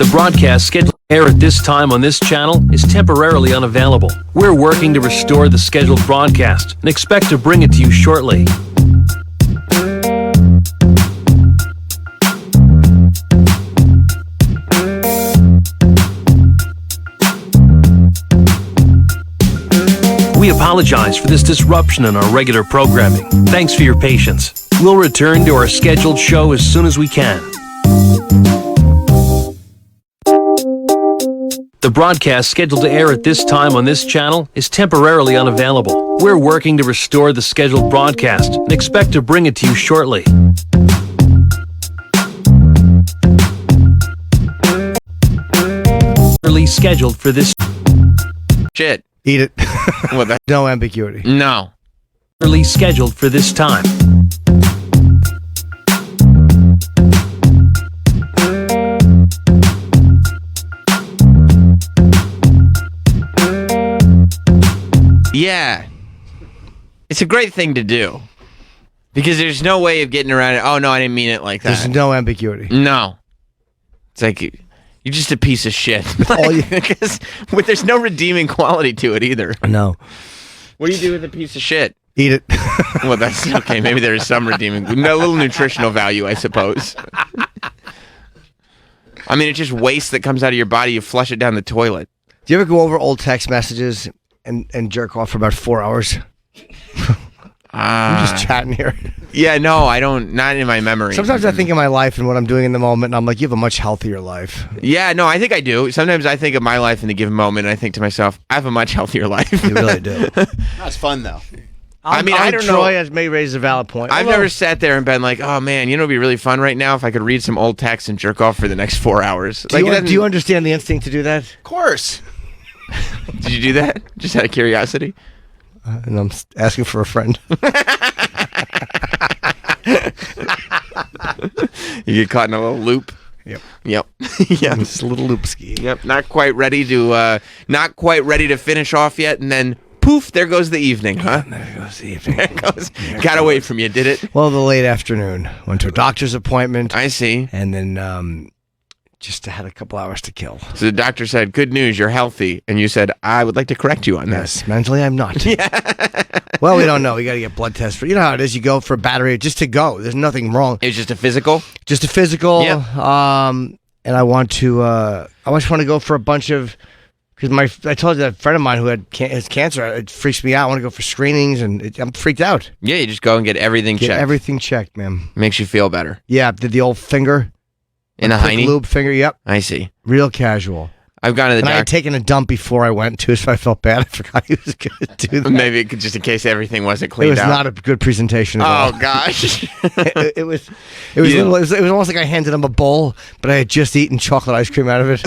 The broadcast scheduled to air at this time on this channel is temporarily unavailable. We're working to restore the scheduled broadcast and expect to bring it to you shortly. We apologize for this disruption in our regular programming. Thanks for your patience. We'll return to our scheduled show as soon as we can. The broadcast scheduled to air at this time on this channel is temporarily unavailable. We're working to restore the scheduled broadcast and expect to bring it to you shortly. Release scheduled for this. Shit. Eat it. What the? No ambiguity. No. Release scheduled for this time. Yeah. It's a great thing to do. Because there's no way of getting around it. Oh, no, I didn't mean it like that. There's no ambiguity. No. It's like, you're just a piece of shit. Because there's no redeeming quality to it either. No. What do you do with a piece of shit? Eat it. Well, that's okay. Maybe there is some redeeming, a little nutritional value, I suppose. I mean, it's just waste that comes out of your body. You flush it down the toilet. Do you ever go over old text messages and jerk off for about 4 hours? I'm just chatting here. Yeah, no, I don't. Not in my memory. Sometimes I think of my life and what I'm doing in the moment, and I'm like, you have a much healthier life. Yeah, no, I think I do. Sometimes I think of my life in a given moment, and I think to myself, I have a much healthier life. You really do. That's fun, though. I mean, I don't know. Troy may raise a valid point. I've never sat there and been like, oh, man, you know, it'd be really fun right now if I could read some old text and jerk off for the next 4 hours. Do you understand the instinct to do that? Of course. Did you do that? Just out of curiosity? And I'm asking for a friend. You get caught in a little loop. Yep. Yeah. It's a little loop ski. Yep. Not quite ready to finish off yet, and then poof, there goes the evening, huh? There goes the evening. There goes. Got away from you, did it? Well, the late afternoon. Went to a doctor's appointment. I see. And then just had a couple hours to kill. So the doctor said, good news, you're healthy. And you said, I would like to correct you on Yes, that. mentally I'm not. Yeah. Well, we don't know. We got to get blood tests for. You know how it is. You go for a battery just to go. There's nothing wrong. It's just a physical? Just a physical. Yep. And I want to. I just want to go for a bunch of. Because I told you that friend of mine who has cancer. It freaks me out. I want to go for screenings, and I'm freaked out. Yeah, you just go and get everything checked. Everything checked, man. Makes you feel better. Yeah, did the old finger. In the hiney? Lube finger, yep. I see. Real casual. I've gone to the And I had doctor. taken a dump before I went too, so I felt bad. I forgot he was going to do that. Maybe just in case everything wasn't It cleaned was out. not a good presentation at all. Oh, gosh. It was almost like I handed him a bowl, but I had just eaten chocolate ice cream out of it.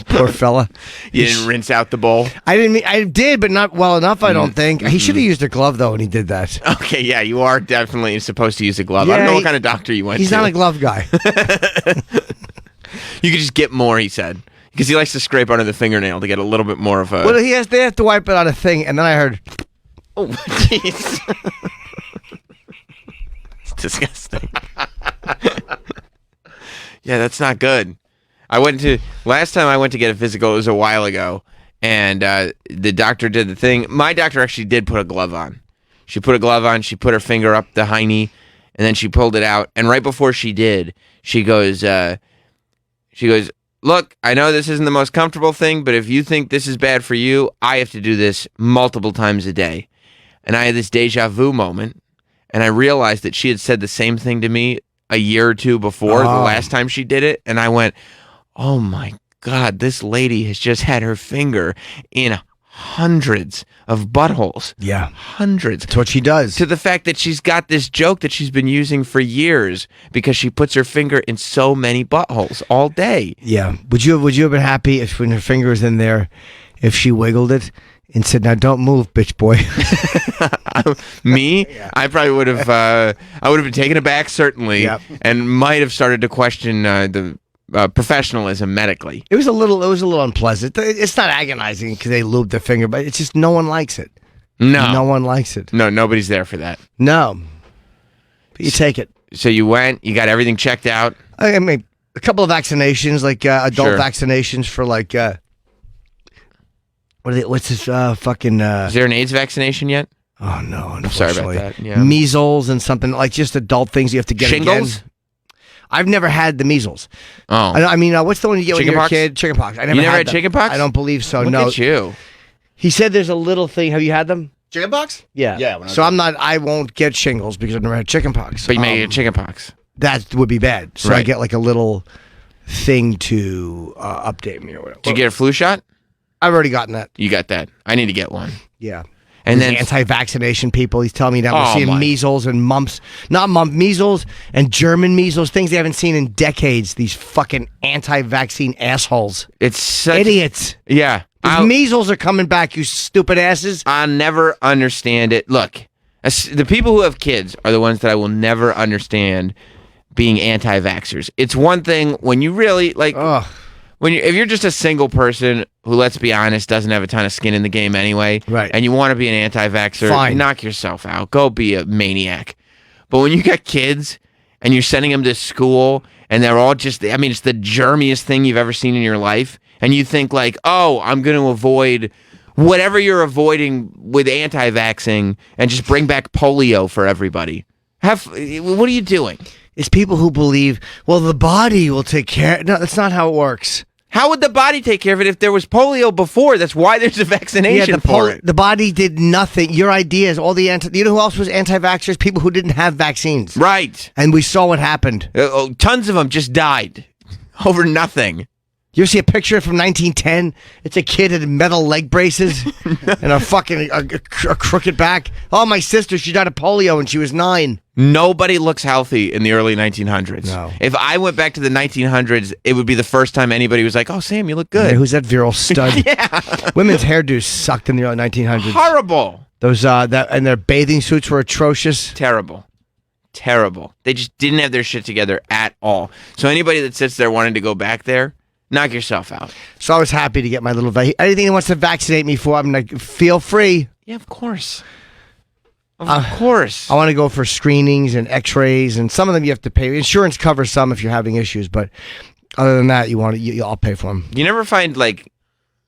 Poor fella. You didn't rinse out the bowl? I did, but not well enough, I don't think. He should have used a glove, though, when he did that. Okay, yeah, you are definitely supposed to use a glove. Yeah, I don't know what kind of doctor you went to. He's not a glove guy. You could just get more, he said. Because he likes to scrape under the fingernail to get a little bit more of a... Well, they have to wipe it on a thing, and then I heard... Oh, jeez. It's disgusting. Yeah, that's not good. Last time I went to get a physical, it was a while ago, and the doctor did the thing. My doctor actually did put a glove on. She put a glove on, she put her finger up the hiney, and then she pulled it out, and right before she did, she goes, look, I know this isn't the most comfortable thing, but if you think this is bad for you, I have to do this multiple times a day. And I had this deja vu moment, and I realized that she had said the same thing to me a year or two before, the last time she did it, and I went, oh my God, this lady has just had her finger in hundreds of buttholes. Yeah. Hundreds. That's what she does. To the fact that she's got this joke that she's been using for years because she puts her finger in so many buttholes all day. Yeah. Would you have been happy if when her finger was in there, if she wiggled it and said, now don't move, bitch boy? Me? Yeah. I probably would have, I would have been taken aback, certainly, and might have started to question the professionalism medically. It was a little unpleasant. It's not agonizing because they lubed their finger, but it's just no one likes it. No one likes it. No, nobody's there for that. No, but you take it. So you went, you got everything checked out. I mean, a couple of vaccinations, like adult Sure. vaccinations for like what's this fucking Is there an AIDS vaccination yet? oh no, I'm sorry about unfortunately. that. Yeah. Measles and something like just adult things you have to get Shingles? again. I've never had the measles. Oh. I mean, what's the one you get when you're a Chickenpox? kid? Chickenpox. I never You never had them. chickenpox? I don't believe so. Look no. at you. He said there's a little thing. Have you had them? Chickenpox? Yeah. Yeah, when I was So young. I'm not. I won't get shingles because I've never had chickenpox. But you may get chickenpox. That would be bad. So I Right. get like a little thing to update me or whatever. Did you get a flu shot? I've already gotten that. You got that. I need to get one. Yeah. And These then anti-vaccination people. He's telling me that Oh, we're seeing my. measles and mumps, measles and German measles, things they haven't seen in decades. These fucking anti-vaccine assholes, it's such idiots. Yeah. These measles are coming back, you stupid asses. I never understand it. Look, the people who have kids are the ones that I will never understand being anti-vaxxers. It's one thing when you really like Ugh. if you're just a single person who, let's be honest, doesn't have a ton of skin in the game anyway, Right. and you want to be an anti-vaxxer, Fine. knock yourself out. Go be a maniac. But when you got kids and you're sending them to school and they're all just, I mean, it's the germiest thing you've ever seen in your life, and you think like, oh, I'm going to avoid whatever you're avoiding with anti-vaxxing and just bring back polio for everybody. What are you doing? It's people who believe, well, the body will take care. No, that's not how it works. How would the body take care of it if there was polio before? That's why there's a vaccination for it. The body did nothing. Your ideas, all the you know who else was anti-vaxxers? People who didn't have vaccines. Right. And we saw what happened. Tons of them just died over nothing. You ever see a picture from 1910? It's a kid in metal leg braces and a fucking a crooked back. Oh, my sister, she died of polio when she was 9. Nobody looks healthy in the early 1900s. No. If I went back to the 1900s, it would be the first time anybody was like, oh, Sam, you look good. Hey, who's that virile stud? Yeah. Women's hairdos sucked in the early 1900s. Horrible. Those and their bathing suits were atrocious. Terrible. Terrible. They just didn't have their shit together at all. So anybody that sits there wanting to go back there, knock yourself out. So I was happy to get my little anything he wants to vaccinate me for. I'm like, feel free. Yeah, of course. Of course. I want to go for screenings and X-rays, and some of them you have to pay. Insurance covers some if you're having issues, but other than that, I'll pay for them. You never find like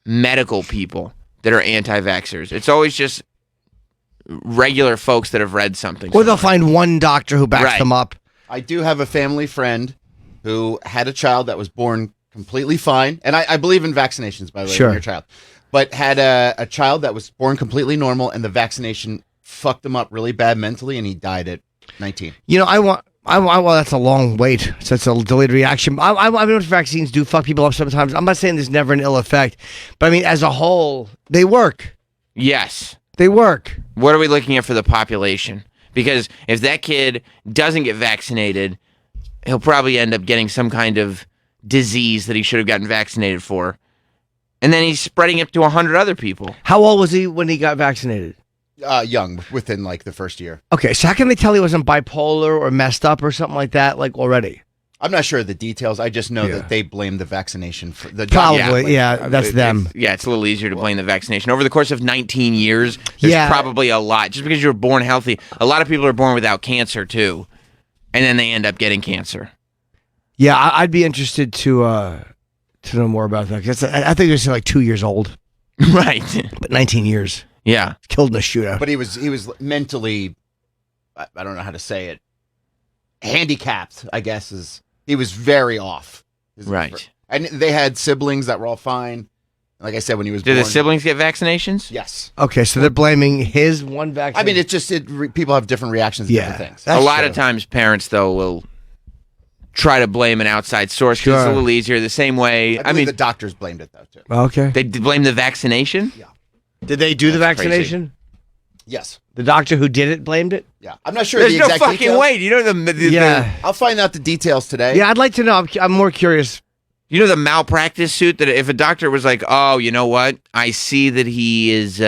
medical people that are anti-vaxxers. It's always just regular folks that have read something. Or they'll find one doctor who backs Right. them up. I do have a family friend who had a child that was born completely fine. And I believe in vaccinations, by the way, Sure. when you're a child. But had a child that was born completely normal, and the vaccination fucked him up really bad mentally, and he died at 19. You know, well, that's a long wait. So it's a delayed reaction. I know vaccines do fuck people up sometimes. I'm not saying there's never an ill effect, but I mean, as a whole, they work. Yes. They work. What are we looking at for the population? Because if that kid doesn't get vaccinated, he'll probably end up getting some kind of disease that he should have gotten vaccinated for. And then he's spreading it to 100 other people. How old was he when he got vaccinated? Young, within like the first year. Okay, so how can they tell he wasn't bipolar or messed up or something like that, like already? I'm not sure of the details. I just know Yeah. that they blame the vaccination for the Probably, yeah, that's It- them. Yeah, it's a little easier to blame the vaccination. Over the course of 19 years, there's Yeah. probably a lot. Just because you're born healthy, a lot of people are born without cancer too. And then they end up getting cancer. Yeah, I'd be interested to know more about that. 'Cause I think it's like 2 years old, Right. but 19 years. Yeah. Killed in a shootout. But he was mentally, I don't know how to say it, handicapped, I guess, he was very off. Right. And they had siblings that were all fine. Like I said, when he was Do born. the siblings get vaccinations? Yes. Okay, so they're blaming his one vaccine. I mean, it's just people have different reactions to Yeah. different things. That's a lot true. of times parents, though, will try to blame an outside source because it's Sure. a little easier. The same way, I I believe mean, the doctors blamed it though too. Okay. they blame the vaccination? Did they do the That's crazy. vaccination? Yes. The doctor who did it blamed it? Yeah. I'm not sure There's the no exact fucking details. way. You know the Yeah. I'll find out the details today. Yeah, I'd like to know. I'm more curious. you know the malpractice suit that if a doctor was like, oh, you know what? I see that he is,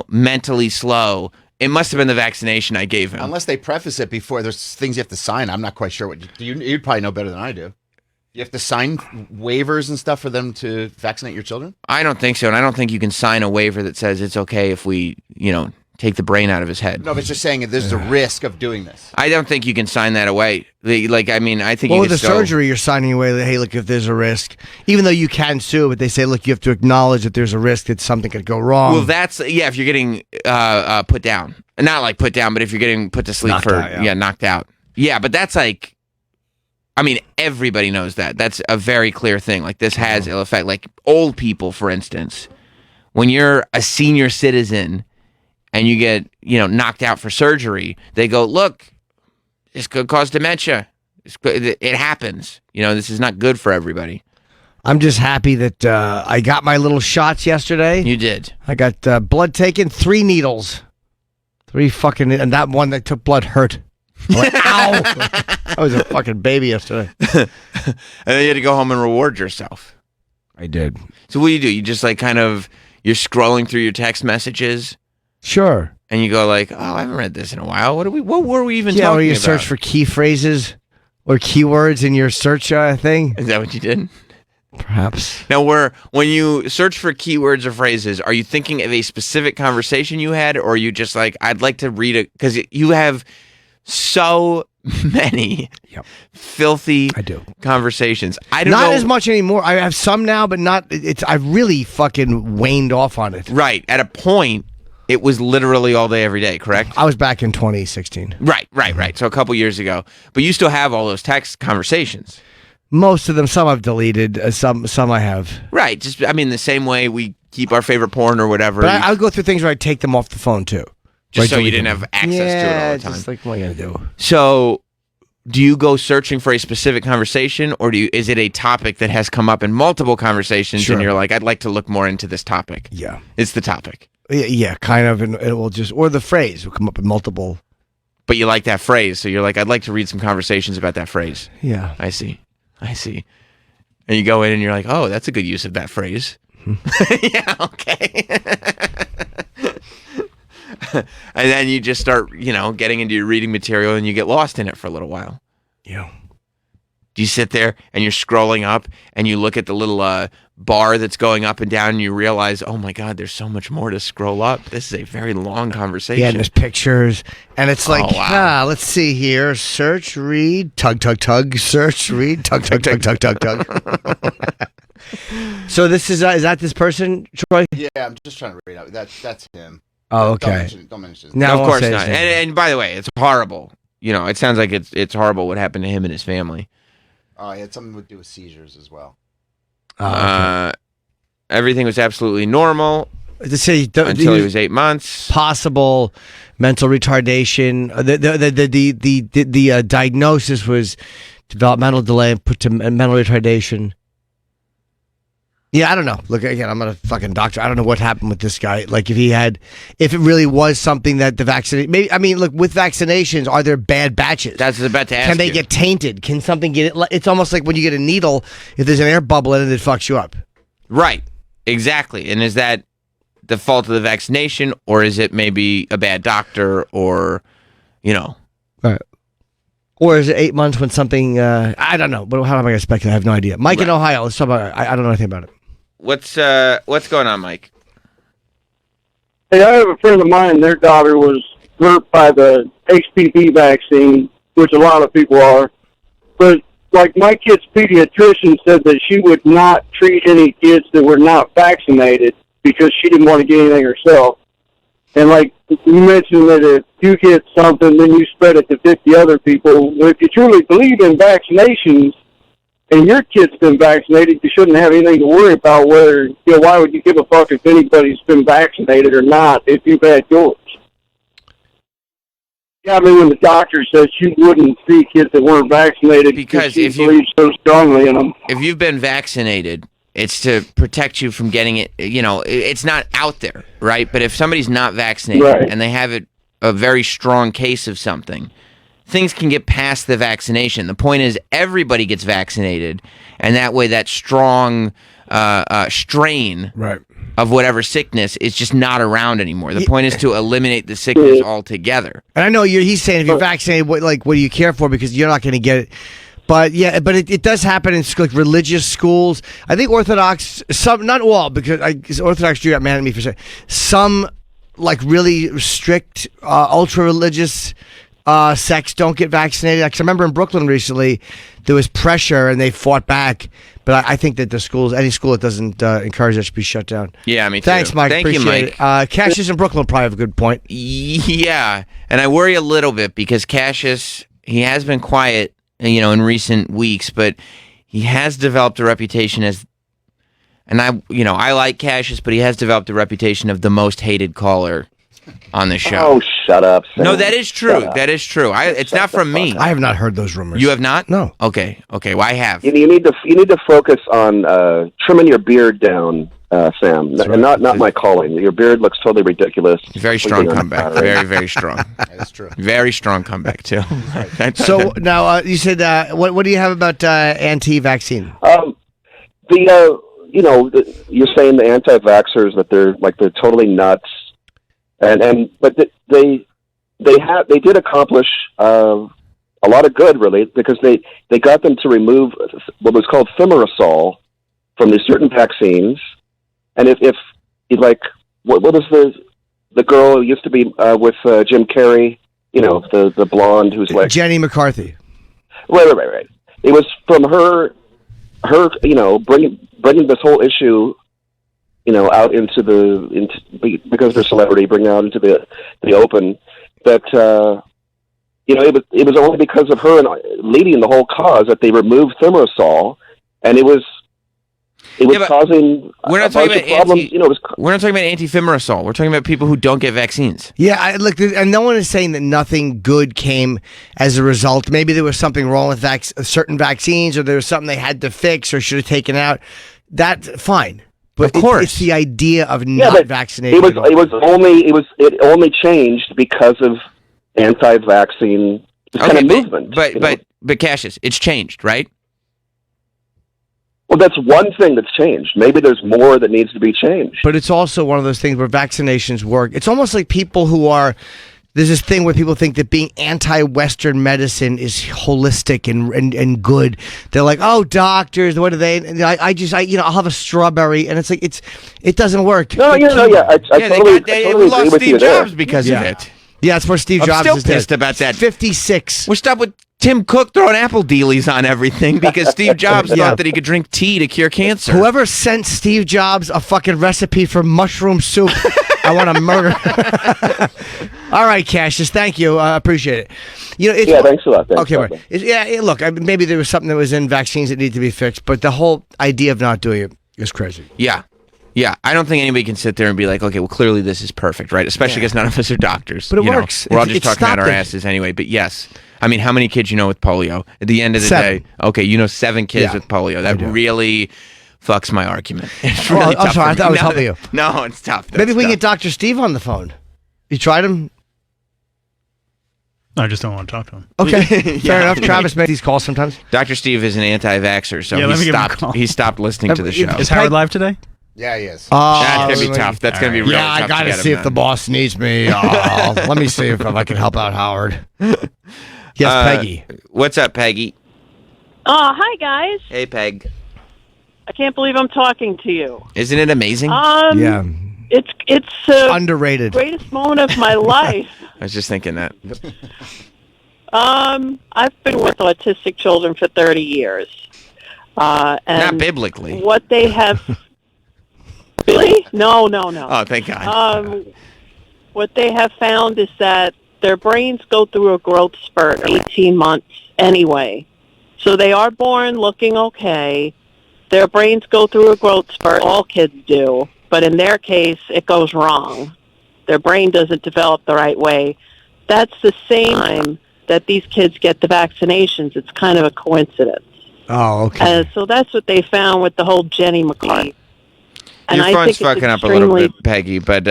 mentally slow. It must have been the vaccination I gave him. Unless they preface it before, there's things you have to sign. I'm not quite sure what you'd probably know better than I do. You have to sign waivers and stuff for them to vaccinate your children. I don't think so, and I don't think you can sign a waiver that says it's okay if we, take the brain out of his head. No, but it's just saying there's the risk of doing this. I don't think you can sign that away. I think Well, you with can the surgery, you're signing away that, hey, look, if there's a risk, even though you can sue, but they say, look, you have to acknowledge that there's a risk that something could go wrong. Well, that's if you're getting put down, not like put down, but if you're getting put to sleep Knocked out, knocked out. Yeah, but that's like, I mean, everybody knows that. That's a very clear thing. Like this has ill effect. Like old people, for instance, when you're a senior citizen and you get knocked out for surgery, they go, look, this could cause dementia. It happens. This is not good for everybody. I'm just happy that I got my little shots yesterday. You did. I got blood taken, 3 needles. 3 fucking, and that one that took blood hurt. I'm like, ow! I was a fucking baby yesterday. And then you had to go home and reward yourself. I did. So what do? You just like you're scrolling through your text messages. Sure. And you go like, oh, I haven't read this in a while. What were we even or talking you about? search for key phrases or keywords in your search thing. Is that what you did? Perhaps. Now, when you search for keywords or phrases, are you thinking of a specific conversation you had, or are you just like, I'd like to read it? Because you have so many filthy conversations. I don't know. Not as much anymore. I have some now, but not. I've really fucking waned off on it. Right. At a point, it was literally all day, every day, correct? I was back in 2016. Right. So a couple years ago. But you still have all those text conversations. Most of them. Some I've deleted. Some I have. Right. Just, the same way we keep our favorite porn or whatever. But I would go through things where I take them off the phone, too. Just so you didn't have access to it all the time. Just like, what are you going to do? So, do you go searching for a specific conversation, or is it a topic that has come up in multiple conversations, Sure. and you're like, I'd like to look more into this topic? Yeah. It's the topic. Yeah, kind of, and it will just, or the phrase will come up in multiple. But you like that phrase, so you're like, I'd like to read some conversations about that phrase. Yeah. I see. And you go in and you're like, oh, that's a good use of that phrase. Yeah, okay. And then you just start, getting into your reading material and you get lost in it for a little while. Yeah. Do you sit there and you're scrolling up and you look at the little bar that's going up and down and you realize, oh my God, there's so much more to scroll up. This is a very long conversation. Yeah, and there's pictures. And it's like, Oh, wow. let's see here. Search, read, tug, tug, tug. Search, read, tug, tug, tug, tug, tug, tug. So this is that this person, Troy? Yeah, I'm just trying to read out. That's him. Oh, okay. Don't mention his No, I of won't course say not. his name. And by the way, it's horrible. It sounds like it's horrible what happened to him and his family. Oh, he had something to do with seizures as well. Okay. Everything was absolutely normal To say until he was 8 months. possible mental retardation. The diagnosis was developmental delay and put to mental retardation. Yeah, I don't know. Look, again, I'm not a fucking doctor. I don't know what happened with this guy. Like, if it really was something that the vaccination, look, with vaccinations, are there bad batches? That's about to ask Can they you. get tainted? Can something get it? It's almost like when you get a needle, if there's an air bubble in it, it fucks you up. Right. Exactly. And is that the fault of the vaccination, or is it maybe a bad doctor, or, Right. Or is it 8 months when something, I don't know. But how am I going to speculate? I have no idea. Mike in Ohio, let's talk about it. I don't know anything about it. What's going on, Mike? Hey, I have a friend of mine, their daughter was hurt by the HPV vaccine, which a lot of people are. But, like, my kid's pediatrician said that she would not treat any kids that were not vaccinated because she didn't want to get anything herself. And, like, you mentioned that if you get something, then you spread it to 50 other people. Well, if you truly believe in vaccinations, and your kid's been vaccinated, you shouldn't have anything to worry about whether, why would you give a fuck if anybody's been vaccinated or not if you've had yours? Yeah, I mean, when the doctor says she wouldn't see kids that weren't vaccinated Because she if you- believes so strongly in them. If you've been vaccinated, it's to protect you from getting it. It's not out there, right? But if somebody's not vaccinated Right. and they have a very strong case of something, things can get past the vaccination. The point is everybody gets vaccinated, and that way that strong strain Right. of whatever sickness is just not around anymore. The point is to eliminate the sickness altogether. And I know he's saying if you're vaccinated, what do you care for? Because you're not going to get it. But yeah, it does happen in like religious schools. I think Orthodox, some, not all, because Orthodox Jew got mad at me for saying some like really strict, ultra religious sects don't get vaccinated? Because I remember in Brooklyn recently, there was pressure and they fought back. But I think that the schools, any school that doesn't encourage that should be shut down. Yeah, me too. Thanks, Mike. Thank you, Appreciate Mike. it. Cassius in Brooklyn will probably have a good point. Yeah, and I worry a little bit because Cassius, he has been quiet, in recent weeks, but he has developed a reputation as, and I like Cassius, but he has developed a reputation of the most hated caller on the show. Oh, shut up, Sam. No, that is true. Shut up. That is true. It's not from me. I have not heard those rumors. You have not? No. Okay. Well, I have. You need to focus on trimming your beard down, Sam, and not my calling. Your beard looks totally ridiculous. Very strong comeback. Very, very strong. That's true. Very strong comeback too. So now you said, what do you have about anti-vaccine? You're saying the anti-vaxxers that they're totally nuts, but they did accomplish a lot of good, really, because they got them to remove what was called thimerosal from these certain vaccines. And if what was the girl who used to be with Jim Carrey, the blonde who's like Jenny McCarthy. Right. It was from her bringing this whole issue out because they're celebrity, bring out into the open that it was only because of her and leading the whole cause that they removed thimerosal, and it was causing we're not a bunch of problems. We're not talking about anti-thimerosal. We're talking about people who don't get vaccines. Yeah, and no one is saying that nothing good came as a result. Maybe there was something wrong with certain vaccines, or there was something they had to fix or should have taken out. That's fine. But of course, it's the idea of not vaccinating. It only changed because of anti-vaccine kind of movement. But Cassius, it's changed, right? Well, that's one thing that's changed. Maybe there's more that needs to be changed. But it's also one of those things where vaccinations work. It's almost like people there's this thing where people think that being anti-Western medicine is holistic and good. They're like, oh, doctors, what are they? And I'll have a strawberry, and it's like it doesn't work. No, I totally they agree lost with Steve you there. Jobs because of it. Yeah, that's where Steve Jobs I'm is still pissed dead. about that. 56. We're stopped with Tim Cook throwing apple dealies on everything because Steve Jobs thought that he could drink tea to cure cancer. Whoever sent Steve Jobs a fucking recipe for mushroom soup, I want to murder. All right, Cassius, thank you. I appreciate it. Thanks a lot. Okay, right. Look, maybe there was something that was in vaccines that need to be fixed, but the whole idea of not doing it is crazy. Yeah, I don't think anybody can sit there and be like, okay, well, clearly this is perfect, right? Especially because none of us are doctors. But it works. We're all just It talking out our stopped it. asses anyway. But yes, I mean, how many kids with polio? At the end of the 7. day, okay, 7 kids with polio. That really fucks my argument. It's really tough. I'm sorry, I thought I was helping you. No, it's tough. Maybe we can get tough. Dr. Steve on the phone. You tried him? I just don't want to talk to him. Okay, fair enough. Travis makes these calls sometimes. Dr. Steve is an anti-vaxxer, so let me give him a call. he stopped listening to the show. Is Howard live today? Yeah, he is. That's going to be tough. That's going to be really tough. I got to get see him if the then. boss needs me. Let me see if I can help out Howard. Yes, Peggy. What's up, Peggy? Hi, guys. Hey, Peg. I can't believe I'm talking to you. Isn't it amazing? Yeah. It's the Underrated. greatest moment of my life. I was just thinking that. I've been with autistic children for 30 years. And Not biblically. What they have... Really? No. Oh, thank God. What they have found is that their brains go through a growth spurt 18 months anyway. So they are born looking okay. Their brains go through a growth spurt. All kids do. But in their case, it goes wrong. Their brain doesn't develop the right way. That's the same time that these kids get the vaccinations. It's kind of a coincidence. Oh, okay. So that's what they found with the whole Jenny McCarthy. And Your I phone's think it's fucking up a little extremely- bit, Peggy, but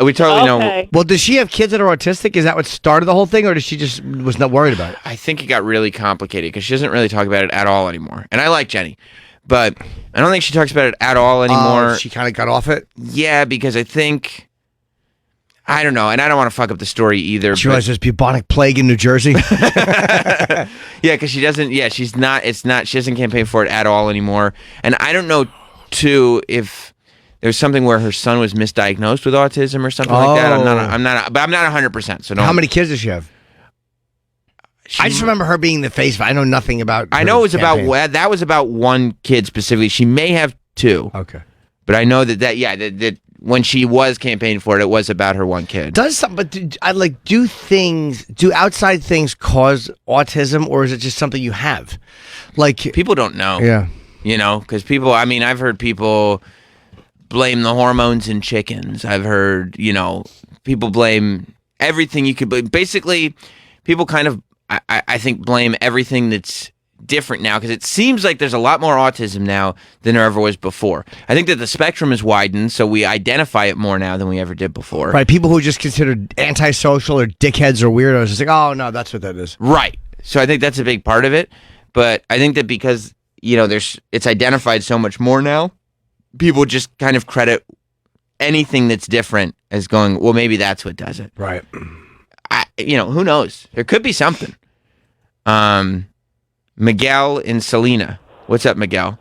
we totally know. Okay. Well, does she have kids that are autistic? Is that what started the whole thing, or does she just was not worried about it? I think it got really complicated because she doesn't really talk about it at all anymore. And I like Jenny, but I don't think she talks about it at all anymore. She kind of got off it. Yeah, because I think... I don't know, and I don't want to fuck up the story either. She realized there's bubonic plague in New Jersey. Yeah, because she doesn't... Yeah, she's not... It's not... She doesn't campaign for it at all anymore. And I don't know, too, if... was something where her son was misdiagnosed with autism or something like that. I'm not 100%. So How many kids does she have? I just remember her being the face. I know nothing about. I know it was campaign. that was about one kid specifically. She may have two. Okay. But I know that when she was campaigning for it, it was about her one kid. Do outside things cause autism, or is it just something you have? Like People don't know. Yeah. Because I've heard people blame the hormones in chickens. I've heard, people blame everything you could blame. Basically, people kind of, I think, blame everything that's different now, because it seems like there's a lot more autism now than there ever was before. I think that the spectrum is widened, so we identify it more now than we ever did before. Right, people who are just considered antisocial or dickheads or weirdos, it's like, oh no, that's what that is. Right. So I think that's a big part of it. But I think that because it's identified so much more now, people just kind of credit anything that's different as going, well, maybe that's what does it. Right. Who knows? There could be something. Miguel in Salina. What's up, Miguel?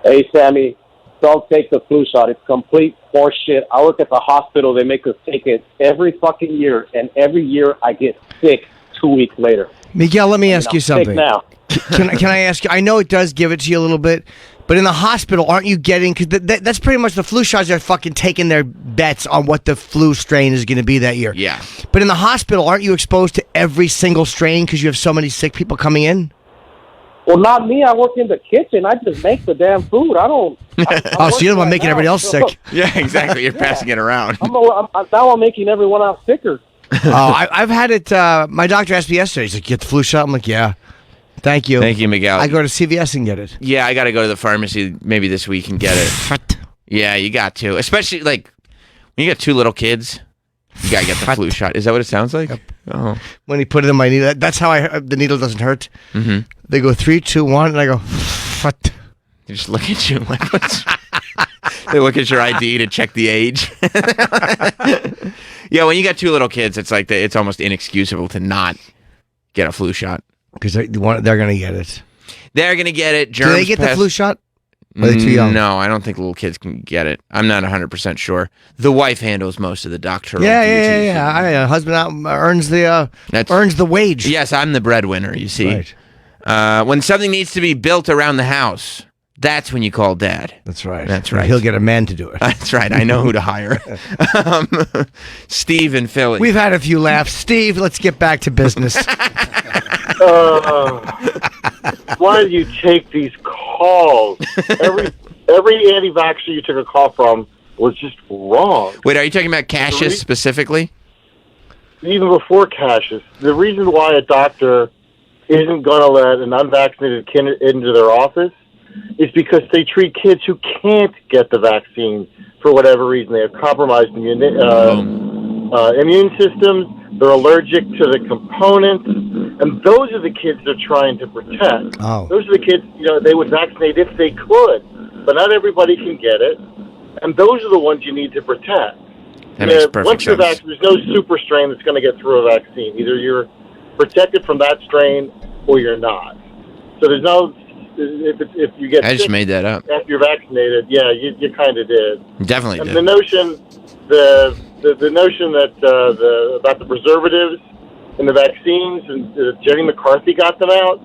Hey, Sammy, don't take the flu shot. It's complete horseshit. I work at the hospital. They make us take it every fucking year, and every year I get sick 2 weeks later. Miguel, let me ask you I'm sick something. now. Can I ask you? I know it does give it to you a little bit, but in the hospital, aren't you getting? Because that's pretty much the flu shots are fucking taking their bets on what the flu strain is going to be that year. Yeah. But in the hospital, aren't you exposed to every single strain because you have so many sick people coming in? Well, not me. I work in the kitchen. I just make the damn food. I don't. Oh, so you're the one making everybody else sick. Yeah, exactly. You're passing it around. Now I'm making everyone else sicker. I've had it. My doctor asked me yesterday. He's like, "Get the flu shot." I'm like, "Yeah, thank you." Thank you, Miguel. I go to CVS and get it. Yeah, I got to go to the pharmacy maybe this week and get it. Yeah, you got to. Especially, like, when you got two little kids, you got to get the flu shot. Is that what it sounds like? Yep. Oh. When he put it in my needle, that's how the needle doesn't hurt. Mm-hmm. They go 3, 2, 1, and I go, "What?" They just look at you like, what's... They look at your ID to check the age. Yeah, when you got two little kids, it's like it's almost inexcusable to not get a flu shot. Because they're going to get it. They're going to get it. Germs Do they get the flu shot? Or are they too young? No, I don't think little kids can get it. I'm not 100% sure. The wife handles most of the doctoral duties. Yeah. Husband earns the wage. Yes, I'm the breadwinner, you see. Right. When something needs to be built around the house, that's when you call Dad. That's right. That's right. He'll get a man to do it. That's right. I know who to hire. Steve in Philly. We've had a few laughs. Steve, let's get back to business. Why do you take these calls? Every anti-vaxxer you took a call from was just wrong. Wait, are you talking about Cassius specifically? Even before Cassius. The reason why a doctor isn't going to let an unvaccinated kid into their office is because they treat kids who can't get the vaccine for whatever reason. They have compromised immune systems. They're allergic to the components. And those are the kids they're trying to protect. Oh. Those are the kids, they would vaccinate if they could. But not everybody can get it. And those are the ones you need to protect. That makes perfect sense. There's no super strain that's going to get through a vaccine. Either you're protected from that strain or you're not. So there's no... If you get I just sick made that up. after you're vaccinated, yeah, you kind of did. Definitely and did. The notion that about the preservatives and the vaccines and Jenny McCarthy got them out,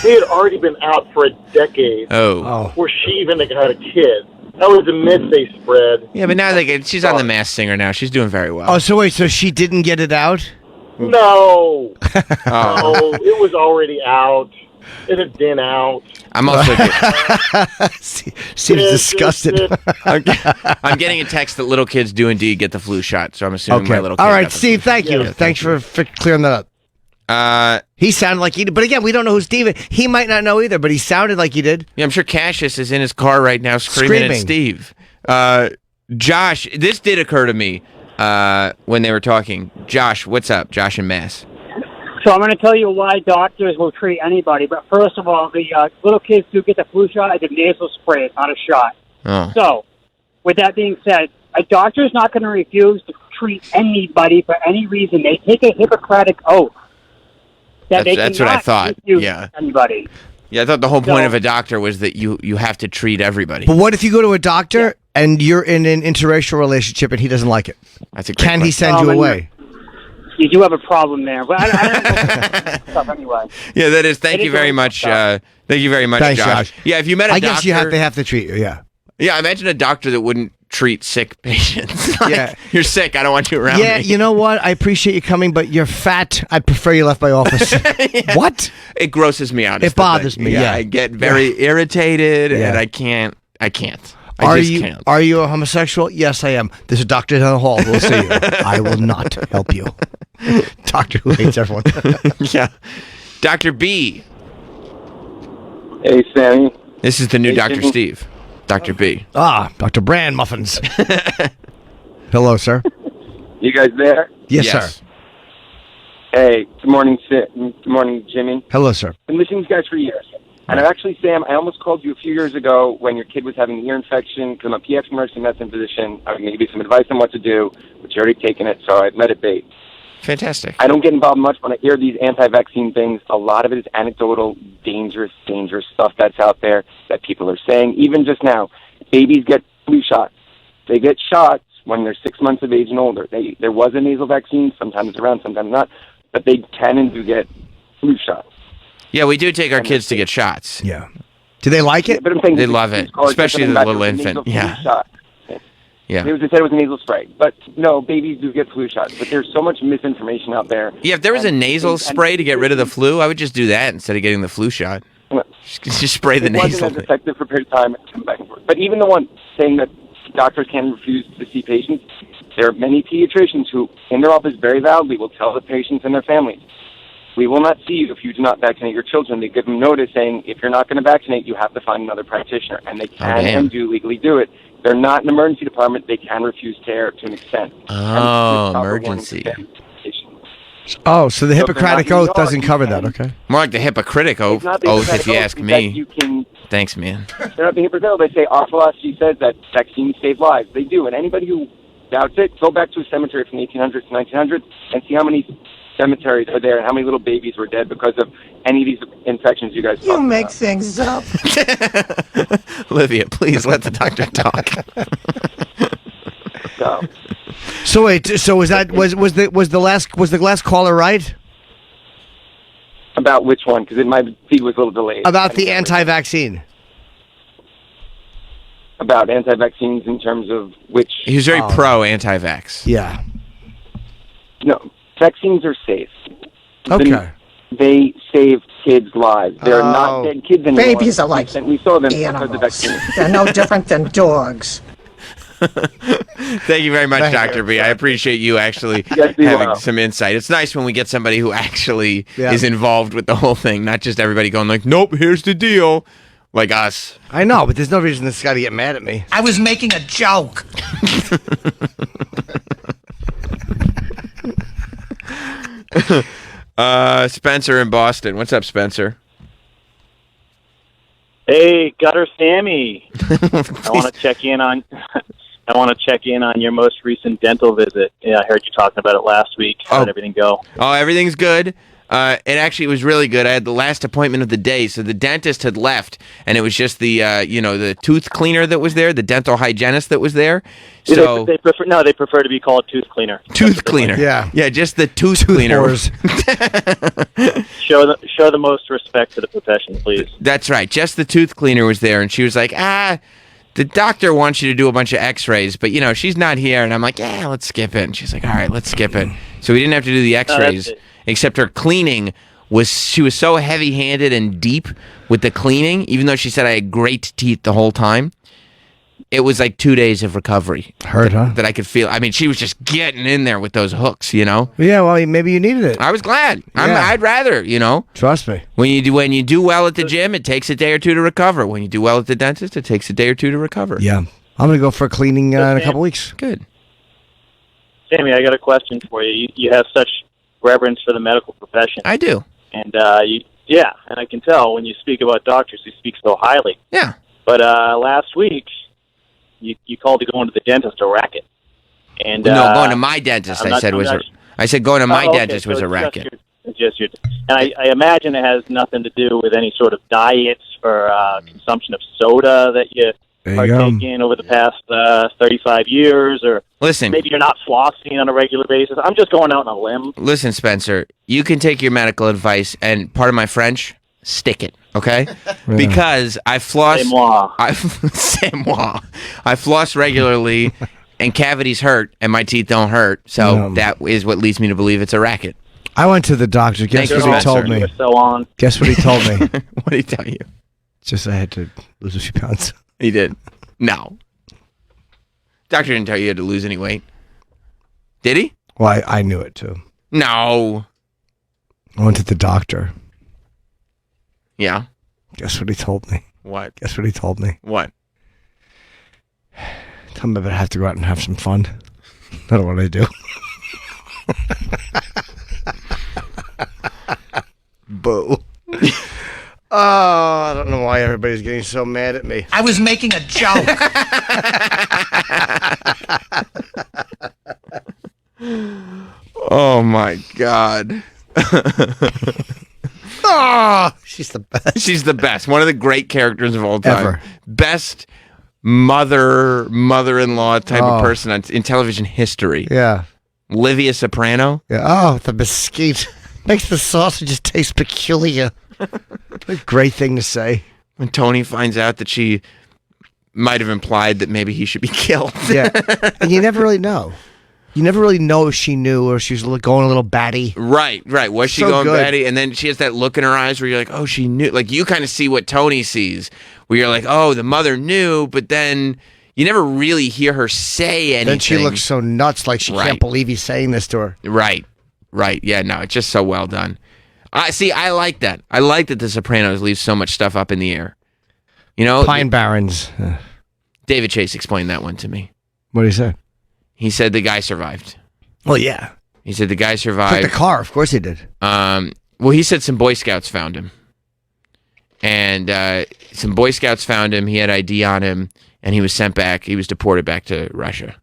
they had already been out for a decade before she even had a kid. That was a myth they spread. Yeah, but now she's on The Masked Singer now. She's doing very well. Oh, so wait, so she didn't get it out? No. No, it was already out. It had been out. I'm also seems disgusted. I'm getting a text that little kids do indeed get the flu shot, so I'm assuming my little kid All right, got the Steve, thank you. Yeah, Thanks for clearing that up. He sounded like he did. But again, we don't know who Steve is. He might not know either, but he sounded like he did. Yeah, I'm sure Cassius is in his car right now screaming. At Steve. Josh, this did occur to me when they were talking. Josh, what's up? Josh and Mass. So I'm going to tell you why doctors will treat anybody. But first of all, the little kids do get the flu shot. It's a nasal spray. It's not a shot. Oh. So with that being said, a doctor is not going to refuse to treat anybody for any reason. They take a Hippocratic oath that they that's cannot what I thought. refuse Yeah. anybody. Yeah, I thought the whole point of a doctor was that you have to treat everybody. But what if you go to a doctor and you're in an interracial relationship and he doesn't like it? That's a great Can he question. send you away? You do have a problem there, but I don't know stuff anyway. Yeah, that is. Thank It you is very really much. tough. Thank you very much, Thanks, Josh. Josh. Yeah, if you met a I doctor, guess they have to treat you. Yeah. Yeah, imagine a doctor that wouldn't treat sick patients. Like, Yeah. You're sick. I don't want you around Yeah, me. you know what? I appreciate you coming, but you're fat. I'd prefer you left my office. What? It grosses me out. It is the thing. bothers me, yeah. I get very irritated, Yeah. and I can't. I Are just you can't. are you a homosexual? Yes, I am. There's a doctor down the hall who will see you. I will not help you. Doctor who hates everyone. Yeah. Dr. B. Hey, Sammy. This is the new Hey, Dr. Jimmy. Steve. Dr. B. Dr. Brand Muffins. Hello, sir. You guys there? Yes, sir. Hey, good morning, good morning, Jimmy. Hello, sir. Been listening to you guys for years. And I've actually, Sam, I almost called you a few years ago when your kid was having an ear infection because I'm a pediatric emergency medicine physician. I was going to give you some advice on what to do, but you already taken it, so I let it be. Fantastic. I don't get involved much when I hear these anti-vaccine things. A lot of it is anecdotal, dangerous stuff that's out there that people are saying. Even just now, babies get flu shots. They get shots when they're 6 months of age and older. There was a nasal vaccine. Sometimes it's around, sometimes not. But they can and do get flu shots. Yeah, we do take our kids to get shots. Yeah. Do they like it? But I'm saying They love it, especially the little infant. Yeah. Yeah. They said it was a nasal spray. But no, babies do get flu shots. But there's so much misinformation out there. Yeah, if there was a nasal spray to get rid of the flu, I would just do that instead of getting the flu shot. Just spray the it nasal wasn't as thing. effective for a period of time. Back and forth. But even the one saying that doctors can refuse to see patients, there are many pediatricians who, in their office very validly, will tell the patients and their families, we will not see you if you do not vaccinate your children. They give them notice saying, if you're not going to vaccinate, you have to find another practitioner. And they can and do legally do it. They're not an emergency department. They can refuse care to an extent. Oh, emergency. Oh, so the So if they're Hippocratic not in Oath the doesn't dark, cover you that, can- okay? More like the Hippocratic Oath, It's not the if Hippocratic you Oath, ask it's me. that you can, Thanks, man. they're not the Hippocratic Oath. They say our philosophy says that vaccines save lives. They do. And anybody who doubts it, go back to a cemetery from the 1800s to 1900s and see how many cemeteries are there and how many little babies were dead because of any of these infections you guys talked about. things up. Olivia, please let the doctor talk. So wait, so was the last caller right? About which one? Because my feed was a little delayed. About the anti-vaccine. About anti-vaccines in terms of which... He was very pro anti-vax. Yeah. No, vaccines are safe. Okay. They save kids' lives. They're not dead kids anymore. Babies are like we saw them because animals. of vaccines. They're no different than dogs. Thank you very much, Dr. B. I appreciate you actually Yes, you having are. some insight. It's nice when we get somebody who actually Yeah. is involved with the whole thing, not just everybody going like, nope, here's the deal, like us. I know, but there's no reason this guy to get mad at me. I was making a joke. Spencer in Boston. What's up, Spencer? Hey, Gutter Sammy. I want to check in on. I want to check in on your most recent dental visit. Yeah, I heard you talking about it last week. How did everything go? Oh, everything's good. It actually was really good. I had the last appointment of the day, so the dentist had left, and it was just the the tooth cleaner that was there, the dental hygienist that was there. So They prefer to be called tooth cleaner. tooth cleaner, yeah, just the tooth cleaner. Show the most respect to the profession, please. That's right. Just the tooth cleaner was there, and she was like, the doctor wants you to do a bunch of x-rays, but, she's not here. And I'm like, yeah, let's skip it. And she's like, all right, let's skip it. So we didn't have to do the x-rays, except her cleaning she was so heavy-handed and deep with the cleaning, even though she said I had great teeth the whole time. It was like 2 days of recovery. That I could feel. I mean, she was just getting in there with those hooks, Yeah, well, maybe you needed it. I was glad. Yeah. I'd rather, Trust me. When you do well at the gym, it takes a day or two to recover. When you do well at the dentist, it takes a day or two to recover. Yeah. I'm going to go for a cleaning in a couple weeks. Good. Sammy, I got a question for you. You have such reverence for the medical profession. I do. And and I can tell when you speak about doctors, you speak so highly. Yeah. But last week, you called to go into the dentist a racket. And No, going to my dentist, I said going to my dentist was a racket. It's just and I imagine it has nothing to do with any sort of diets or consumption of soda that you are taking over the past 35 years, or maybe you're not flossing on a regular basis. I'm just going out on a limb. Listen, Spencer, you can take your medical advice, and part of my French, stick it, okay? Yeah. Because I floss. C'est moi. C'est moi. I floss regularly, and cavities hurt, and my teeth don't hurt. So that is what leads me to believe it's a racket. I went to the doctor. Guess what he told me? So on. Guess what he told me? What did he tell you? Just I had to lose a few pounds. He did. No. Doctor didn't tell you had to lose any weight. Did he? Well, I knew it too. No. I went to the doctor. Yeah. Guess what he told me? What? Guess what he told me? What? Tell me I have to go out and have some fun. I don't want to do. Boo. Oh, I don't know why everybody's getting so mad at me. I was making a joke. Oh my God. Oh, she's the best. She's the best. One of the great characters of all time. Ever. Best mother-in-law type of person in television history. Yeah. Livia Soprano. Yeah. Oh, the mesquite makes the sausages taste peculiar. What a great thing to say. When Tony finds out that she might have implied that maybe he should be killed. Yeah. And you never really know. You never really know if she knew or she was going a little batty. Right. Was she So going good. batty? And then she has that look in her eyes where you're like, oh, she knew. Like, you kind of see what Tony sees, where you're like, oh, the mother knew, but then you never really hear her say anything. Then she looks so nuts, like she Right. can't believe he's saying this to her. Right. Yeah, no, it's just so well done. I like that. I like that The Sopranos leaves so much stuff up in the air. You know? Pine Barrens. David Chase explained that one to me. What did he say? He said the guy survived. Well, yeah. He said the guy Took survived. the car. Of course he did. Well, he said some Boy Scouts found him. And some Boy Scouts found him. He had ID on him. And he was sent back. He was deported back to Russia.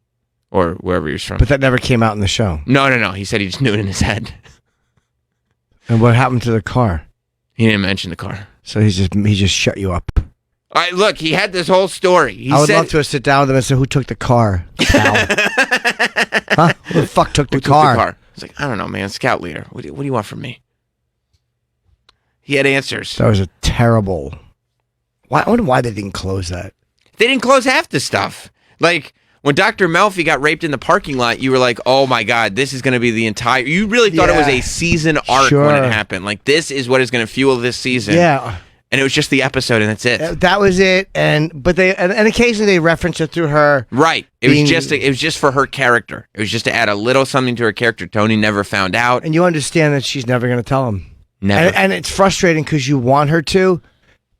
Or wherever he was from. But that never came out in the show. No. He said he just knew it in his head. And what happened to the car? He didn't mention the car. So he just shut you up. All right, look, he had this whole story. I would love to sit down with him and say, who took the car? Pal? Huh? Who the fuck took the car? He's like, I don't know, man. Scout leader. What do you want from me? He had answers. That was a terrible... I wonder why they didn't close that. They didn't close half the stuff. Like, when Dr. Melfi got raped in the parking lot, you were like, oh my God, this is going to be the entire... You really thought it was a season arc when it happened. Like, this is what is going to fuel this season. Yeah. And it was just the episode, and that's it. That was it. But occasionally they reference it through her. Right. It was just for her character. It was just to add a little something to her character. Tony never found out. And you understand that she's never going to tell him. Never. And it's frustrating because you want her to,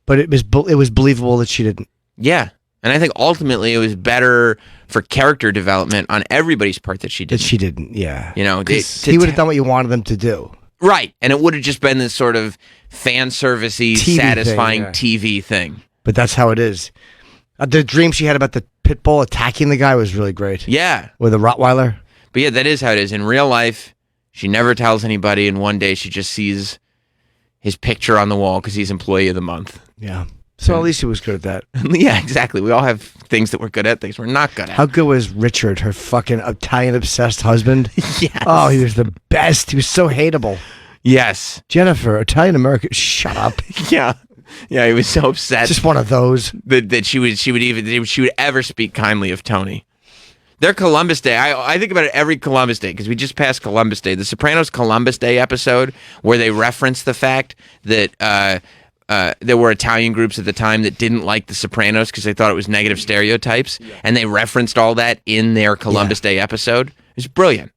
but it was believable that she didn't. Yeah. And I think ultimately it was better for character development on everybody's part that she didn't. That she didn't, yeah. You know, he would have done what you wanted them to do. Right. And it would have just been this sort of fan servicey, TV satisfying thing, TV thing. But that's how it is. The dream she had about the pit bull attacking the guy was really great. Yeah. With a Rottweiler. But yeah, that is how it is. In real life, she never tells anybody, and one day she just sees his picture on the wall because he's Employee of the Month. Yeah. So at least he was good at that. Yeah, exactly. We all have things that we're good at, things we're not good at. How good was Richard, her fucking Italian-obsessed husband? Yes. Oh, he was the best. He was so hateable. Yes. Jennifer, Italian-American, shut up. Yeah. Yeah, he was so upset. Just one of those. That she would ever speak kindly of Tony. Their Columbus Day, I think about it every Columbus Day because we just passed Columbus Day. The Sopranos Columbus Day episode where they reference the fact that there were Italian groups at the time that didn't like the Sopranos because they thought it was negative stereotypes, and they referenced all that in their Columbus Day episode. It was brilliant.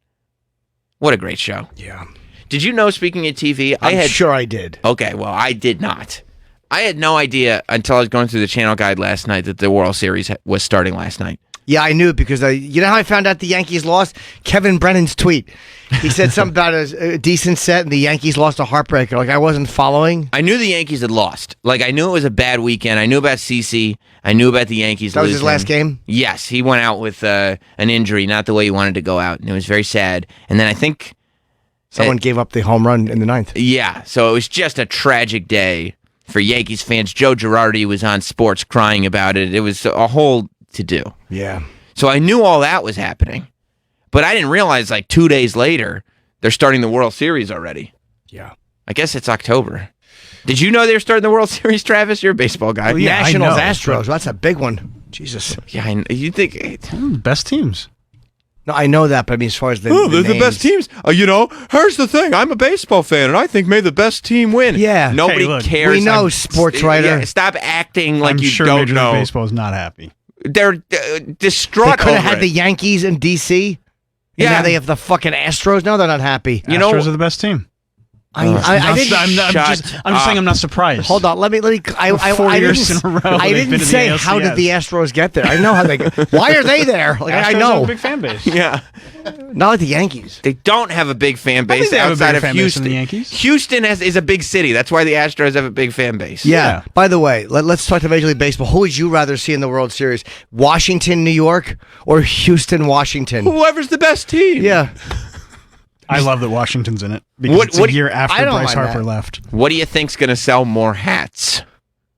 What a great show. Yeah. Did you know, speaking of TV, I'm sure I did. Okay, well, I did not. I had no idea until I was going through the channel guide last night that the World Series was starting last night. Yeah, I knew it because you know how I found out the Yankees lost? Kevin Brennan's tweet. He said something about a decent set and the Yankees lost a heartbreaker. Like I wasn't following. I knew the Yankees had lost. Like I knew it was a bad weekend. I knew about CeCe. I knew about the Yankees That was losing. his last game? Yes, he went out with an injury, not the way he wanted to go out, and it was very sad. And then I think Someone gave up the home run in the ninth. Yeah, so it was just a tragic day for Yankees fans. Joe Girardi was on sports crying about it. It was a whole to-do. Yeah. So I knew all that was happening, but I didn't realize 2 days later, they're starting the World Series already. Yeah. I guess it's October. Did you know they were starting the World Series, Travis? You're a baseball guy. Well, yeah, Nationals, Astros. That's a big one. Jesus. Yeah, you think... Best teams. No, I know that, but I mean, as far as the they're the names. best teams. Here's the thing. I'm a baseball fan, and I think may the best team win. Yeah. Nobody cares. We know, sports writer. Yeah, stop acting like I'm you sure don't Major know. League Baseball is not happy. They're distraught They could have over had the it. Yankees in D.C. And Yeah. now they have the fucking Astros. No, they're not happy. Astros are the best team. I didn't. I'm just saying I'm not surprised. Hold on, let me. I 4 years didn't, in a row. I didn't say how did the Astros get there. I know how they. Why are they there? I Astros know. have a big fan base. Yeah. Not like the Yankees. They don't have a big fan I think base they have a outside bigger of fan base than Houston. the Yankees. Houston is a big city. That's why the Astros have a big fan base. Yeah. By the way, let's talk to Major League Baseball. Who would you rather see in the World Series? Washington, New York, or Houston, Washington? Whoever's the best team. Yeah. I love that Washington's in it because it's a year I after don't Bryce mind Harper that. left. What do you think's going to sell more hats?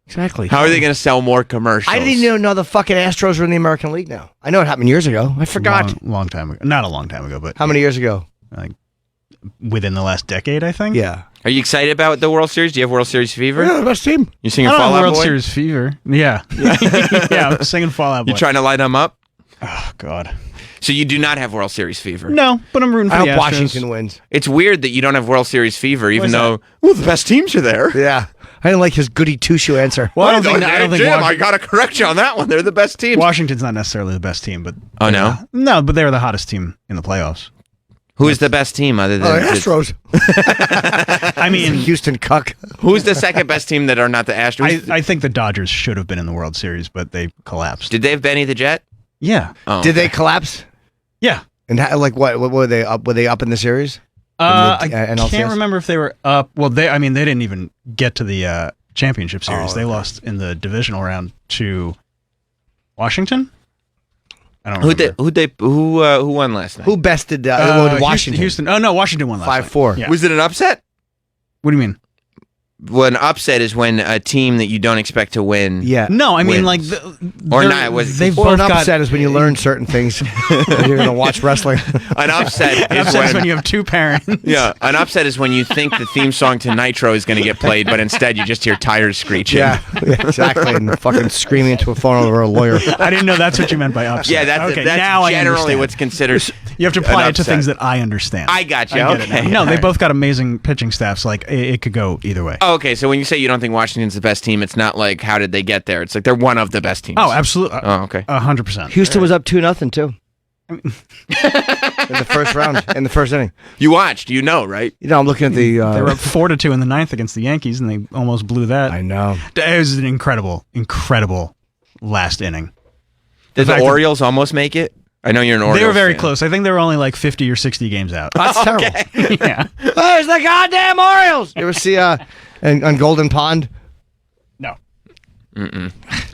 Exactly. How are they going to sell more commercials? I didn't even know the fucking Astros were in the American League now. I know it happened years ago. I forgot. Long time ago. Not a long time ago, but How many years ago? like within the last decade, I think. Yeah. Are you excited about the World Series? Do you have World Series fever? Yeah, the best team. You singing I don't Fall know, Out World Boy? Series fever. Yeah. Yeah, I'm singing Fallout Boy. You trying to light them up? Oh, God. So you do not have World Series fever? No, but I'm rooting for I the hope Astros. Washington wins. It's weird that you don't have World Series fever, even is though the best teams are there. Yeah. I didn't like his goody two-shoe answer. Well, I don't think Jim, I Washington, got to correct you on that one. They're the best team. Washington's not necessarily the best team, but Oh, no? No, but they're the hottest team in the playoffs. Who is the best team other than the Astros. I mean, Houston cuck. Who's the second best team that are not the Astros? I think the Dodgers should have been in the World Series, but they collapsed. Did they have Benny the Jet? Yeah. Oh, Did they collapse? Yeah. And what were they up? Were they up in the series? I NLCS? can't remember if they were up. Well, they didn't even get to the championship series. They lost in the divisional round to Washington. I don't remember. Who won last night? Who bested Washington? Houston. Oh no, Washington won last night. 5-4. Yeah. Was it an upset? What do you mean? Well, an upset is when a team that you don't expect to win. Yeah. No, I mean wins. like Or not, was- they've Or both an got upset is when you learn certain things. You're going to watch wrestling. An upset an is upset is when when you have two parents. yeah, an upset is when you think the theme song to Nitro is going to get played, but instead you just hear tires screeching. Yeah, exactly. And fucking screaming into a phone over a lawyer. I didn't know that's what you meant by upset. Yeah, that's okay, that's now I generally understand. what's considered. You have to apply an it to upset. things that I understand. I got you. I get it Okay. now. No, they All right. both got amazing pitching staffs. Like it could go either way. Oh, okay, so when you say you don't think Washington's the best team, it's not like how did they get there? It's like they're one of the best teams. Oh, absolutely. Oh, okay. 100%. Houston was up 2-0 too. In the first round, in the first inning. You watched, you know, right? You know, I'm looking at the. They were up 4-2 in the ninth against the Yankees, and they almost blew that. I know. It was an incredible last inning. Did the Orioles almost make it? I know you're an Orioles They were very fan. close. I think they were only like 50 or 60 games out. That's terrible. Yeah. Where's the goddamn Orioles? You ever see on Golden Pond? No.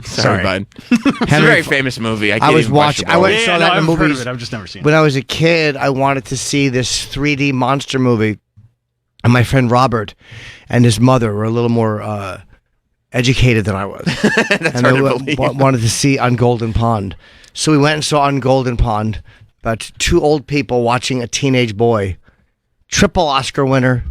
Sorry, bud. It's a very famous movie. I was watching. I went and saw that in the I've heard movies. of it. I've just never seen it. When I was a kid, I wanted to see this 3D monster movie, and my friend Robert and his mother were a little more educated than I was. That's and hard they to believe. wanted to see On Golden Pond. So we went and saw On Golden Pond about two old people watching a teenage boy. Triple Oscar winner.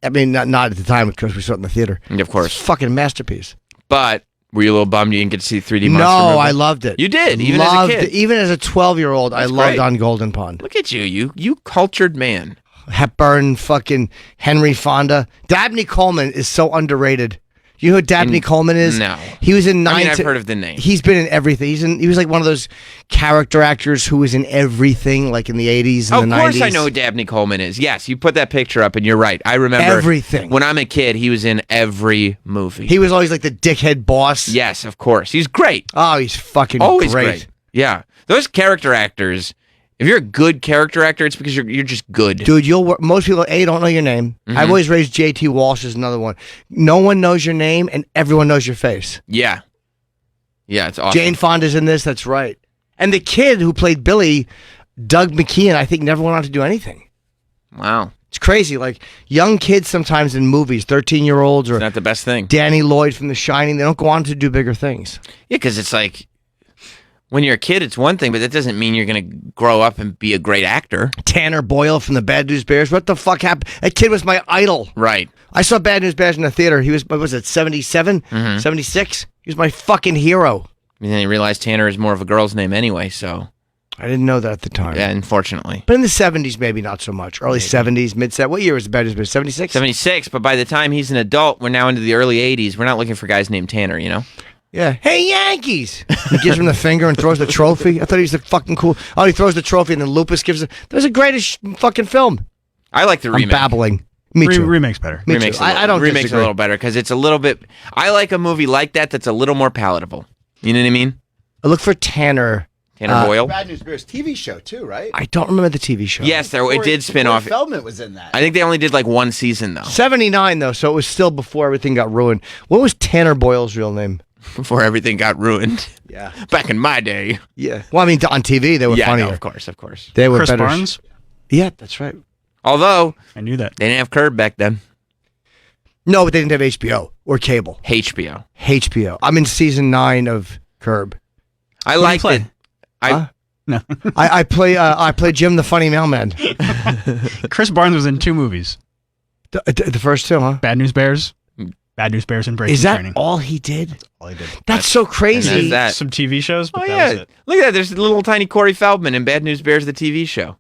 I mean, not at the time because we saw it in the theater. Of course. It's a fucking masterpiece. But were you a little bummed you didn't get to see 3D Monster No, movie? I loved it. You did, even Loved as a kid. it. Even as a 12-year-old, I That's loved great. On Golden Pond. Look at you. You cultured man. Hepburn, fucking Henry Fonda. Dabney Coleman is so underrated. You know who Dabney Coleman is? No. He was in I mean, nine. I've heard of the name. He's been in everything. He was like one of those character actors who was in everything, like in the 80s and Of the 90s. course I know who Dabney Coleman is. Yes, you put that picture up and you're right. I remember Everything. When I'm a kid, he was in every movie. He was always like the dickhead boss. Yes, of course. He's great. Oh, he's fucking Always great. great. Yeah. Those character actors, if you're a good character actor, it's because you're just good. Dude, most people, don't know your name. Mhm. I've always raised JT Walsh as another one. No one knows your name and everyone knows your face. Yeah. Yeah, it's awesome. Jane Fonda's in this, that's right. And the kid who played Billy, Doug McKeon, I think never went on to do anything. Wow. It's crazy. Like young kids sometimes in movies, 13-year-olds or Not the best thing. Danny Lloyd from The Shining, they don't go on to do bigger things. Yeah, because it's like when you're a kid, it's one thing, but that doesn't mean you're going to grow up and be a great actor. Tanner Boyle from the Bad News Bears. What the fuck happened? That kid was my idol. Right. I saw Bad News Bears in the theater. He was, what was it, 77? 76? He was my fucking hero. And then you realize Tanner is more of a girl's name anyway, so. I didn't know that at the time. Yeah, unfortunately. But in the 70s, maybe not so much. Early 70s, mid-70s. What year was the Bad News Bears? 76? 76, but by the time he's an adult, we're now into the early 80s. We're not looking for guys named Tanner, you know? Yeah. Hey, Yankees! He gives him the finger and throws the trophy. I thought he was the fucking cool. Oh, he throws the trophy and then Lupus gives it. That was the greatest fucking film. I like the remake. I'm babbling. Me too. Remake's better. Me Remake's too. I don't Remake's disagree. a little better because it's a little bit. I like a movie like that that's a little more palatable. You know what I mean? I look for Tanner. Tanner Boyle. Bad News Bears TV show too, right? I don't remember the TV show. Yes, it did spin off. Feldman was in that. I think they only did like one season though. 79 though, so it was still before everything got ruined. What was Tanner Boyle's real name? Before everything got ruined. Yeah. Back in my day. Yeah. Well, I mean, on TV they were funnier. No, of course. They were Chris better. Barnes? Yeah, that's right. Although I knew that. they didn't have Curb back then. No, but they didn't have HBO or cable. HBO. HBO. I'm in season 9 of Curb. I liked it. No. I play Jim the Funny Mailman. Chris Barnes was in 2 movies. The first 2, huh? Bad News Bears. Bad News Bears and Breaking Is that Training. all he did? That's all he did. That's so crazy. And that. Some TV shows, but Oh that was yeah, it. look at that. There's little tiny Corey Feldman in Bad News Bears, the TV show.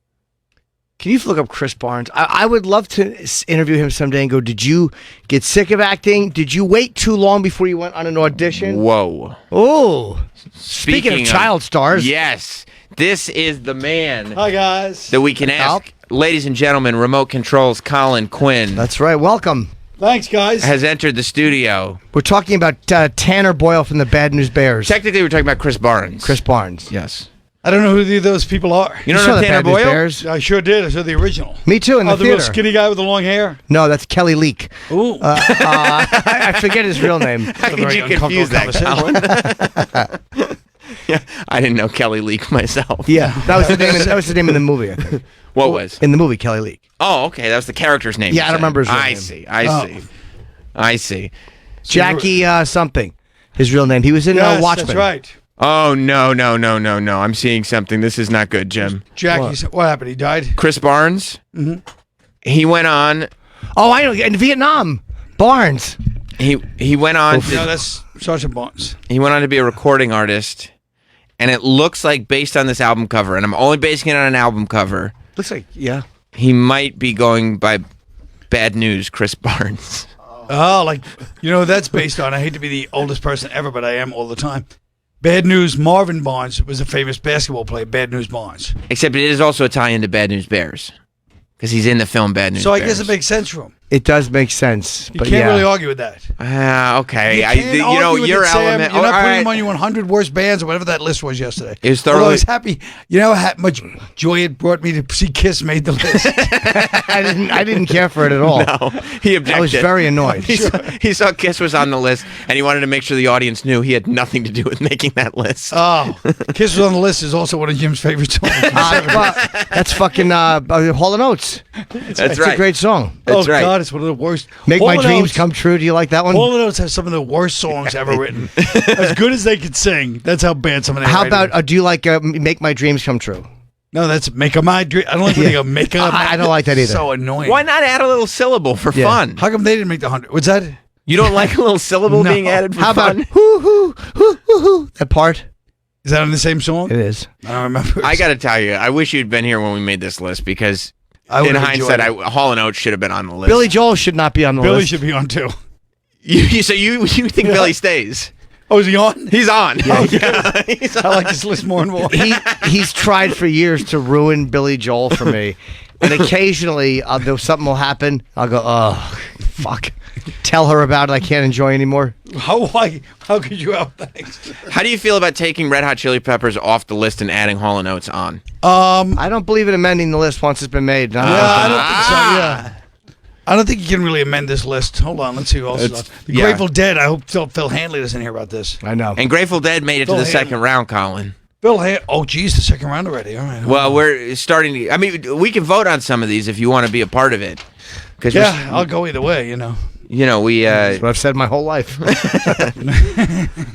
Can you look up Chris Barnes? I would love to interview him someday and go, did you get sick of acting? Did you wait too long before you went on an audition? Whoa. Oh. Speaking of child stars. Yes. This is the man Hi, guys. that we can ask. Ladies and gentlemen, remote controls Colin Quinn That's right. Welcome. Thanks, guys. has entered the studio. We're talking about Tanner Boyle from the Bad News Bears. Technically, we're talking about Chris Barnes. Chris Barnes. Yes. I don't know who either of those people are. You don't saw know the Tanner Bad News Boyle? Bears? I sure did. I saw the original. Me too, in the the real theater. skinny guy with the long hair. No, that's Kelly Leak. Ooh. I forget his real name. How could you confuse that, Colin? Yeah, I didn't know Kelly Leak myself. Yeah, that was the name. That was the name of the movie. I think. What was? In the movie, Kelly Leak. Oh, okay. That was the character's name. Yeah, I you don't remember his said. real I name. see. I see. Jackie something. His real name. He was in Yes, Watchmen. that's right. Oh, no. I'm seeing something. This is not good, Jim. Jackie, what happened? He died? Chris Barnes, he went on. Oh, I know. In Vietnam. Barnes. He went on. No, that's Sergeant Barnes. He went on to be a recording artist, and it looks like based on this album cover, and I'm only basing it on an album cover. Looks like, yeah. He might be going by Bad News, Chris Barnes. Oh, like, that's based on, I hate to be the oldest person ever, but I am all the time. Bad News Marvin Barnes was a famous basketball player, Bad News Barnes. Except it is also a tie into Bad News Bears, because he's in the film Bad News So I Bears. guess it makes sense for him. It does make sense. You but can't yeah. really argue with that. Okay. You can't argue with your it, Sam. element. You're not all putting right. him on your 100 worst bands or whatever that list was yesterday. It was Although I thoroughly. was happy. You know how much joy it brought me to see Kiss made the list. I didn't care for it at all. No, he objected. I was very annoyed. He saw Kiss was on the list, and he wanted to make sure the audience knew he had nothing to do with making that list. Oh, Kiss was on the list is also one of Jim's favorite songs. That's fucking Hall & Oates. That's It's right. a great song. That's right. God, it's one of the worst. Make Hall My & Dreams Oates- Come True. Do you like that one? Hall & Oates has some of the worst songs ever written. As good as they could sing, that's how bad some of them. How about, do you like Make My Dreams Come True? No, that's Make a My Dream. I don't like when they go Make a. I don't like that either. So annoying. Why not add a little syllable for Yeah. fun? How come they didn't make the 100? What's that? You don't like a little syllable No. being added for How fun? about hoo hoo hoo hoo hoo? That part? Is that on the same song? It is. I don't remember. I got to tell you, I wish you'd been here when we made this list because, I in would've hindsight, enjoyed it. Hall & Oates should have been on the list. Billy Joel should not be on the Billy list. should be on too. So you think Billy stays? Oh, is he on? He's on. Oh, Yeah, he's I on. like this list more and more. He's tried for years to ruin Billy Joel for me. And occasionally, something will happen. I'll go, oh, fuck. Tell her about it. I can't enjoy anymore. How could you help that? How do you feel about taking Red Hot Chili Peppers off the list and adding Hall & Oates on? I don't believe in amending the list once it's been made. No. I don't think so. Yeah. I don't think you can really amend this list. Hold on, let's see who else is on. The yeah. Grateful Dead. I hope Phil Hanley doesn't hear about this. I know. And Grateful Dead made it to Phil the Hanley. second round, Colin. Bill, hey, geez, the second round already. All right. Well, we're starting to. I mean, we can vote on some of these if you want to be a part of it. Yeah, I'll go either way. We. That's what I've said my whole life.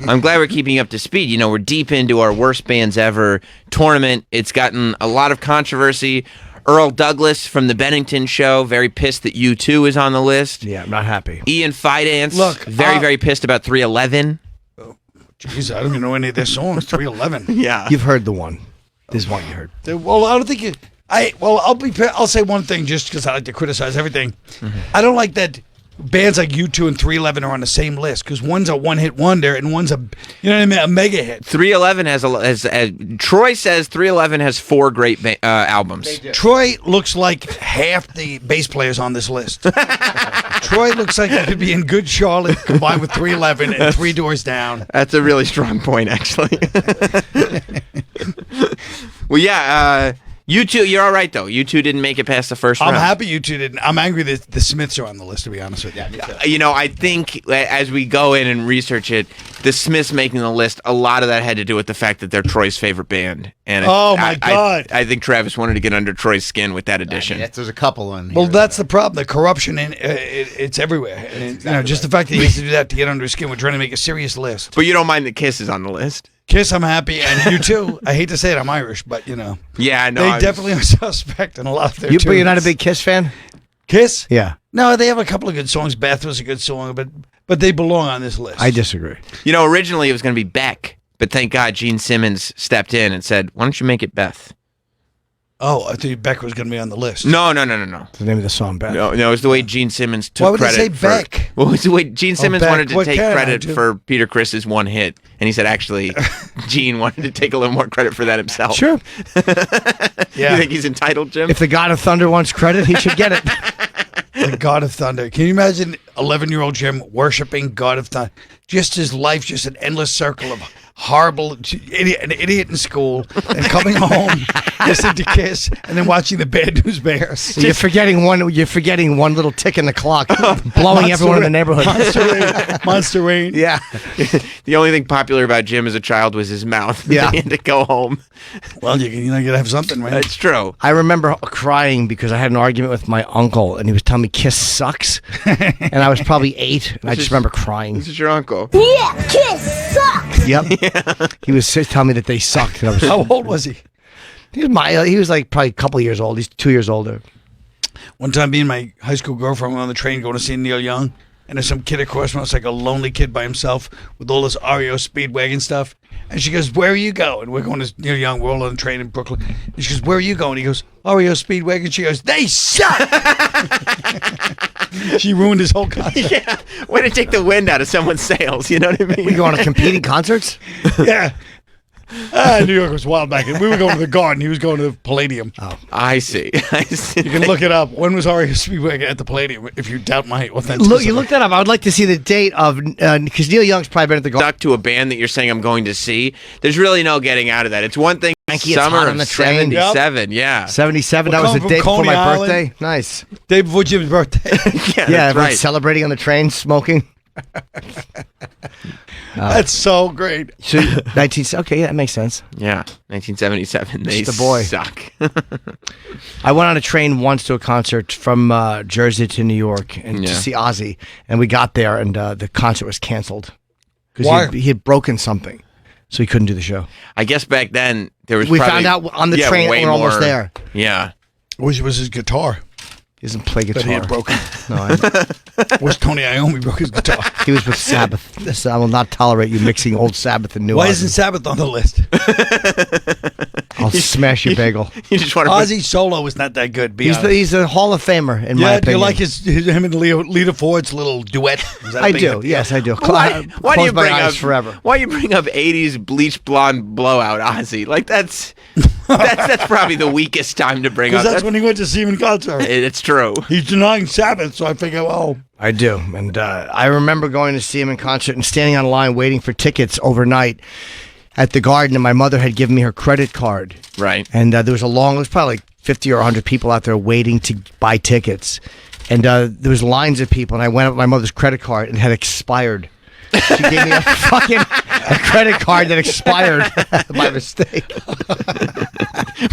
I'm glad we're keeping up to speed. We're deep into our worst bands ever tournament. It's gotten a lot of controversy. Earl Douglas from the Bennington Show, very pissed that U2 is on the list. Yeah, I'm not happy. Ian Fidance, very pissed about 311. Jeez, I don't even know any of their songs. 311. Yeah, you've heard the one. This one you heard. Well, I don't think you. I'll say one thing just because I like to criticize everything. Mm-hmm. I don't like that bands like U2 and 311 are on the same list because one's a one-hit wonder and one's a mega hit. 311 has Troy says 311 has 4 great albums. Troy looks like half the bass players on this list. Troy looks like he could be in Good Charlotte combined with 311 and Three Doors Down. That's a really strong point, actually. Well, yeah. U2, you're all right, though. U2 didn't make it past the first round. I'm happy U2 didn't. I'm angry that the Smiths are on the list, to be honest with you. I think as we go in and research it, the Smiths making the list, a lot of that had to do with the fact that they're Troy's favorite band. And my God. I think Travis wanted to get under Troy's skin with that addition. There's a couple in here. Well, that's the problem. The corruption, it's everywhere. And just the fact that he has to do that to get under his skin, we're trying to make a serious list. But you don't mind that Kiss is on the list? Kiss, I'm happy, and you too. I hate to say it, I'm Irish, but Yeah, no. they definitely are suspect in a lot of their tunes. But you're not a big Kiss fan? Kiss? Yeah. No, they have a couple of good songs. Beth was a good song, but they belong on this list. I disagree. Originally it was going to be Beck, but thank God Gene Simmons stepped in and said, "Why don't you make it Beth?" Oh, I thought Beck was going to be on the list. No. It's the name of the song, Beck. No, it was the way Gene Simmons took Why would credit. they say Beck? Well, it was the way Gene Simmons Beck. wanted to What take can I credit do? for Peter Criss's one hit, and he said actually, Gene wanted to take a little more credit for that himself. Sure. You think he's entitled, Jim? If the God of Thunder wants credit, he should get it. The God of Thunder. Can you imagine 11-year-old Jim worshiping God of Thunder? Just his life, just an endless circle of horrible, an idiot in school, and coming home, listening to Kiss, and then watching the Bad News Bears. So you're forgetting one little tick in the clock, blowing everyone in the neighborhood. Monster Rain. Yeah. The only thing popular about Jim as a child was his mouth. Yeah. He had to go home. Well, you gotta have something, man. It's true. I remember crying because I had an argument with my uncle, and he was telling me Kiss sucks, and I was probably 8, and I just remember crying. This is your uncle. Yeah, Kiss sucks. Yep. He was telling me that they sucked. And I was, How old was he? He was like probably a couple years old. He's 2 years older. One time, me and my high school girlfriend were on the train going to see Neil Young, and there's some kid across from us, like a lonely kid by himself with all this REO Speedwagon stuff. And she goes, "Where are you going?" We're going to Neil Young. We're all on the train in Brooklyn. And she goes, "Where are you going?" He goes, "REO Speedwagon." She goes, "They suck." She ruined his whole concert. Yeah. Way to take the wind out of someone's sails. You know what I mean? We go on competing concerts? Yeah. New York was wild back then. We were going to the Garden. He was going to the Palladium. Oh, I see. You can look it up. When was REO Speedwagon at the Palladium? If you doubt my authenticity. Look, you look that up. I would like to see the date of because Neil Young's probably been at the Garden. Stuck to a band that you're saying I'm going to see. There's really no getting out of that. It's one thing. Frankie, it's Summer hot of on the train. 77, yeah. 77. We're That was the coming day from before my Coney Island. birthday. Nice. Day before Jim's birthday. Yeah, Yeah, that's we're right. celebrating on the train, smoking. That's so great. So 19. Okay, yeah, that makes sense. Yeah, 1977. They Just the boy. suck. I went on a train once to a concert from Jersey to New York and to see Ozzy, and we got there, and the concert was canceled Why? because he had broken something, so he couldn't do the show. I guess back then there was. We probably, found out on the train way and we're almost more- there. Yeah. Which was his guitar. He doesn't play guitar. That he had broken. No, Was Tony Iommi broke his guitar? he was with Sabbath. I will not tolerate you mixing old Sabbath and new. Why Ozzy. isn't Sabbath on the list? I'll smash your bagel. You just want to. Ozzy solo is not that good. He's a Hall of Famer in my Yeah, do you opinion. like him and Lita Ford's little duet? Is that a I big do. deal? Yes, I do. Why do Close you my bring eyes up forever? Why you bring up 80s bleach blonde blowout Ozzy? Like that's probably the weakest time to bring up. Because that's when he went to see him in concert. It's true. He's denying Sabbath, so I figure, oh. I do, and I remember going to see him in concert and standing on line waiting for tickets overnight at the Garden, and my mother had given me her credit card. Right. And there was probably like 50 or 100 people out there waiting to buy tickets, and there was lines of people, and I went up with my mother's credit card and it had expired. She gave me a fucking a credit card that expired by mistake.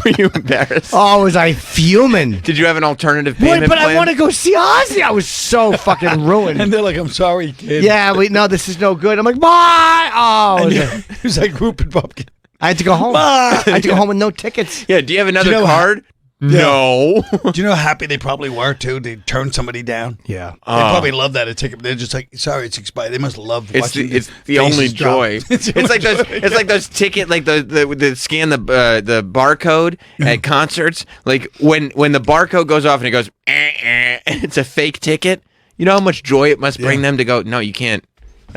Were you embarrassed? Oh, was I fuming? Did you have an alternative payment But plan? I want to go see Ozzy. I was so fucking ruined. And they're like, I'm sorry, kid. Yeah, no, this is no good. I'm like, bye. Oh, It was like Rupert Pupkin. I had to go home. Bye. I had to go home with no tickets. Yeah, do you have another know card? No. Do you know how happy they probably were too? They turned somebody down. Yeah, they probably love that. They're just like, sorry, it's expired. They must love watching. It's the only faces drop. joy. It's like those ticket, like the scan the barcode at concerts. Like when the barcode goes off and it goes, and it's a fake ticket. You know how much joy it must bring them to go. No, you can't.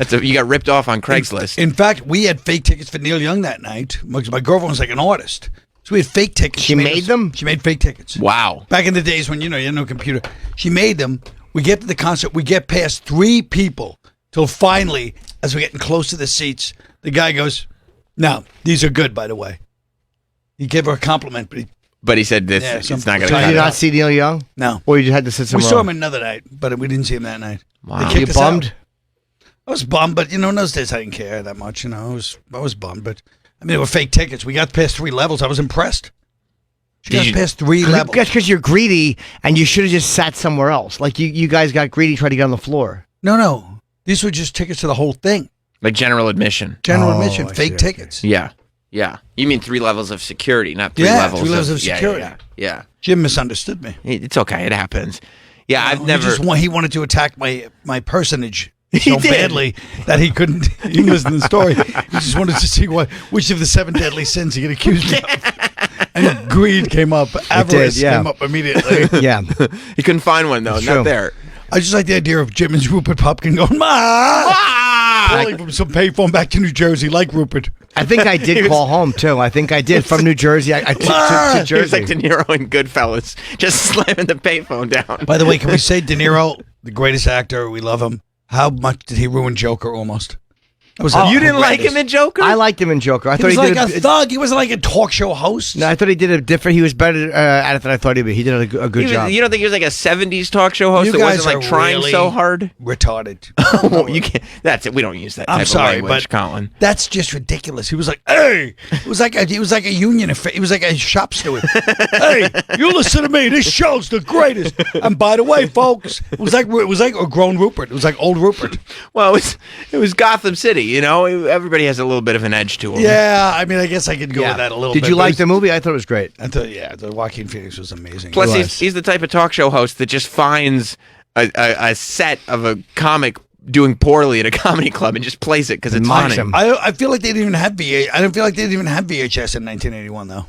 You got ripped off on Craigslist. In fact, we had fake tickets for Neil Young that night. My girlfriend was like an artist. So we had fake tickets. She made them? She made fake tickets. Wow. Back in the days when, you had no computer. She made them. We get to the concert. We get past 3 people till finally, as we're getting close to the seats, the guy goes, no, these are good, by the way. He gave her a compliment, but he said this. It's not going to So cut did you it not off. see Neil Young? No. Or you just had to sit we somewhere saw else? him another night, but we didn't see him that night. Wow. They You kicked us bummed? out. I was bummed, but, in those days I didn't care that much. I was bummed, but, they were fake tickets. We got past 3 levels. I was impressed. She got past 3 levels. That's because you're greedy, and you should have just sat somewhere else. Like you guys got greedy, tried to get on the floor. No. These were just tickets to the whole thing. Like general admission. General admission, fake tickets. Yeah. Yeah. You mean 3 levels of security, not 3 Yeah, levels 3 levels of security. Yeah. Jim misunderstood me. It's okay. It happens. Yeah, I've never. He wanted to attack my personage so badly that he couldn't. He listened to the story. He just wanted to see which of the 7 deadly sins he could accuse me of. And greed came up. Avarice came up immediately. Yeah. He couldn't find one though. It's Not true. there. I just like the idea of Jim and Rupert Pupkin going, pulling from some payphone back to New Jersey, like Rupert. I think I did call home too. I think I did from New Jersey. I to He was like Jersey. De Niro in Goodfellas, just slamming the payphone down. By the way, can we say De Niro, the greatest actor, we love him. How much did he ruin Joker almost? You didn't like him in Joker? I liked him in Joker. I He thought was he like did a thug. He wasn't like a talk show host. No, I thought he did a different. He was better at it than I thought he'd be. He did a good job. You don't think he was like a '70s talk show host You that guys wasn't like are trying really so hard? Retarded. Oh, you can't. That's it. We don't use that type I'm sorry, of language, but Colin. that's just ridiculous. He was like, "Hey," it was like a union. He was like a shop steward. Hey, you listen to me. This show's the greatest. And by the way, folks, it was like a grown Rupert. It was like old Rupert. Well, it was Gotham City. Everybody has a little bit of an edge to them. Yeah, I mean, I guess I could go with that a little bit. Did you but like it's- the movie? I thought it was great. I thought Joaquin Phoenix was amazing. Plus, He was. he's the type of talk show host that just finds a set of a comic doing poorly at a comedy club and just plays it because it's funny. I feel like they didn't even have I don't feel like they didn't even have VHS in 1981 though.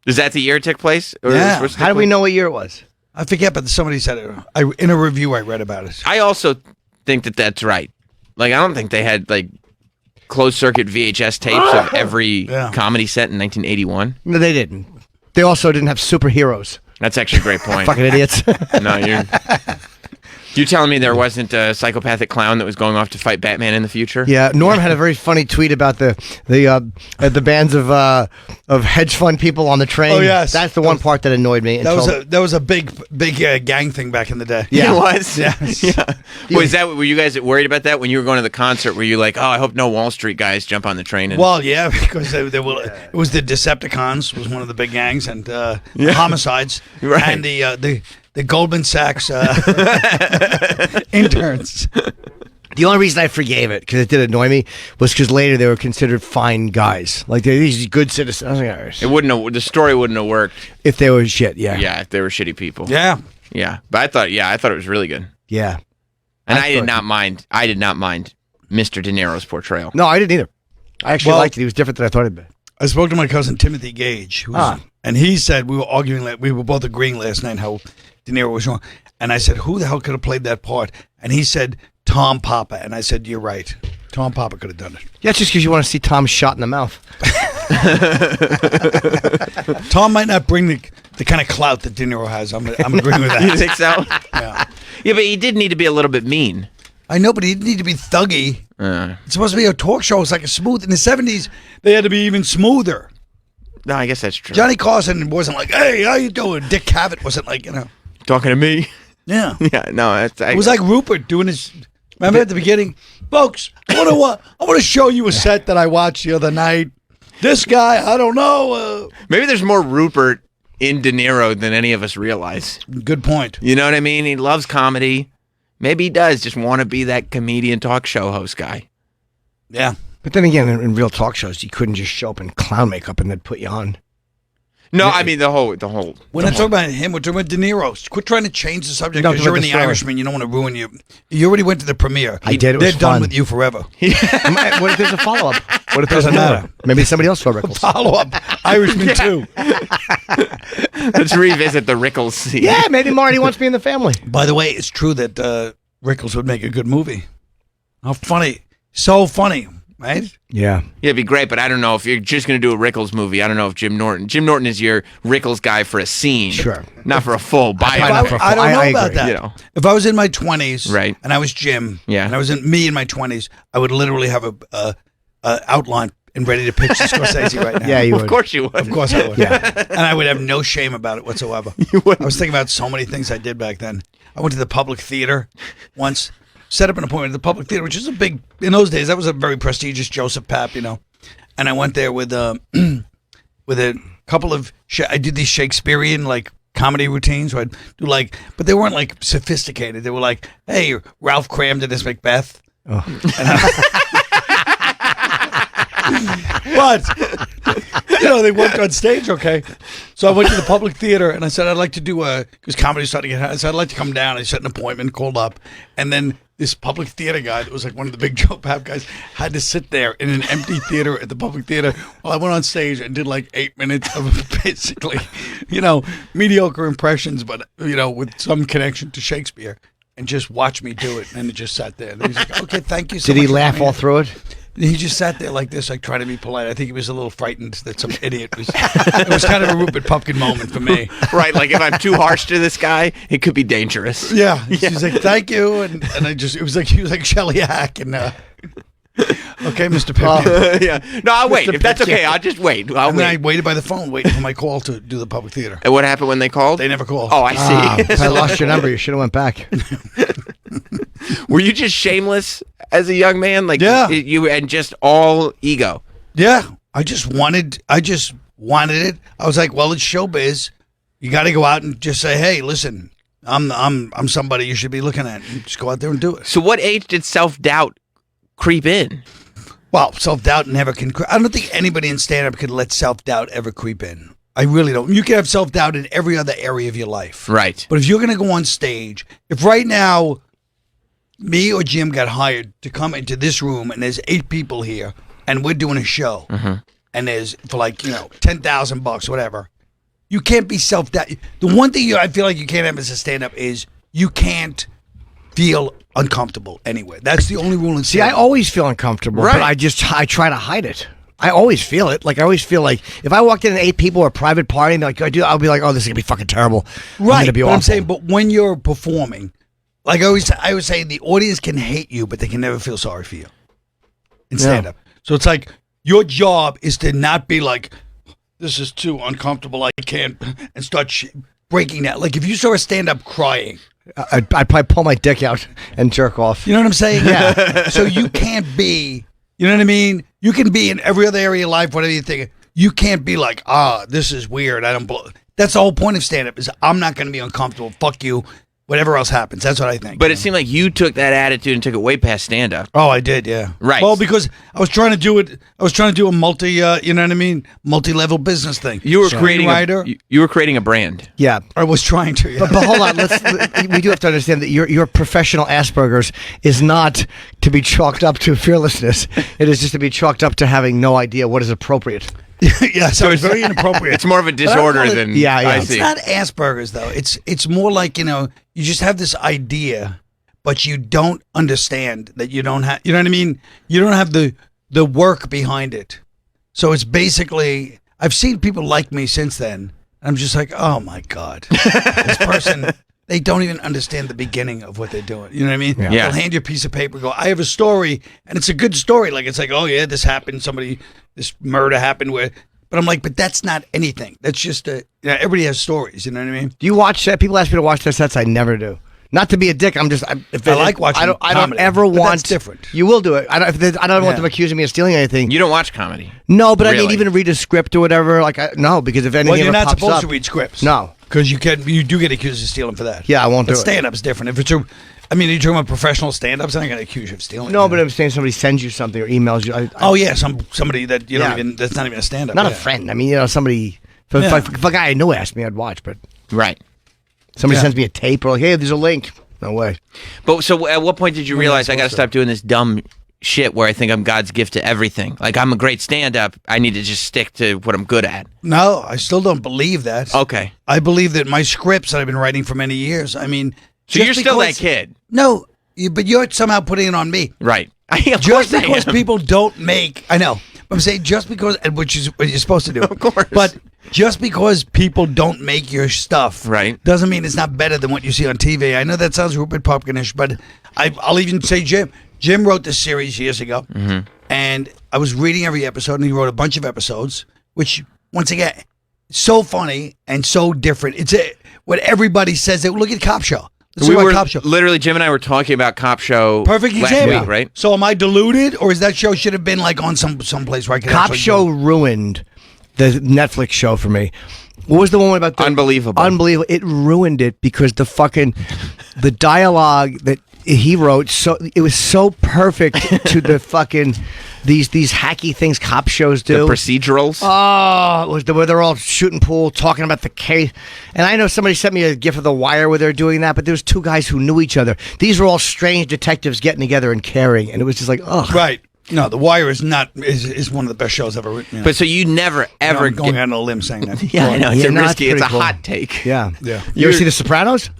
Is that the year it took place? Or Yeah. was it How do we know what year it was? I forget, but somebody said it. In a review I read about it. I also think that that's right. Like, I don't think they had like closed circuit VHS tapes of every comedy set in 1981. No, they didn't. They also didn't have superheroes. That's actually a great point. Fucking idiots. No, you're telling me there wasn't a psychopathic clown that was going off to fight Batman in the future? Yeah, Norm had a very funny tweet about the bands of hedge fund people on the train. Oh, yes. That's the one part that annoyed me. That was a big gang thing back in the day. Yeah, it was. Yes. Yeah. Were you guys worried about that when you were going to the concert? Were you like, oh, I hope no Wall Street guys jump on the train? And... Well, yeah, because it was the Decepticons was one of the big gangs, and homicides, Right. and the Goldman Sachs interns. The only reason I forgave it, because it did annoy me, was because later they were considered fine guys. Like, they're these good citizens. I was like, "Alright." It wouldn't have, the story wouldn't have worked. If they were shit, yeah. Yeah, if they were shitty people. Yeah. Yeah. But I thought it was really good. Yeah. And I did not mind Mr. De Niro's portrayal. No, I didn't either. I actually liked it. He was different than I thought he'd be. I spoke to my cousin Timothy Gage, and he said we were arguing, we were both agreeing last night how De Niro was wrong. And I said, who the hell could have played that part? And he said, Tom Papa. And I said, you're right. Tom Papa could have done it. Yeah, it's just because you want to see Tom shot in the mouth. Tom might not bring the kind of clout that De Niro has. I'm agreeing with that. You think so? Yeah. Yeah, but he did need to be a little bit mean. I know, but he didn't need to be thuggy. It's supposed to be a talk show. It's like a smooth. In the 70s, they had to be even smoother. No, I guess that's true. Johnny Carson wasn't like, hey, how you doing? Dick Cavett wasn't like, Talking to me? Yeah. Yeah, no. It was like Rupert doing his Remember at the beginning, folks, I want to show you a set that I watched the other night. This guy, I don't know. Maybe there's more Rupert in De Niro than any of us realize. Good point. You know what I mean? He loves comedy. Maybe he does just want to be that comedian talk show host guy. Yeah. But then again, in real talk shows, you couldn't just show up in clown makeup and then put you on. No, I mean the whole. We're not talking about him. We're talking about De Niro. Quit trying to change the subject because you're in the Irishman. You don't want to ruin you. You already went to the premiere. I did. It was They're done fun. with you forever. What if there's a follow-up? What if there's Doesn't another? matter. Maybe somebody else saw Rickles. Follow-up. Irishman 2. Let's revisit the Rickles scene. Yeah, maybe Marty wants me in the family. By the way, it's true that Rickles would make a good movie. How funny. So funny, right? Yeah. Yeah, it'd be great, but I don't know if you're just going to do a Rickles movie. I don't know if Jim Norton is your Rickles guy for a scene. Sure. Not for a full biopic. I don't know about agree. that. You know. If I was in my 20s, Right. and I was Jim, Yeah. and I was in my 20s, I would literally have a outline and ready to pitch to Scorsese right now. Yeah, you would. Of course you would. Of course I would. Yeah. And I would have no shame about it whatsoever. I was thinking about so many things I did back then. I went to the Public Theater once, set up an appointment at the Public Theater, which is a big, in those days, that was a very prestigious Joseph Papp, you know. And I went there with a couple of, I did these Shakespearean, like, comedy routines where I'd do like, but they weren't like sophisticated. They were like, hey, Ralph Cramden as Macbeth. Oh. But, you know, they worked on stage, okay? So I went to the Public Theater, and I said, I'd like to do because comedy's starting to get hot. I said, I'd like to come down. I set an appointment, called up, and then this Public Theater guy that was like one of the big Joe Papp guys had to sit there in an empty theater at the Public Theater while I went on stage and did like 8 minutes of basically, you know, mediocre impressions, but, you know, with some connection to Shakespeare, and just watch me do it. And it just sat there. And he's like, okay, thank you so Did much he for laugh coming all in." through it? He just sat there like this, like trying to be polite. I think he was a little frightened that some idiot was. It was kind of a Rupert Pupkin moment for me. Right, like if I'm too harsh to this guy, it could be dangerous. Yeah, he's like, "Thank you," and I just, it was like he was like Shelley Hack, and okay, Mr. Pipkin. Yeah, no, I'll wait. Mr. If that's Pipkin. okay, I'll just wait. I'll And then I wait. waited by the phone, waiting for my call to do the Public Theater. And what happened when they called? They never called. Oh, I see. If I lost your number, you should have went back. Were you just shameless as a young man? Like, Yeah. you and just all ego. Yeah, I just wanted it. I was like, well, it's showbiz. You got to go out and just say, hey, listen, I'm somebody you should be looking at. And just go out there and do it. So, what age did self-doubt creep in? Well, self-doubt never can. I don't think anybody in stand-up could let self-doubt ever creep in. I really don't. You can have self-doubt in every other area of your life. Right. But if you're going to go on stage, if right now me or Jim got hired to come into this room and there's 8 people here and we're doing a show and there's for like, you know, $10,000, whatever, you can't be self-doubt. The one thing I feel like you can't have as a stand-up is you can't feel uncomfortable anywhere. That's the only rule in See, I stand-up. always feel uncomfortable, Right. but I try to hide it. I always feel it. Like I always feel like if I walked in and 8 people or a private party, and like I'll be like, oh, this is gonna be fucking terrible. I'm Right, gonna be but awful. I'm saying, but when you're performing, like I always say, the audience can hate you, but they can never feel sorry for you in stand-up. So it's like your job is to not be like, this is too uncomfortable, I can't, and start breaking down. Like if you saw a stand-up crying, I'd probably pull my dick out and jerk off. you know what I'm saying? Yeah. So you can't be, you know what I mean? You can be in every other area of life, whatever you think. You can't be like, this is weird. I don't. That's the whole point of stand-up is I'm not going to be uncomfortable. Fuck you. Whatever else happens. That's what I think. But it seemed like you took that attitude and took it way past stand-up. Oh, I did, yeah. Right. Well, because I was trying to do it. I was trying to do a you know what I mean, multi-level business thing. You were creating Screenwriter. you were creating a brand. Yeah. I was trying to. Yeah. But hold on, we do have to understand that your professional Asperger's is not to be chalked up to fearlessness. It is just to be chalked up to having no idea what is appropriate. Yeah, so it's very inappropriate. It's more of a disorder than I It's see. not Asperger's though. It's more like, you know, you just have this idea, but you don't understand that you don't have. You know what I mean? You don't have the work behind it. So it's basically, I've seen people like me since then. I'm just like, oh my god, this person. They don't even understand the beginning of what they're doing. You know what I mean? Yeah. They'll hand you a piece of paper, go, I have a story, and it's a good story. Like, it's like, oh yeah, this happened. This murder happened where, but I'm like, but that's not anything. That's just everybody has stories. You know what I mean? Do you watch people ask me to watch their sets? I never do. Not to be a dick, I'm just. If I like watching I don't comedy, ever but want. that's different. You will do it. I don't want them accusing me of stealing anything. You don't watch comedy. No, but I mean, Really? even read a script or whatever. Like, no, because if anything Well, you're ever not pops supposed up, to read scripts. No, because you do get accused of stealing for that. Yeah, I won't but do it. Stand-up is different. If it's I mean, you're talking about professional stand-ups, I'm not going to accuse you of stealing. No, but I'm saying somebody sends you something or emails you. Oh yeah, somebody that you Yeah. don't even that's not even a stand-up. Not yeah. a friend. I mean, somebody. If a guy I knew asked me, I'd watch. But right, somebody Yeah. sends me a tape or like, hey, there's a link. No way. But so, at what point did you realize I got to stop doing this dumb shit where I think I'm God's gift to everything? Like I'm a great stand-up. I need to just stick to what I'm good at. No, I still don't believe that. Okay. I believe that my scripts that I've been writing for many years. I mean, So just you're still that because- kid, No, but you're somehow putting it on me. right? Just because people don't make, I know. I'm saying just because, which is what you're supposed to do. Of course. But just because people don't make your stuff, Right. doesn't mean it's not better than what you see on TV. I know that sounds Rupert Pupkinish, but I'll even say Jim. Jim wrote this series years ago, and I was reading every episode, and he wrote a bunch of episodes, which, once again, so funny and so different. It's what everybody says. Look at Cop Show. Let's We talk about were Cop Show. literally Jim and I were talking about Cop Show. Perfect last example, week, right? So am I deluded, or is that show should have been like on some place where I could Cop actually Show ruined the Netflix show for me. What was the one about the Unbelievable? Unbelievable. It ruined it because the dialogue that he wrote, so it was so perfect to the fucking these hacky things cop shows do. The procedurals. Oh, it was where they're all shooting pool, talking about the case. And I know somebody sent me a gif of The Wire where they're doing that, but there was two guys who knew each other. These were all strange detectives getting together and caring, and it was just like, ugh. Right. No, The Wire is one of the best shows ever written. Yeah. But so you never ever I'm going out on a limb saying that. Yeah, I know. It's Yeah, no, risky. it's It's a pretty cool. hot take. Yeah. Yeah. You ever see The Sopranos?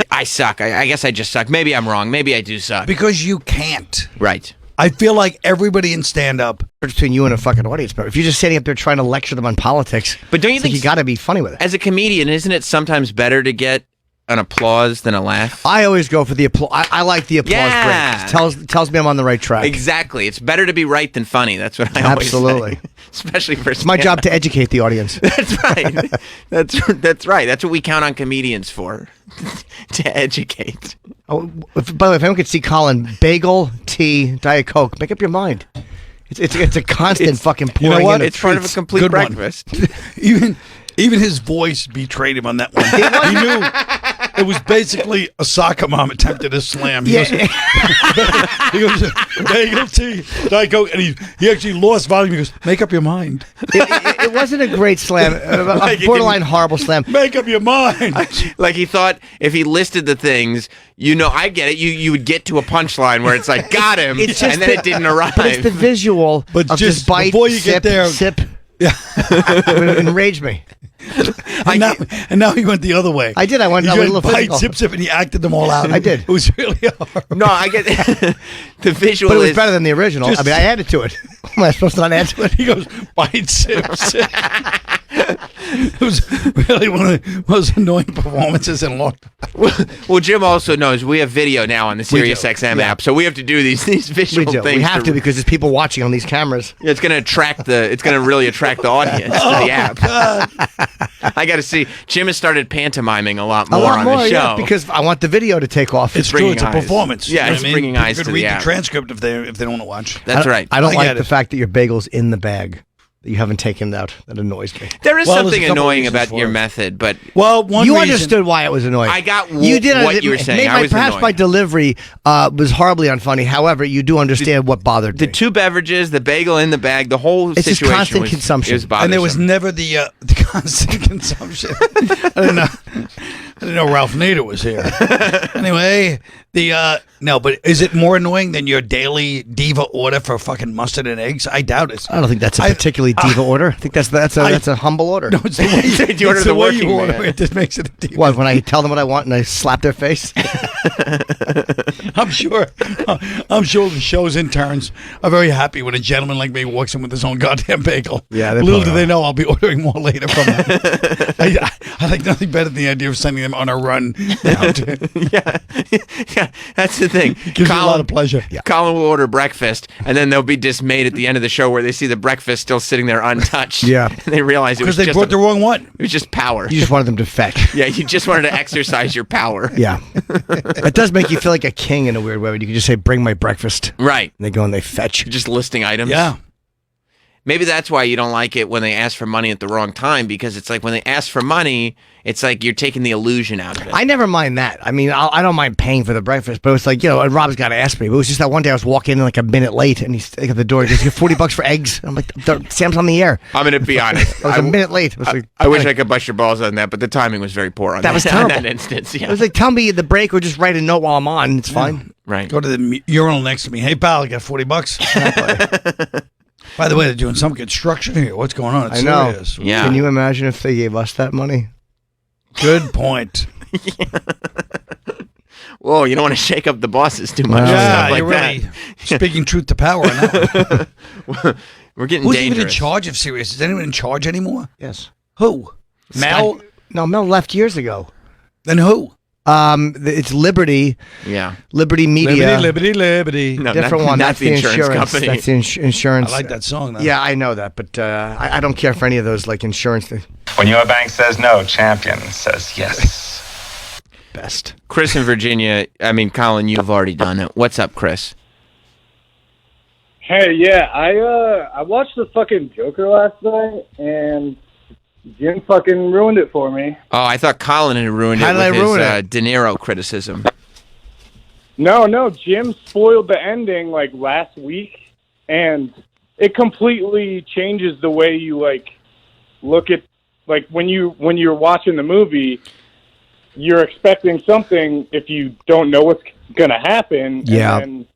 I suck. I guess I just suck. Maybe I'm wrong. Maybe I do suck. Because you can't. Right. I feel like everybody in stand-up. Between you and a fucking audience member. If you're just sitting up there trying to lecture them on politics, But don't you it's like think you got to be funny with it? as a comedian, isn't it sometimes better to get an applause than a laugh? I always go for the applause. I like the applause Yeah. break. Tells me I'm on the right track. Exactly. It's better to be right than funny. That's what I always Absolutely. say. Especially for It's my job to educate the audience. That's right. That's right. That's what we count on comedians for. To educate. Oh, by the way, if anyone could see Colin, bagel, tea, Diet Coke, make up your mind. It's a constant fucking pouring. You know what? in of It's part of a treats. complete Good one. breakfast. Even his voice betrayed him on that one. He knew it was basically a soccer mom attempted a slam. He goes, bagel, tea, Diet Coke, and he actually lost volume. He goes, make up your mind. It wasn't a great slam, Like a it borderline horrible slam. Make up your mind. Like he thought if he listed the things, I get it. You would get to a punchline where it's like, got him, It's just and then it didn't arrive. But it's the visual But of just just bite, before you sip, get there- sip. Yeah. It enraged me. And now he went the other way. I did. I went He a went little bite, physical. zip, zip, and he acted them all out. I did. It was really hard. No, I get the visual. But it was is, better than the original. I mean, I added to it. Am I supposed to not add to it? He goes, bite, sip, sip. It was really one of the most annoying performances in a long time. Well, Jim also knows we have video now on the We do, SiriusXM yeah. app, so we have to do these visual We do. things. We have to because there's people watching on these cameras. Yeah, it's going to attract it's going to really attract the audience to the app. I got to see. Jim has started pantomiming a lot more on the show. yeah, because I want the video to take off. It's bringing true. It's a eyes. performance. Yeah, You know it's what I mean? bringing People eyes could to read the the app. transcript if they don't want to watch. That's right. I don't I like get the it. fact that your bagel's in the bag. That you haven't taken it out. That annoys me. There is Well, there's something a couple annoying reasons about for your it. method, but Well, one You reason, understood why it was annoying. I got you did what you were saying. I was perhaps annoyed. my delivery was horribly unfunny. However, you do understand what bothered The me. two beverages, the bagel in the bag, the whole It's just situation constant was, consumption. is bothersome. and there was never the constant consumption. I didn't know Ralph Nader was here. Anyway, no, but is it more annoying than your daily diva order for fucking mustard and eggs? I doubt it. I don't think that's a particularly diva order. I think that's a humble order. No, it's the way You order it's the the way working you order man. it that makes it a diva. What, when I tell them what I want and I slap their face? I'm sure the show's interns are very happy when a gentleman like me walks in with his own goddamn bagel. Yeah, they little probably do are. they know I'll be ordering more later from them. I like nothing better than the idea of sending them him on a run. Down to, Yeah, that's the thing. gives you a lot of pleasure. Colin will order breakfast, and then they'll be dismayed at the end of the show where they see the breakfast still sitting there untouched. Yeah. And they realize it was Because they just brought the wrong one. It was just power. You just wanted them to fetch. Yeah, you just wanted to exercise your power. Yeah. It does make you feel like a king in a weird way. You can just say, bring my breakfast. Right. And they go and they fetch. Just listing items. Yeah. Maybe that's why you don't like it when they ask for money at the wrong time, because it's like when they ask for money, it's like you're taking the illusion out of it. I never mind that. I mean, I don't mind paying for the breakfast, but it's like, you know, and Rob's got to ask me. But it was just that one day I was walking in like a minute late, and he's at the door. He goes, "You get $40 for eggs." I'm like, "Sam's on the air." I'm going to be honest. I was a minute late. It was like, I wish I could bust your balls on that, but the timing was very poor on That was terrible. on that instance. Yeah. It was like, tell me the break or just write a note while I'm on. It's fine. Right. Go to the urinal next to me. Hey, pal, I got $40. By the way, they're doing some construction here. What's going on? It's I know. serious. Yeah. Can you imagine if they gave us that money? Good point. Whoa, you don't want to shake up the bosses too much. Yeah, Stuff like you're really that. speaking truth to power on that one. We're getting Who's dangerous. even in charge of Sirius? Is anyone in charge anymore? Yes. Who? Mel? No, Mel left years ago. Then who? It's Liberty. Yeah. Liberty Media. Liberty. No, Different not- one. not That's the the insurance insurance. company. That's the insurance. I like that song, though. Yeah, I know that, but I don't care for any of those like insurance things. When your bank says no, Champion says yes. Best. Chris in Virginia, I mean, Colin, you've already done it. What's up, Chris? Hey, yeah, I watched the fucking Joker last night, and Jim fucking ruined it for me. Oh, I thought Colin had ruined How it did I with ruin his it? De Niro criticism. No, Jim spoiled the ending like last week, and it completely changes the way you like look at like when you're watching the movie. You're expecting something if you don't know what's gonna happen. Yeah. And then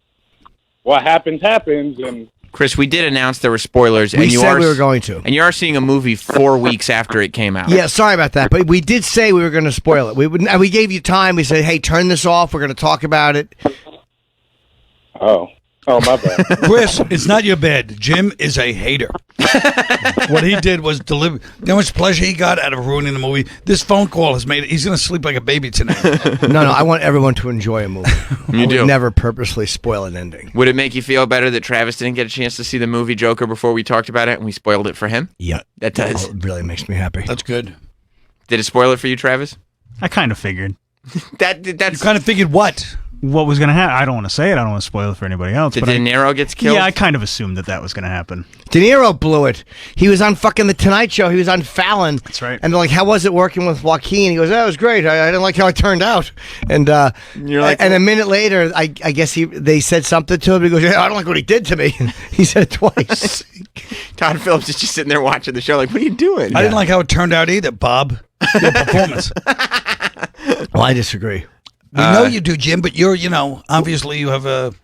what happens, and Chris, we did announce there were spoilers. We and you said are, we were going to. And you are seeing a movie 4 weeks after it came out. Yeah, sorry about that, but we did say we were going to spoil it. We gave you time. We said, "Hey, turn this off. We're going to talk about it." Oh, my bad. Chris, it's not your bad. Jim is a hater. What he did was deliver. You know how much pleasure he got out of ruining the movie? This phone call has made it. He's going to sleep like a baby tonight. No, I want everyone to enjoy a movie. You I do. would never purposely spoil an ending. Would it make you feel better that Travis didn't get a chance to see the movie Joker before we talked about it and we spoiled it for him? Yeah, That does. It really makes me happy. That's good. Did it spoil it for you, Travis? I kind of figured. That's You kind of figured what? What was going to happen? I don't want to say it. I don't want to spoil it for anybody else. Did but De Niro gets killed? Yeah, I kind of assumed that was going to happen. De Niro blew it. He was on fucking The Tonight Show. He was on Fallon. That's right. And they're like, "How was it working with Joaquin?" He goes, "That was great. I didn't like how it turned out." And You're like, and a minute later, I guess they said something to him. He goes, "Yeah, I don't like what he did to me." And he said it twice. Todd Phillips is just sitting there watching the show like, what are you doing? I didn't like how it turned out either, Bob. Your performance. Well, I disagree. We know you do, Jim, but you're, obviously you have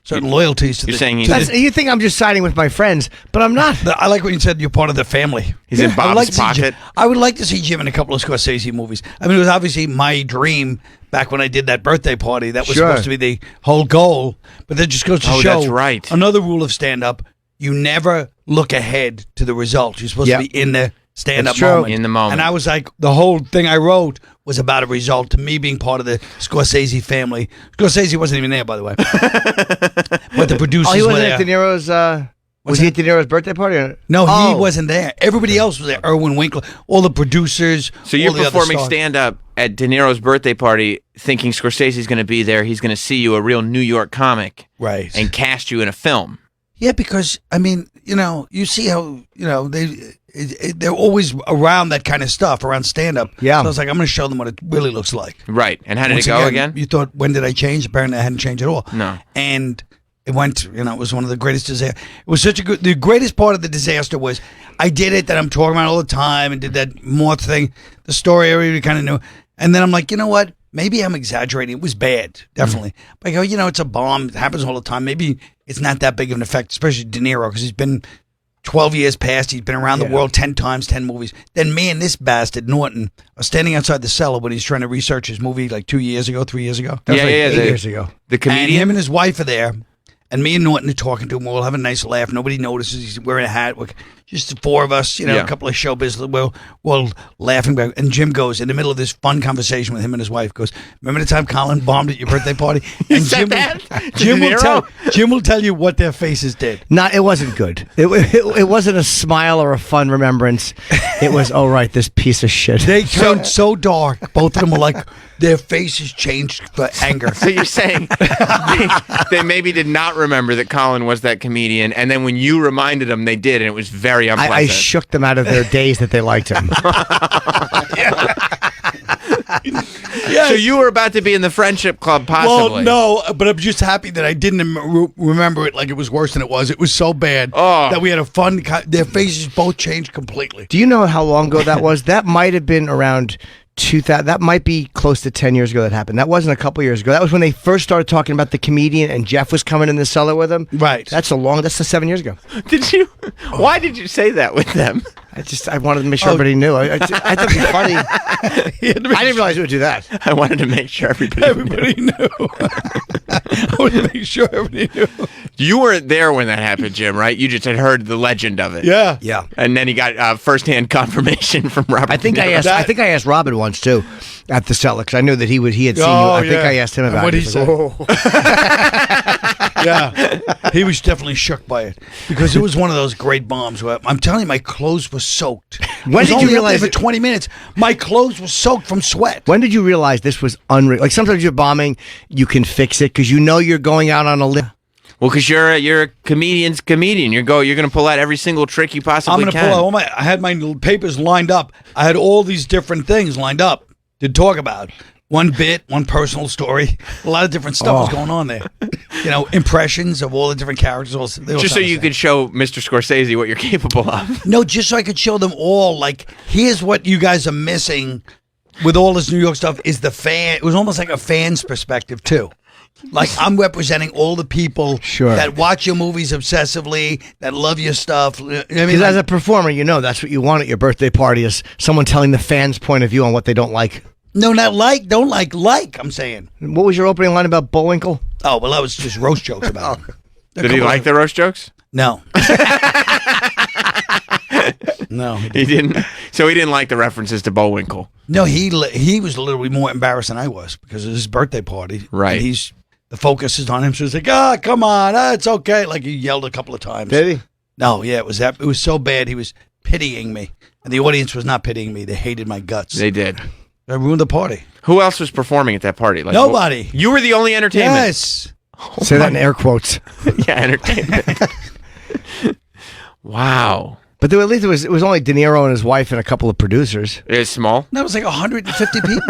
certain loyalties to You're the... saying he's That's, you think I'm just siding with my friends, but I'm not. I like when you said you're part of the family. He's in I would Bob's like to see pocket. I would like to see Jim in a couple of Scorsese movies. I mean, it was obviously my dream back when I did that birthday party. That was Sure. supposed to be the whole goal. But that just goes to Oh, show that's right. another rule of stand-up. You never look ahead to the result. You're supposed Yep. to be in the stand-up That's true. moment. In the moment. And I was like, the whole thing I wrote was about a result to me being part of the Scorsese family. Scorsese wasn't even there, by the way. But the producers Oh, he were wasn't there. at De Niro's. Was he at De Niro's birthday party? Or? No, Oh. he wasn't there. Everybody else was there. Erwin Winkler, all the producers. So you're all the other performing stars. stand-up at De Niro's birthday party thinking Scorsese's going to be there. He's going to see you, a real New York comic, Right. and cast you in a film. Yeah, because, I mean, you see how, they're always around that kind of stuff, around stand-up. Yeah. So I was like, I'm going to show them what it really looks like. Right. And how did Once it go again? You thought, when did I change? Apparently I hadn't changed at all. No. And it went, it was one of the greatest disasters. It was the greatest part of the disaster was I did it that I'm talking about all the time and did that moth thing, the story everybody kind of knew. And then I'm like, you know what? Maybe I'm exaggerating. It was bad, definitely. But I go, it's a bomb. It happens all the time. Maybe it's not that big of an effect, especially De Niro, because he's been 12 years past. He's been around the world 10 times, 10 movies. Then me and this bastard, Norton, are standing outside the cellar when he's trying to research his movie like 2 years ago, 3 years ago. Yeah, 8 years ago. The And comedian? him and his wife are there. And me and Norton are talking to him. We'll have a nice laugh. Nobody notices. He's wearing a hat. We're just the four of us, a couple of showbiz. We're laughing back. And Jim goes, in the middle of this fun conversation with him and his wife, goes, remember the time Colin bombed at your birthday party? And Jim will tell you what their faces did. It wasn't good. It wasn't a smile or a fun remembrance. It was, oh, right, this piece of shit. They turned so dark. Both of them were like, their faces changed for anger. So you're saying they maybe did not remember that Colin was that comedian, and then when you reminded them, they did, and it was very unpleasant. I shook them out of their days that they liked him. Yeah. So you were about to be in the friendship club, possibly. Well, no, but I'm just happy that I didn't remember it like it was worse than it was. It was so bad that we had a fun. Their faces both changed completely. Do you know how long ago that was? That might have been around 2000. That might be close to 10 years ago that happened. That wasn't a couple years ago. That was when they first started talking about the comedian and Jeff was coming in the cellar with him. Right. That's 7 years ago. Did you? Why did you say that with them? I wanted to make sure everybody knew. I thought it'd be funny. I didn't realize it would do that. I wanted to make sure everybody knew. I wanted to make sure everybody knew. You weren't there when that happened, Jim, right? You just had heard the legend of it. Yeah. Yeah. And then he got firsthand confirmation from Robert. I think I asked Robin once too at the cellar because I knew that he had seen you. I think I asked him about what it. He said. Yeah, he was definitely shook by it because it was one of those great bombs where I'm telling you, my clothes were soaked. When did you realize for 20 minutes? My clothes were soaked from sweat. When did you realize this was unreal? Like sometimes you're bombing, you can fix it because you know you're going out on a limb. Well, because you're a comedian's comedian. You're going to pull out every single trick you possibly can. I'm going to pull out I had my papers lined up. I had all these different things lined up to talk about. One bit, one personal story. A lot of different stuff was going on there. Impressions of all the different characters. Just so you could show Mr. Scorsese what you're capable of. No, just so I could show them all, like, here's what you guys are missing with all this New York stuff is the fan. It was almost like a fan's perspective, too. Like, I'm representing all the people that watch your movies obsessively, that love your stuff. Because as a performer, that's what you want at your birthday party is someone telling the fans' point of view on what they don't like. No, not don't like, I'm saying. What was your opening line about Bullwinkle? Oh, well, that was just roast jokes about him. Did he like the roast jokes? No. No. He didn't. So he didn't like the references to Bullwinkle. No, he was a little bit more embarrassed than I was because of his birthday party. Right. And the focus is on him. So he's like, come on, it's okay. Like he yelled a couple of times. Did he? No, yeah, it was so bad. He was pitying me. And the audience was not pitying me. They hated my guts. They did. I ruined the party. Who else was performing at that party? Like, nobody. You were the only entertainment. Yes. Say that in air quotes. Yeah, entertainment. Wow. But at least it was only De Niro and his wife and a couple of producers. It was small? That was like 150 people.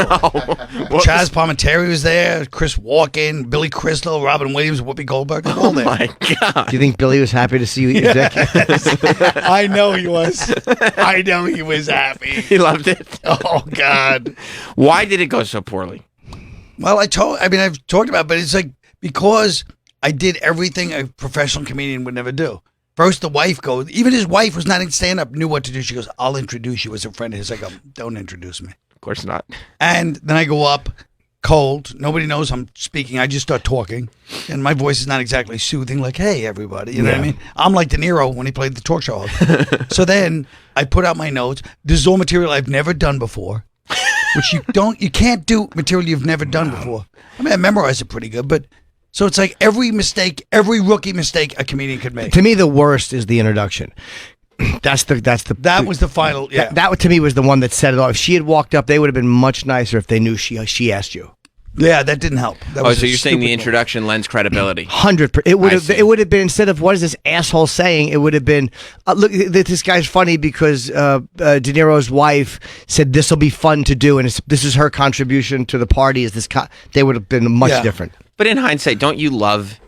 Chaz Palminteri was there, Chris Walken, Billy Crystal, Robin Williams, Whoopi Goldberg. All there. Oh, my God. Do you think Billy was happy to see you eat your dick? I know he was. I know he was happy. He loved it. Oh, God. Why did it go so poorly? Well, I've talked about it, but it's like because I did everything a professional comedian would never do. First, the wife goes, even his wife was not in stand-up, knew what to do. She goes, I'll introduce you as a friend. He's like, don't introduce me. Of course not. And then I go up, cold. Nobody knows I'm speaking. I just start talking. And my voice is not exactly soothing, like, hey, everybody. You know what I mean? I'm like De Niro when he played the talk show host. So then I put out my notes. This is all material I've never done before, which you can't do material you've never done before. I mean, I memorized it pretty good, but... So it's like every rookie mistake a comedian could make. To me, the worst is the introduction. That was the final. Yeah, that to me was the one that set it off. If she had walked up, they would have been much nicer if they knew she asked you. Yeah, that didn't help. So you're saying the introduction lends credibility? 100%. It would have been instead of what is this asshole saying? It would have been look. This guy's funny because De Niro's wife said this will be fun to do, and this is her contribution to the party. They would have been much different. But in hindsight, don't you love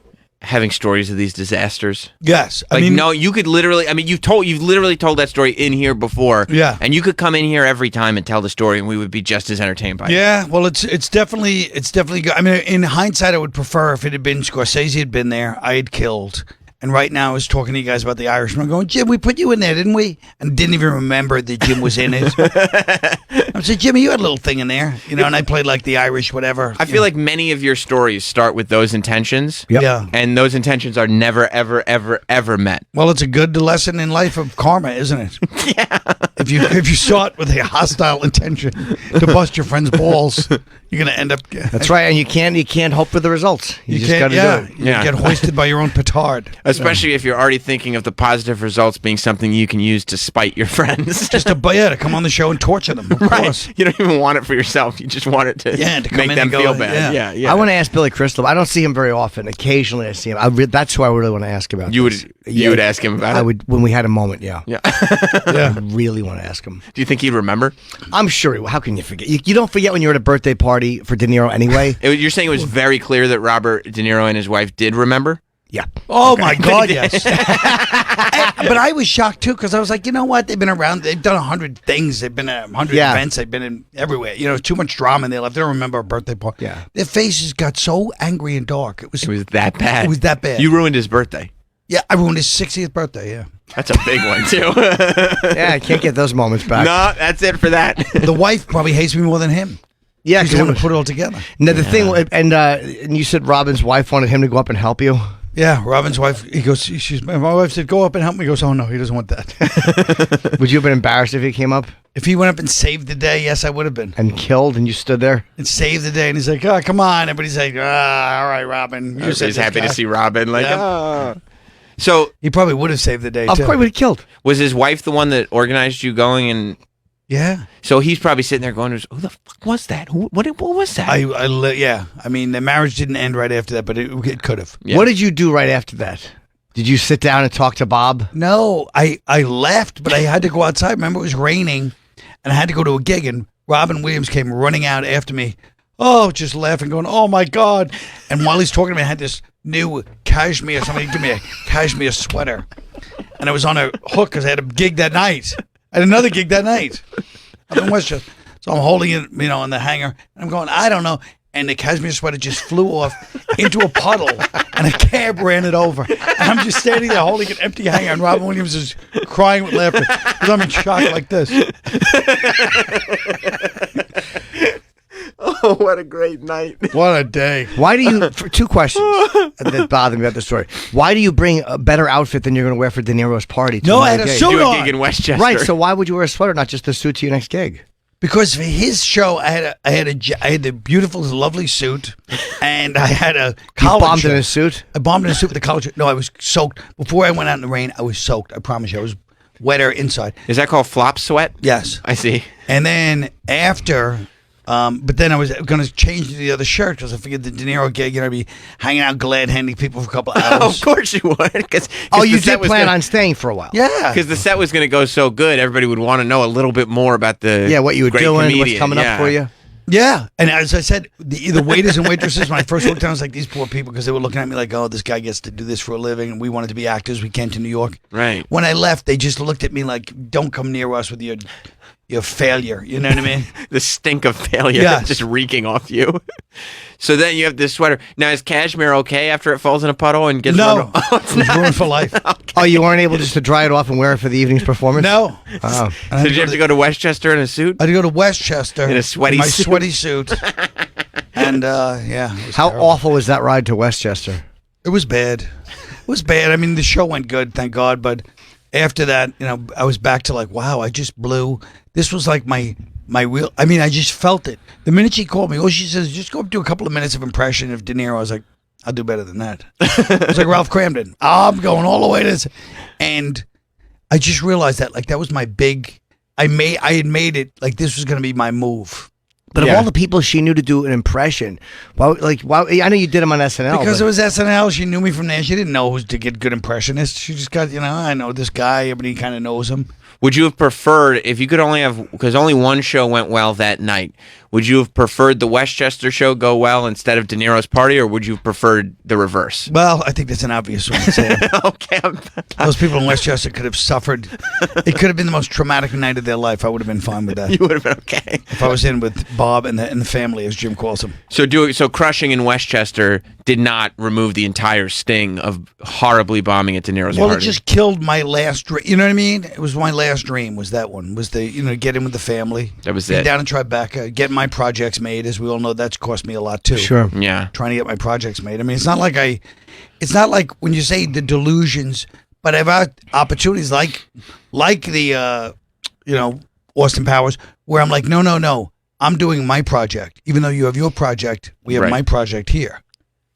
having stories of these disasters? Yes. You could literally. I mean, you've literally told that story in here before. Yeah. And you could come in here every time and tell the story, and we would be just as entertained by it. Yeah. Well, it's definitely good. I mean, in hindsight, I would prefer if it had been Scorsese had been there, I had killed, And right now, I was talking to you guys about The Irishman. I'm going, Jim, we put you in there, didn't we? And didn't even remember that Jim was in it. I said, Jimmy, you had a little thing in there, you know. And I played like the Irish, whatever. I feel like many of your stories start with those intentions. Yep. Yeah. And those intentions are never, ever, ever, ever met. Well, it's a good lesson in life of karma, isn't it? Yeah. If you start with a hostile intention to bust your friend's balls, you're gonna end up. That's right, and you can't hope for the results. You just can't, got to do it. You get hoisted by your own petard. Especially if you're already thinking of the positive results being something you can use to spite your friends. Just to come on the show and torture them. Of course. You don't even want it for yourself. You just want it to, come make in them and go, feel bad. Yeah. I want to ask Billy Crystal. I don't see him very often. Occasionally, I see him. That's who I really want to ask about. You this. would ask him about it? I would when we had a moment. Yeah. Yeah. I really want to ask him. Do you think he'd remember? I'm sure he will. How can you forget? You don't forget when you're at a birthday party for De Niro anyway. You're saying it was very clear that Robert De Niro and his wife did remember? Yeah. Oh, my God, yes. But I was shocked, too, because I was like, you know what? They've been around. They've done 100 things. They've been at 100 events. They've been in everywhere. You know, too much drama in their life. They don't remember a birthday party. Yeah. Their faces got so angry and dark. It was that bad. It was that bad. You ruined his birthday. Yeah, I ruined his 60th birthday, yeah. That's a big one, too. Yeah, I can't get those moments back. No, that's it for that. The wife probably hates me more than him. Yeah, she's the one to put it all together. No, the thing, and you said Robin's wife wanted him to go up and help you. Yeah, Robin's wife. He goes. My wife said, "Go up and help me." He goes, "Oh no, he doesn't want that." Would you have been embarrassed if he came up? If he went up and saved the day, yes, I would have been. And killed, and you stood there and saved the day, and he's like, "Oh, come on!" Everybody's like, "All right, Robin." He's happy to see Robin. Like, Yeah. So he probably would have saved the day. Of course, he would have killed. Was his wife the one that organized you going and? Yeah. So he's probably sitting there going, "Who the fuck was that? What was that?" Yeah. I mean, the marriage didn't end right after that, but it could have. Yeah. What did you do right after that? Did you sit down and talk to Bob? No, I left, but I had to go outside. Remember, it was raining, and I had to go to a gig, and Robin Williams came running out after me. Oh, just laughing, going, "Oh my God!" And while he's talking to me, I had this new cashmere. Somebody give me a cashmere sweater, and I was on a hook because I had a gig that night. I had another gig that night up in Westchester. So I'm holding it, on the hanger. And I'm going, I don't know. And the cashmere sweater just flew off into a puddle, and a cab ran it over. And I'm just standing there holding an empty hanger, and Robin Williams is crying with laughter because I'm in shock like this. Oh, what a great night. What a day. Why do you, two questions that bother me about the story. Why do you bring a better outfit than you're going to wear for De Niro's party? No, I had a suit Do on. a gig in Westchester. Right, so why would you wear a sweater, not just the suit to your next gig? Because for his show, I had the beautiful, lovely suit, and I had a collar. You bombed in a suit? I bombed in a suit with a collar. No, I was soaked. Before I went out in the rain, I was soaked. I promise you, I was wetter inside. Is that called flop sweat? Yes. I see. And then after... but then I was going to change to the other shirt because I figured the De Niro gig, I'd be hanging out glad-handing people for a couple of hours. Of course you would. You did plan on staying for a while. Yeah. Because the set was going to go so good, everybody would want to know a little bit more about the what you were great doing, comedian. what's coming up for you. Yeah. And as I said, the waiters and waitresses, when I first walked down, I was like, these poor people, because they were looking at me like, oh, this guy gets to do this for a living, and we wanted to be actors. We came to New York. Right. When I left, they just looked at me like, don't come near us with your failure. You know what I mean? The stink of failure just reeking off you. So then you have this sweater. Now, is cashmere okay after it falls in a puddle and gets No. it's It was ruined for life. Okay. Oh, you weren't able just to dry it off and wear it for the evening's performance? No. Oh. So did you have to go to Westchester in a suit? I had to go to Westchester in a sweaty my suit. sweaty suit. And, it was How terrible. awful was that ride to Westchester? It was bad. It was bad. I mean, the show went good, thank God. But after that, I was back to like, wow, I just blew. This was like my real. I mean, I just felt it. The minute she called me, she says, just go up do a couple of minutes of impression of De Niro. I was like, I'll do better than that. It was like Ralph Cramden. I'm going all the way to this. And I just realized that, like, that was my big. I had made it like this was going to be my move. But of all the people she knew to do an impression, why? I know you did them on SNL. Because it was SNL. She knew me from there. She didn't know who's to get good impressionists. She just got, I know this guy. Everybody kind of knows him. Would you have preferred, if you could only have, because only one show went well that night, would you have preferred the Westchester show go well instead of De Niro's party, or would you have preferred the reverse? Well, I think that's an obvious one to say. Okay. Those people in Westchester could have suffered. It could have been the most traumatic night of their life. I would have been fine with that. You would have been okay. If I was in with Bob Bob and the family, as Jim calls them. So crushing in Westchester did not remove the entire sting of horribly bombing at De Niro's Well, party. it just killed my last dream. You know what I mean? It was my last dream. Was that one? Was the get in with the family? That was Get it. down in Tribeca, get my projects made. As we all know, that's cost me a lot too. Sure. Yeah. Trying to get my projects made. I mean, it's not like when you say the delusions, but I've had opportunities like the Austin Powers, where I'm like, no, I'm doing my project. Even though you have your project, we have Right. my project here,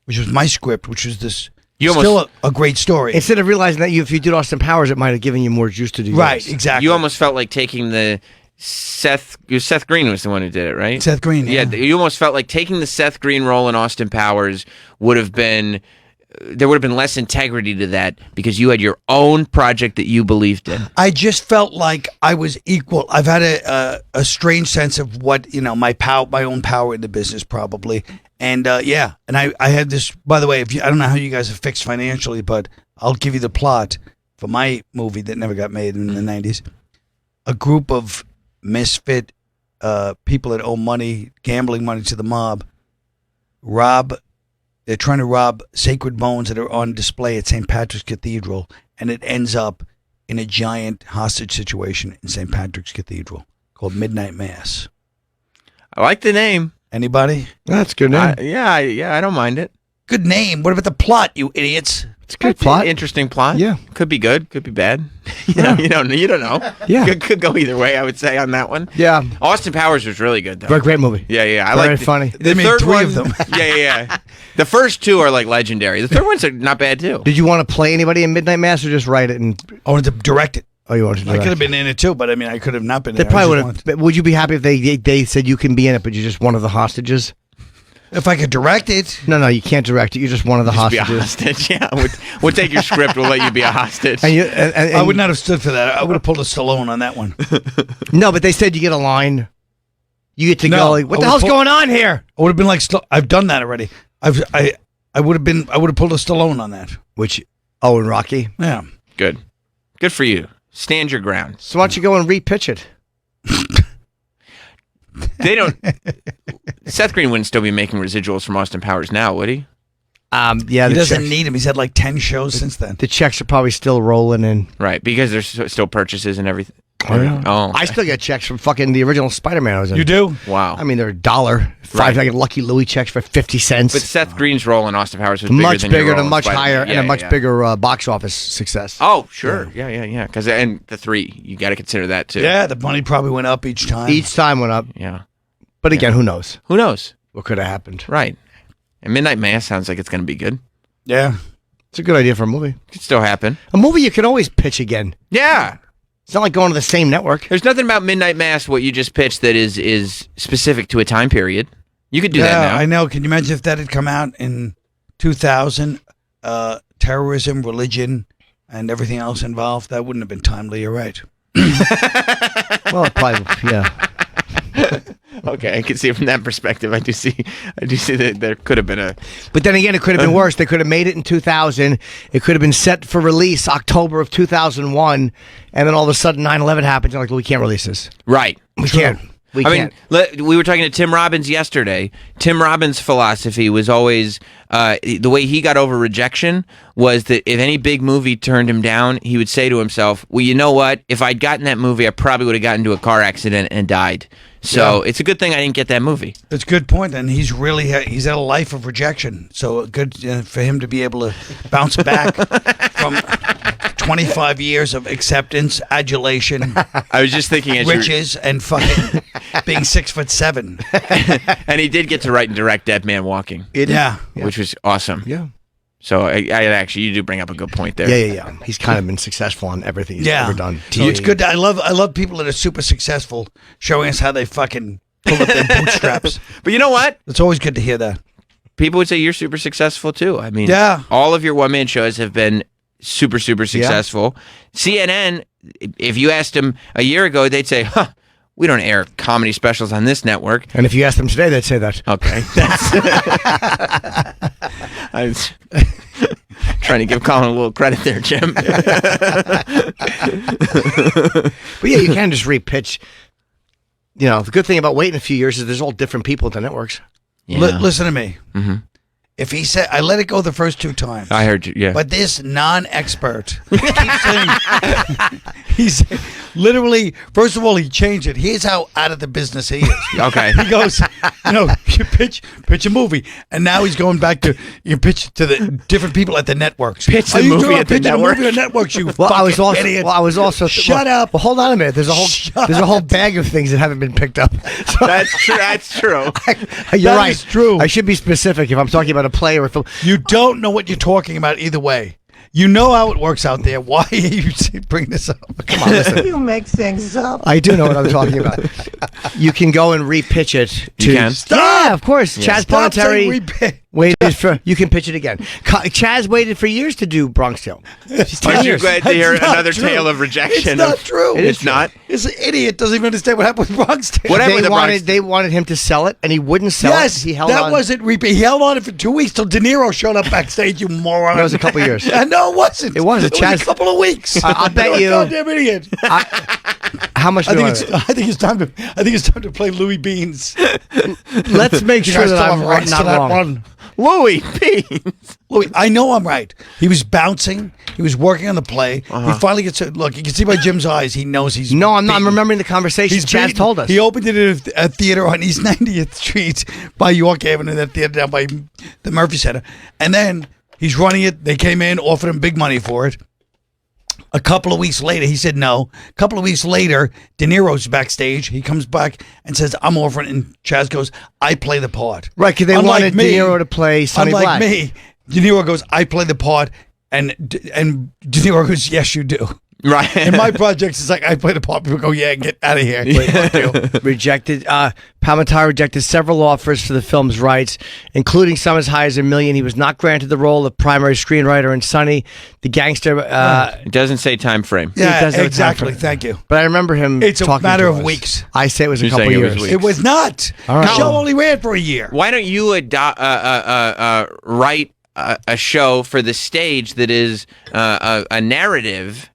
which was my script, which was this. You still a great story. Instead of realizing that if you did Austin Powers, it might have given you more juice to do Right, yours. exactly. You almost felt like taking the Seth Green was the one who did it, right? Seth Green, yeah. You almost felt like taking the Seth Green role in Austin Powers there would have been less integrity to that because you had your own project that you believed in. I just felt like I was equal. I've had a strange sense of what my own power in the business probably, and and I had this. By the way, I don't know how you guys are fixed financially, but I'll give you the plot for my movie that never got made in the '90s. A group of misfit people that owe money, gambling money to the mob, They're trying to rob sacred bones that are on display at St. Patrick's Cathedral, and it ends up in a giant hostage situation in St. Patrick's Cathedral called Midnight Mass. I like the name. Anybody? That's a good name. I don't mind it. Good name. What about the plot, you idiots? It's a good plot. Interesting plot. Yeah. Could be good. Could be bad. You don't know. Yeah. Could go either way. I would say on that one. Yeah. Austin Powers was really good though. Great movie. Yeah. I Very like funny. They made third three one, of them. Yeah. The first two are like legendary. The third one's not bad too. Did you want to play anybody in Midnight Mass or just write it? And I wanted to direct it. Oh, you wanted to I direct could have been in it too, but I mean, I could have not been They in it. probably would have. Would you be happy if they said you can be in it, but you're just one of the hostages? If I could direct it. No, you can't direct it. You're just one of the Just be a hostages. hostage. Yeah. We'll take your script. We'll let you be a hostage. And I would not have stood for that. I would have pulled a Stallone on that one. No, but they said you get a line. You get to No, go. Like, what I the would hell's pull- going on here? I would have been like, I've done that already. I would have pulled a Stallone on that. Which? Oh, and Rocky. Yeah. Good for you. Stand your ground. So why don't you go and repitch it? They don't. Seth Green wouldn't still be making residuals from Austin Powers now, would he? Yeah, He the doesn't checks, need him. He's had like 10 shows since then. the checks are probably still rolling in. Right, because there's still purchases and everything. yeah. Oh, I still get checks from fucking the original Spider-Man I was in. You do? wow. I mean, they're $1. Right. I get Lucky Louie checks for 50 cents. But Seth Green's role in Austin Powers was bigger much than your bigger, role and in much Spider-Man. higher, Yeah, and a much yeah. bigger box office success. Oh, sure. Yeah. Because and the 3, you got to consider that too. Yeah, the money probably went up each time. Each time went up. Yeah. But again, who knows? Who knows? What could have happened? Right. And Midnight Mass sounds like it's going to be good. Yeah. It's a good idea for a movie. Could still happen. A movie you can always pitch again. Yeah. It's not like going to the same network. There's nothing about Midnight Mass, what you just pitched, that is specific to a time period. You could do that now. I know. Can you imagine if that had come out in 2000? Terrorism, religion, and everything else involved. That wouldn't have been timely. You're right. Well, probably, yeah. Okay, I can see it from that perspective. I do see that there could have been a. But then again, it could have been worse. They could have made it in 2000. It could have been set for release October of 2001, and then all of a sudden 9/11 happens. You're like, well, we can't release this. Right. We can't. We can't. We were talking to Tim Robbins yesterday. Tim Robbins' philosophy was always the way he got over rejection was that if any big movie turned him down, he would say to himself, well, you know what? If I'd gotten that movie, I probably would have gotten into a car accident and died. So it's a good thing I didn't get that movie. It's a good point, and he's had a life of rejection. So good for him to be able to bounce back from 25 years of acceptance, adulation. I was just thinking, riches, and fucking being 6'7". And he did get to write and direct Dead Man Walking. Which was awesome. Yeah. So I actually, you do bring up a good point there. Yeah. He's kind of been successful on everything he's ever done. So it's good. I love people that are super successful showing us how they fucking pull up their bootstraps. But you know what? It's always good to hear that. People would say you're super successful too. I mean, Yeah. all of your one-man shows have been super successful. CNN, if you asked them a year ago, they'd say, we don't air comedy specials on this network. And if you asked them today, they'd say that. Okay. I was trying to give Colin a little credit there, Jim. But yeah, you can just repitch. the good thing about waiting a few years is there's all different people at the networks. Yeah. Listen to me. Mm-hmm. If he said, I let it go the first 2 times. I heard you, yeah. But this non-expert keeps saying, he's literally, first of all, he changed it. Here's how out of the business he is. Okay. He goes, you pitch a movie, and now he's going back to, you pitch to the different people at the networks. Pitch the Are you movie doing at the pitching a network? movie on networks, you Well, I idiot. was also. Shut up. Well, hold on a minute. There's a whole bag of things that haven't been picked up. So, That's true. That's true. you're That right. is true. I should be specific if I'm talking about a play or a film. You don't know what you're talking about either way. You know how it works out there. Why are you bring this up? Come on, listen. You make things up. I do know what I'm talking about. You can go and repitch it. You can? Yeah, of course. Yeah. Chaz Stop saying Planetary waited for. You can pitch it again. Chaz waited for years to do Bronx Tale. It's 10 Aren't you years. glad to hear That's not another true. tale of rejection? It's not true. It's not? This idiot doesn't even understand what happened with Bronx Tale. What happened with the Bronx? They wanted him to sell it, and he wouldn't sell Yes, it. He held that on. wasn't repeat. He held on it for 2 weeks till De Niro showed up backstage. You moron! That was a couple years. No, it wasn't. It was. It was Chaz- a couple of weeks. I'll bet You're you- a goddamn idiot. How much? I do think it's time to play Louis Beans. Let's make You sure guys that still I'm have rights not to that wrong. one. Louis Beans. Louis, I know I'm right. He was bouncing. He was working on the play. He finally gets to look. You can see by Jim's eyes. He knows he's No, I'm not. I'm beaten. remembering the conversation. He's Chaz beaten. told us. He opened it at a theater on East 90th Street by York Avenue, that theater down by the Murphy Center. And then he's running it. They came in, offered him big money for it. A couple of weeks later, he said no. A couple of weeks later, De Niro's backstage. He comes back and says, I'm offering. And Chaz goes, I play the part. Right, because they Unlike wanted me- De Niro to play Sonny Unlike Black. me, De Niro goes, I play the part. And De Niro goes, yes, you do. Right. In my projects, it's like, I play the part. People go, yeah, get out of here. Fuck you. Rejected. Palminteri rejected several offers for the film's rights, including some as high as $1 million. He was not granted the role of primary screenwriter in Sonny, the gangster. It doesn't say time frame. It does have a time exactly. frame. Thank you. But I remember him. It's a talking matter to of us. weeks. I say it was a You're couple saying it was years. weeks. It was not. All right. The show only ran for a year. Why don't you write a show for the stage that is a narrative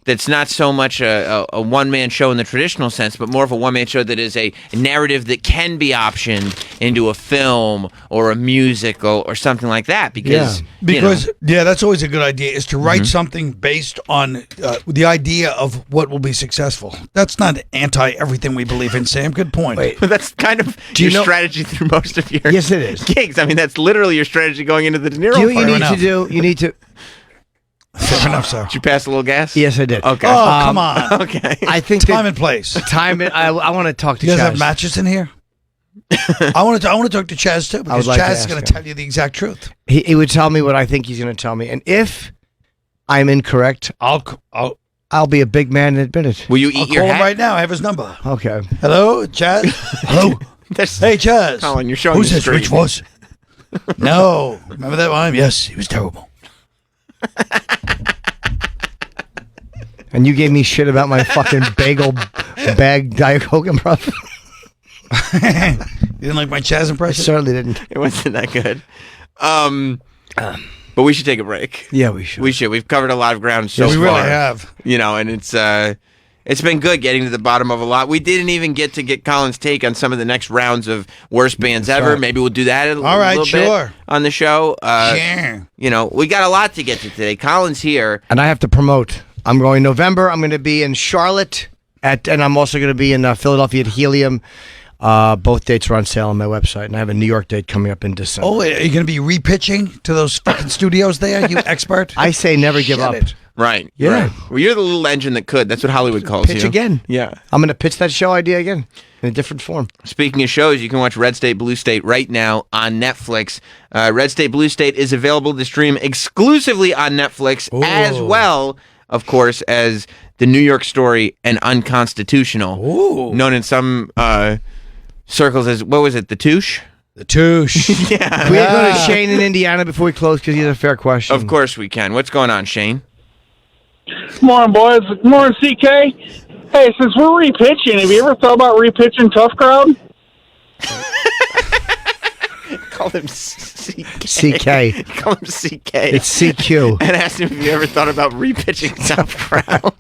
that's not so much a one-man show in the traditional sense, but more of a one-man show that is a narrative that can be optioned into a film or a musical or something like that? Because that's always a good idea, is to write something based on the idea of what will be successful. That's not anti-everything we believe in, Sam. Good point. that's kind of your strategy through most of your Yes, it is. gigs. I mean, that's literally your strategy going into the De Niro Do you know what part. you need to do? You need to. Fair enough, sir. Did you pass a little gas? Yes, I did. Okay. Oh, come on. Okay. I think Time and place. I want to talk to You guys Chaz. have matches in here? I want to talk to Chaz too, because like to Chaz is ask going him. to tell you the exact truth. He would tell me what I think he's going to tell me, and if I'm incorrect, I'll be a big man and admit it. Will you I'll eat your call him hat? right now. I have his number. Okay. Hello, Chaz. Hello. Hey, Chaz. Colin, you're showing Who's the this, street. Rich Voss? No. Remember that one? Yes, he was terrible. And you gave me shit about my fucking bagel bag Diet Coke improv. You didn't like my Chaz I impression? certainly didn't. It wasn't that good. But we should take a break. Yeah, we should. We should. We've covered a lot of ground so we far. really have. You know, and it's been good getting to the bottom of a lot. We didn't even get to get Colin's take on some of the next rounds of worst bands ever. right. Maybe we'll do that a All right, little sure. bit on the show. Yeah. You know, we got a lot to get to today. Colin's here. And I have to promote. I'm going November. I'm going to be in Charlotte and I'm also going to be in Philadelphia at Helium. Both dates are on sale on my website, and I have a New York date coming up in December. Oh, are you going to be repitching to those fucking studios there, you expert? I say never give up. it. Right. Yeah. Right. Well, you're the little engine that could. That's what Hollywood calls Pitch you. again. Yeah. I'm going to pitch that show idea again in a different form. Speaking of shows, you can watch Red State, Blue State right now on Netflix. Red State, Blue State is available to stream exclusively on Netflix, as well, of course, as The New York Story and Unconstitutional, known in some circles as, what was it, The Touche? The Touche. Yeah. Can we go to Shane in Indiana before we close, because he has a fair question. Of course we can. What's going on, Shane? Good morning, boys. Good morning, CK. Hey, since we're repitching, have you ever thought about repitching Tough Crowd? Call him CK. CK. Call him CK. It's CQ. And asked him if you ever thought about repitching Tough Crowd.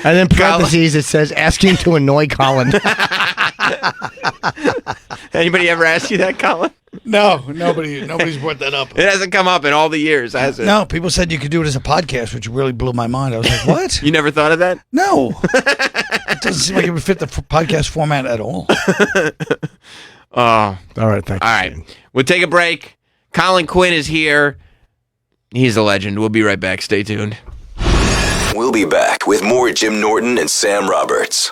And then parentheses, it says, asking to annoy Colin. Anybody ever ask you that, Colin? No, nobody's brought that up. It hasn't come up in all the years, has it? No, people said you could do it as a podcast, which really blew my mind. I was like, what? You never thought of that? No. It doesn't seem like it would fit the podcast format at all. All right, thanks. All right. We'll take a break. Colin Quinn is here. He's a legend. We'll be right back. Stay tuned. We'll be back with more Jim Norton and Sam Roberts.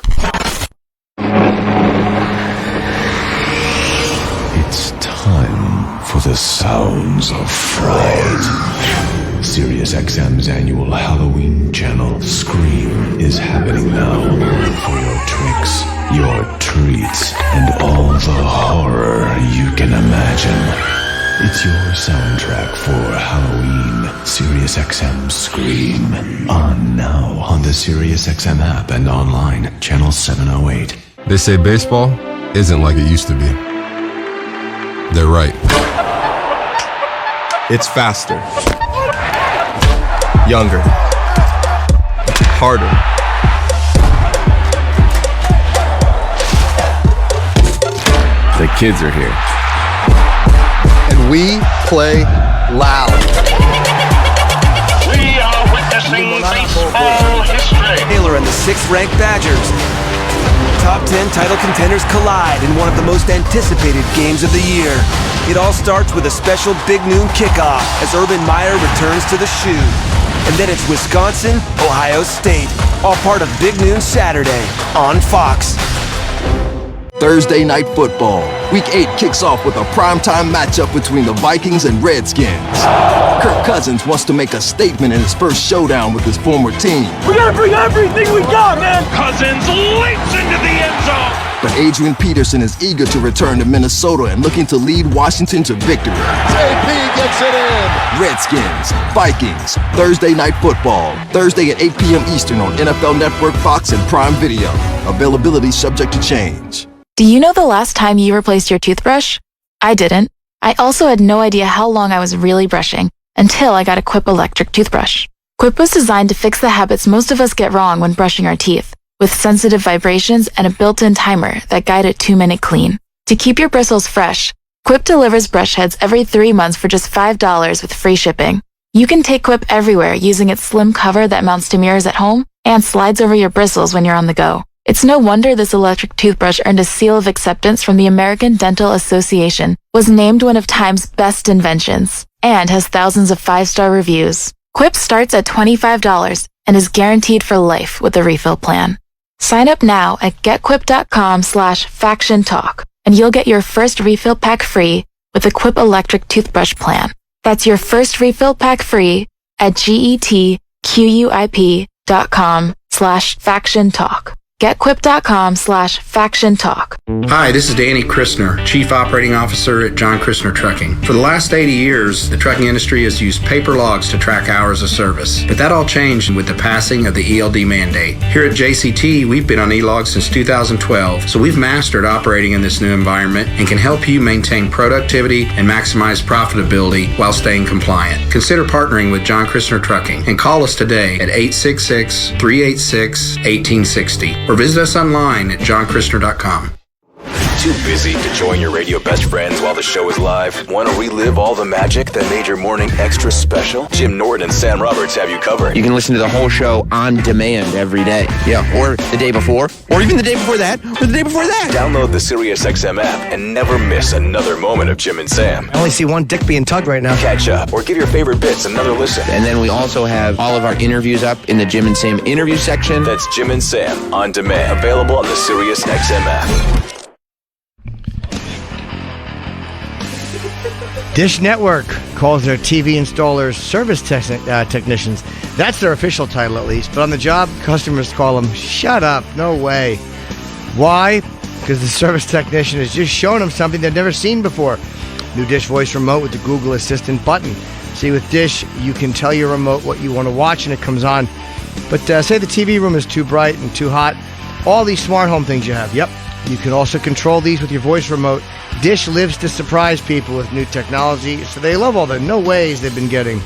It's time for the sounds of fright. SiriusXM's annual Halloween channel, Scream, is happening now. For your tricks, your treats, and all the horror you can imagine. It's your soundtrack for Halloween. SiriusXM Scream. On now on the SiriusXM app and online, channel 708. They say baseball isn't like it used to be. They're right. It's faster, younger, harder. The kids are here. And we play loud. We are witnessing baseball history. Taylor and the 6th-ranked Badgers. Top 10 title contenders collide in one of the most anticipated games of the year. It all starts with a special big noon kickoff as Urban Meyer returns to the shoe. And then it's Wisconsin, Ohio State, all part of Big Noon Saturday on Fox. Thursday Night Football. Week 8 kicks off with a primetime matchup between the Vikings and Redskins. Kirk Cousins wants to make a statement in his first showdown with his former team. We gotta bring everything we got, man! Cousins leaps into the end zone! But Adrian Peterson is eager to return to Minnesota and looking to lead Washington to victory. JP gets it in! Redskins, Vikings, Thursday Night Football. Thursday at 8 p.m. Eastern on NFL Network, Fox, and Prime Video. Availability subject to change. Do you know the last time you replaced your toothbrush? I didn't. I also had no idea how long I was really brushing until I got a Quip electric toothbrush. Quip was designed to fix the habits most of us get wrong when brushing our teeth, with sensitive vibrations and a built-in timer that guide it 2-minute clean. To keep your bristles fresh, Quip delivers brush heads every 3 months for just $5 with free shipping. You can take Quip everywhere using its slim cover that mounts to mirrors at home and slides over your bristles when you're on the go. It's no wonder this electric toothbrush earned a seal of acceptance from the American Dental Association, was named one of Time's best inventions, and has thousands of 5-star reviews. Quip starts at $25 and is guaranteed for life with a refill plan. Sign up now at getquip.com/factiontalk, and you'll get your first refill pack free with a Quip electric toothbrush plan. That's your first refill pack free at getquip.com/factiontalk. getquip.com/factiontalk. Hi, this is Danny Christner, Chief Operating Officer at John Christner Trucking. For the last 80 years, the trucking industry has used paper logs to track hours of service. But that all changed with the passing of the ELD mandate. Here at JCT, we've been on e-logs since 2012, so we've mastered operating in this new environment and can help you maintain productivity and maximize profitability while staying compliant. Consider partnering with John Christner Trucking and call us today at 866-386-1860 or visit us online at johnkristner.com. Too busy to join your radio best friends while the show is live? Want to relive all the magic that made your morning extra special? Jim Norton and Sam Roberts have you covered. You can listen to the whole show on demand every day. Yeah, or the day before, or even the day before that, or the day before that. Download the SiriusXM app and never miss another moment of Jim and Sam. I only see one dick being tugged right now. Catch up or give your favorite bits another listen. And then we also have all of our interviews up in the Jim and Sam interview section. That's Jim and Sam on demand. Available on the SiriusXM app. Dish Network calls their TV installers service technicians. That's their official title, at least. But on the job, customers call them, shut up, no way. Why? Because the service technician has just shown them something they've never seen before. New Dish Voice Remote with the Google Assistant button. See, with Dish, you can tell your remote what you want to watch and it comes on. But say the TV room is too bright and too hot. All these smart home things you have, yep. You can also control these with your voice remote. Dish lives to surprise people with new technology, so they love all the no ways they've been getting.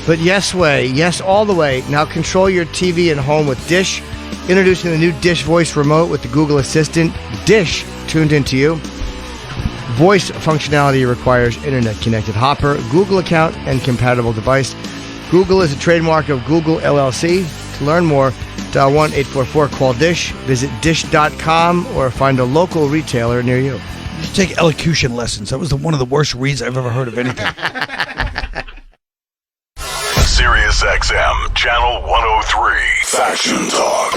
But yes way, yes all the way. Now control your TV and home with Dish Introducing the new Dish Voice Remote with the Google Assistant. Dish tuned into you. Voice functionality requires internet-connected Hopper, Google account, and compatible device. Google is a trademark of Google LLC. To learn more, dial 1-844-CALL-DISH, visit dish.com, or find a local retailer near you. You should take elocution lessons. That was one of the worst reads I've ever heard of anything. Sirius XM, Channel 103. Faction Talk.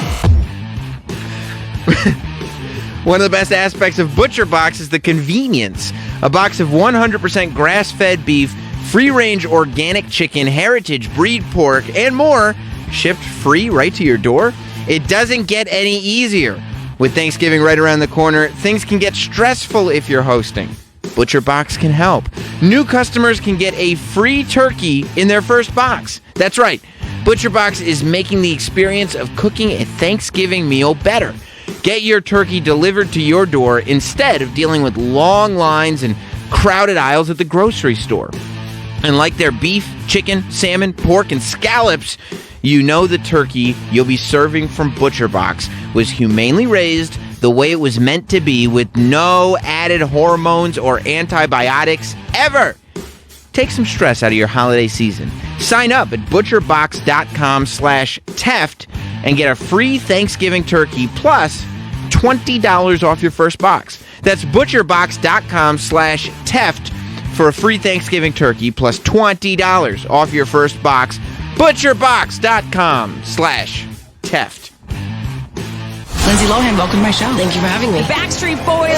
One of the best aspects of Butcher Box is the convenience. A box of 100% grass-fed beef, free-range organic chicken, heritage breed pork, and more shipped free right to your door. It doesn't get any easier. With Thanksgiving right around the corner, things can get stressful if you're hosting. Butcher Box can help. New customers can get a free turkey in their first box. That's right. Butcher Box is making the experience of cooking a Thanksgiving meal better. Get your turkey delivered to your door instead of dealing with long lines and crowded aisles at the grocery store. And like their beef, chicken, salmon, pork, and scallops, you know the turkey you'll be serving from Butcher Box was humanely raised the way it was meant to be, with no added hormones or antibiotics ever. Take some stress out of your holiday season. Sign up at butcherbox.com/Teft and get a free Thanksgiving turkey plus $20 off your first box. That's butcherbox.com/Teft for a free Thanksgiving turkey plus $20 off your first box. butcherbox.com/Teft. Lindsay Lohan, welcome to my show. Thank you for having me. The Backstreet Boys.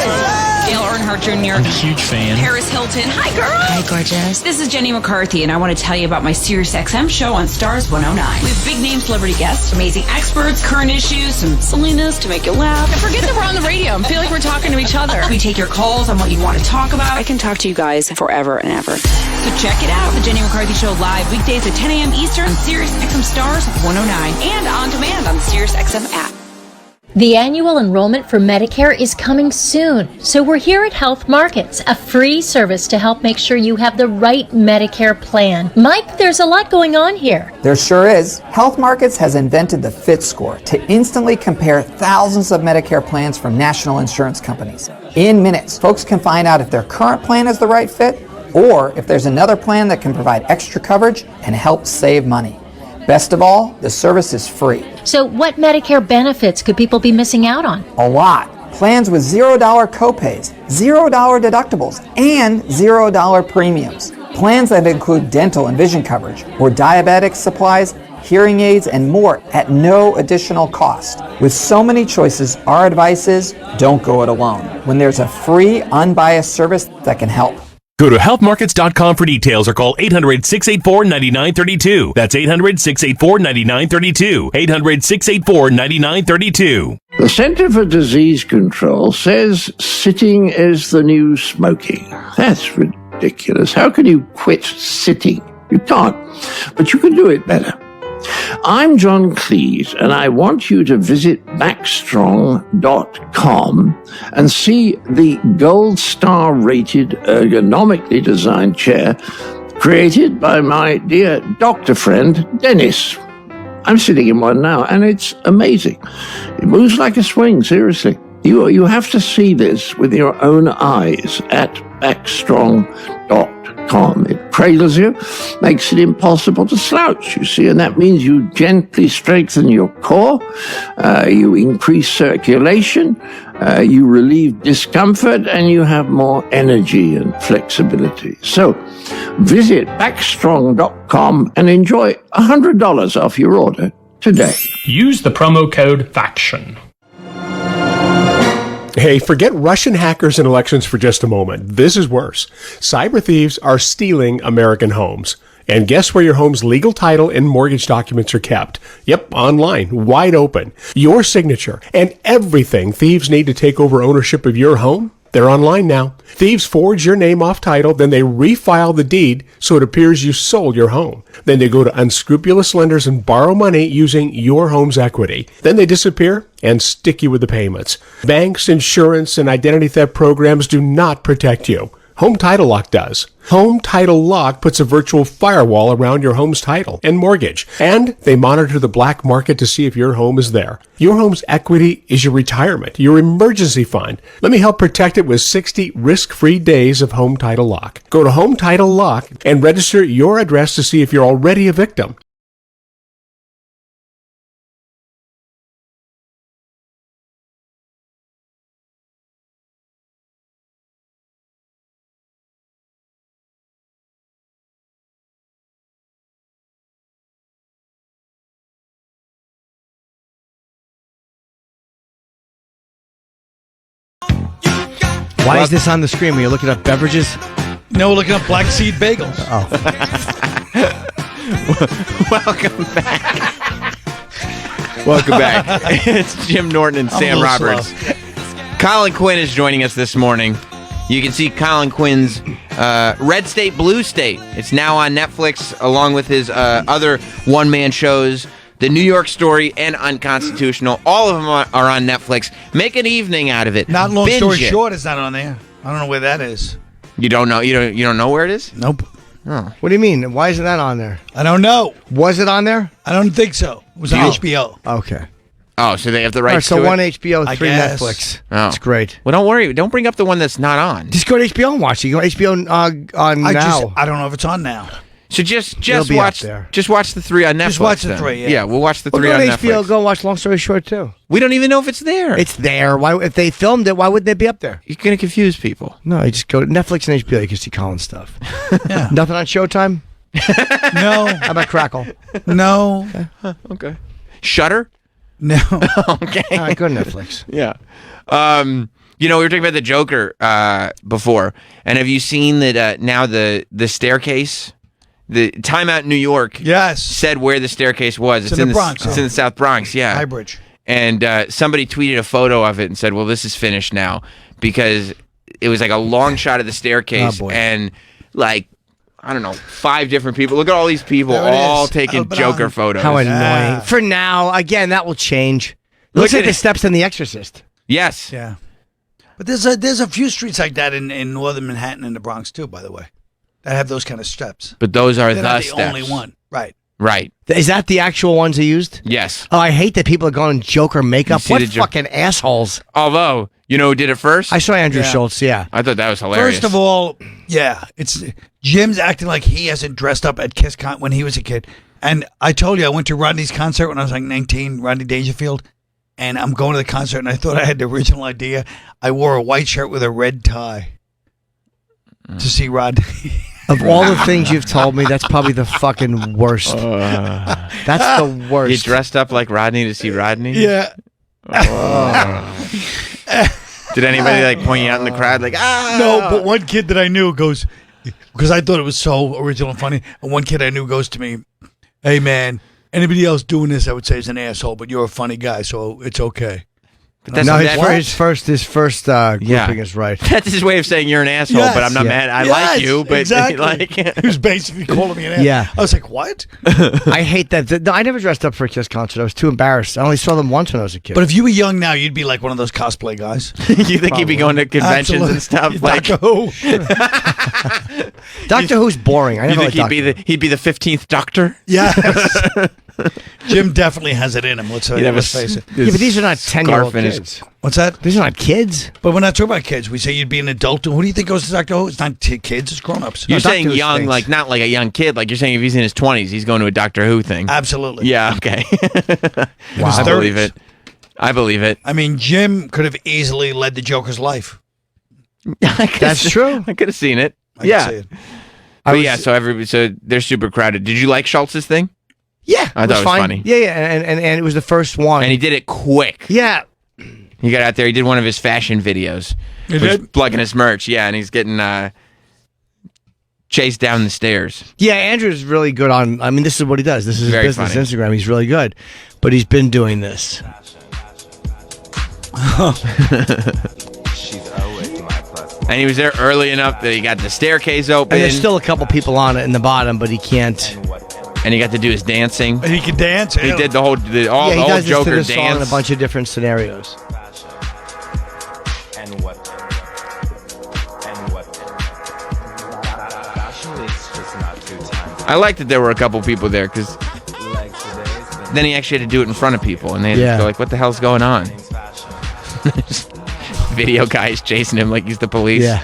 Dale Earnhardt Jr. I'm a huge fan. Paris Hilton. Hi, girl. Hi, gorgeous. This is Jenny McCarthy, and I want to tell you about my Sirius XM show on Stars 109. We have big-name celebrity guests, amazing experts, current issues, some silliness to make you laugh. And forget that we're on the radio and feel like we're talking to each other. We take your calls on what you want to talk about. I can talk to you guys forever and ever. So check it out. The Jenny McCarthy Show live weekdays at 10 a.m. Eastern on Sirius XM Stars 109 and on demand on the Sirius XM app. The annual enrollment for Medicare is coming soon, so we're here at Health Markets, a free service to help make sure you have the right Medicare plan. Mike, there's a lot going on here. There sure is. Health Markets has invented the Fit Score to instantly compare thousands of Medicare plans from national insurance companies. In minutes, folks can find out if their current plan is the right fit or if there's another plan that can provide extra coverage and help save money. Best of all, the service is free. So what Medicare benefits could people be missing out on? A lot. Plans with $0 copays, $0 deductibles, and $0 premiums. Plans that include dental and vision coverage, or diabetic supplies, hearing aids, and more at no additional cost. With so many choices, our advice is don't go it alone when there's a free, unbiased service that can help. Go to healthmarkets.com for details or call 800-684-9932. That's 800-684-9932. 800-684-9932. The Center for Disease Control says sitting is the new smoking. That's ridiculous. How can you quit sitting? You can't, but you can do it better. I'm John Cleese, and I want you to visit backstrong.com and see the gold star rated ergonomically designed chair created by my dear doctor friend Dennis. I'm sitting in one now, and it's amazing. It moves like a swing, seriously. You have to see this with your own eyes at backstrong.com. It cradles you, makes it impossible to slouch, you see, and that means you gently strengthen your core, you increase circulation, you relieve discomfort, and you have more energy and flexibility. So visit backstrong.com and enjoy $100 off your order today. Use the promo code FACTION. Hey, forget Russian hackers and elections for just a moment. This is worse. Cyber thieves are stealing American homes. And guess where your home's legal title and mortgage documents are kept? Yep, online, wide open. Your signature and everything thieves need to take over ownership of your home, they're online now. Thieves forge your name off title, then they refile the deed so it appears you sold your home. Then they go to unscrupulous lenders and borrow money using your home's equity. Then they disappear and stick you with the payments. Banks, insurance, and identity theft programs do not protect you. Home Title Lock does. Home Title Lock puts a virtual firewall around your home's title and mortgage, and they monitor the black market to see if your home is there. Your home's equity is your retirement, your emergency fund. Let me help protect it with 60 risk-free days of Home Title Lock. Go to Home Title Lock and register your address to see if you're already a victim. Why is this on the screen? When you're looking up beverages? No, we're looking up black seed bagels. Oh. Welcome back. Welcome back. It's Jim Norton and Sam Roberts. Slow. Colin Quinn is joining us this morning. You can see Colin Quinn's Red State, Blue State. It's now on Netflix, along with his other one-man shows, The New York Story and Unconstitutional. All of them are on Netflix. Make an evening out of it. Not long Binge story it. short, it's not on there. I don't know where that is. You don't know? You don't know where it is? Nope. Oh. What do you mean? Why isn't that on there? I don't know. Was it on there? I don't think so. It was on HBO. Okay. Oh, so they have the All right, rights so to one it? HBO, I 3 guess. Netflix. Oh. That's great. Well, don't worry. Don't bring up the one that's not on. Just go to HBO and watch it. You go to HBO on now. I don't know if it's on now. So just It'll be watch up there. Just watch the 3 on Netflix. Just watch the then. 3, yeah. Yeah, we'll watch the Well, 3 go on to Netflix. HBO, go watch Long Story Short, too. We don't even know if it's there. It's there. Why? If they filmed it, why would they be up there? You're going to confuse people. No, you just go to Netflix and HBO. You can see Colin's stuff. Yeah. Nothing on Showtime? No. How about Crackle? No. Okay. Shutter? No. Okay. All right, go to Netflix. Yeah. We were talking about the Joker before, and have you seen that now the staircase, the Time Out New York, said where the staircase was. It's in the Bronx. It's in the South Bronx. Yeah. High Bridge. And somebody tweeted a photo of it and said, "Well, this is finished now," because it was like a long shot of the staircase, and like, I don't know, 5 different people. Look at all these people all taking Joker photos. How annoying. For now, again, that will change. Looks like the steps in The Exorcist. Yes. Yeah. But there's a few streets like that in northern Manhattan and the Bronx too, by the way, that have those kind of steps. But those are They're the not the steps. only one. Right. Right. Is that the actual ones they used? Yes. Oh, I hate that people are going Joker makeup. You see What the fucking assholes. Although, you know who did it first? I saw Andrew Yeah. Schultz, yeah. I thought that was hilarious. First of all, yeah, it's Jim's acting like he hasn't dressed up at Kiss when he was a kid. And I told you, I went to Rodney's concert when I was like 19, Rodney Dangerfield, and I'm going to the concert, and I thought I had the original idea. I wore a white shirt with a red tie to see Rodney. Of all the things you've told me, that's probably the fucking worst. That's the worst. You dressed up like Rodney to see Rodney? Yeah. Did anybody like point you out in the crowd like, ah? No, but one kid that I knew goes, because I thought it was so original and funny, and one kid I knew goes to me, "Hey man, anybody else doing this I would say is an asshole, but you're a funny guy, so it's okay." But that's no, that- his first grouping is right. That's his way of saying you're an asshole, Yes. but I'm not mad. I like you, but exactly. like He was basically calling me an asshole. Yeah. I was like, what? I hate that. No, I never dressed up for a Kiss concert. I was too embarrassed. I only saw them once when I was a kid. But if you were young now, you'd be like one of those cosplay guys. you think you'd be going to conventions Absolutely. and stuff like Doctor Who. Doctor Who's boring. I you never think liked he'd be the 15th Doctor? Yes. Jim definitely has it in him. Let's face it. Yeah, but these are not 10-year-old scarf in his- kids. What's that? These are not kids. But we're not talking about kids. We say you'd be an adult. Who do you think goes to Doctor Who? It's not kids. It's grown-ups. You're Doctor saying Who young, stinks. like not like a young kid. Like you're saying if he's in his 20s, he's going to a Doctor Who thing. Absolutely. Yeah, okay. Wow. I believe it. I believe it. I mean, Jim could have easily led the Joker's life. That's true. I could have seen it. I can Yeah. see it. But yeah, so they're super crowded. Did you like Schultz's thing? Yeah, I thought it was fine. funny. Yeah, and it was the first one. And he did it quick. Yeah. He got out there. He did one of his fashion videos. He He was did? plugging his merch. Yeah, and he's getting chased down the stairs. Yeah, Andrew's really good on. I mean, this is what he does. This is his Very business. funny. Instagram. He's really good, but he's been doing this. And he was there early enough that he got the staircase open. And there's still a couple people on it in the bottom, but he can't. And he got to do his dancing. And he could dance. He did the whole He whole does this to Joker the song in a dance. bunch of different scenarios. I liked that there were a couple people there because then he actually had to do it in front of people, and they go like, "What the hell's going on?" Video guys chasing him like he's the police. Yeah.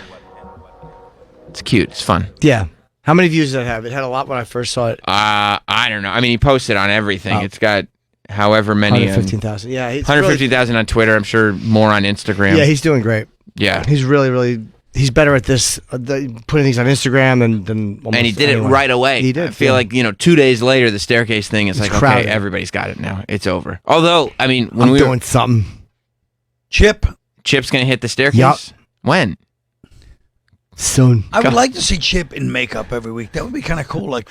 It's cute. It's fun. Yeah. How many views does that have? It had a lot when I first saw it. I don't know. I mean, he posted on everything. Oh. It's got however many. 115,000. Yeah. 150,000 on Twitter. I'm sure more on Instagram. Yeah, he's doing great. Yeah. He's really, he's better at this, putting things on Instagram than almost And he did anyone. it right away. He did. I feel like, 2 days later, the staircase thing is It's like, crowded. okay, everybody's got it now. It's over. Although, I mean, when I'm we doing something. Chip's going to hit the staircase? Yup. When? Soon. I would like to see Chip in makeup every week. That would be kind of cool, like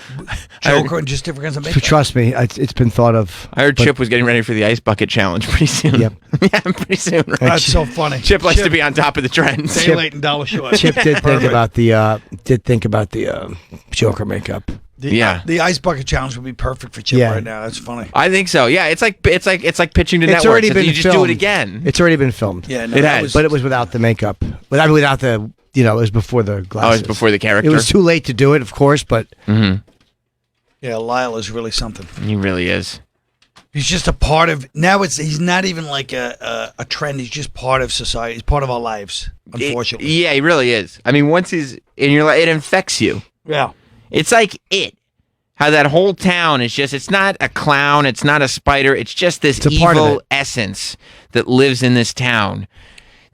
Joker and just different kinds of makeup. Trust me, it's been thought of. I heard Chip was getting ready for the ice bucket challenge pretty soon. Yep. Yeah, pretty soon. Right? That's so funny. Chip likes to be on top of the trends. Day late and dollar short. Chip did think about the Joker makeup. The ice bucket challenge would be perfect for Chip right now. That's funny. I think so. Yeah, it's like pitching to It's networks. already been You just filmed. do it again. It's already been filmed. Yeah, no, It has. But it was without the makeup. Without the, it was before the glasses. Oh, it was before the character? It was too late to do it, of course, but. Mm-hmm. Yeah, Lyle is really something. He really is. He's just a part of now. He's not even like a trend. He's just part of society. He's part of our lives. Unfortunately, Yeah, he really is. I mean, once he's in your life, it infects you. yeah. It's like how that whole town is just, it's not a clown, it's not a spider, it's just this It's a part of evil it. essence that lives in this town.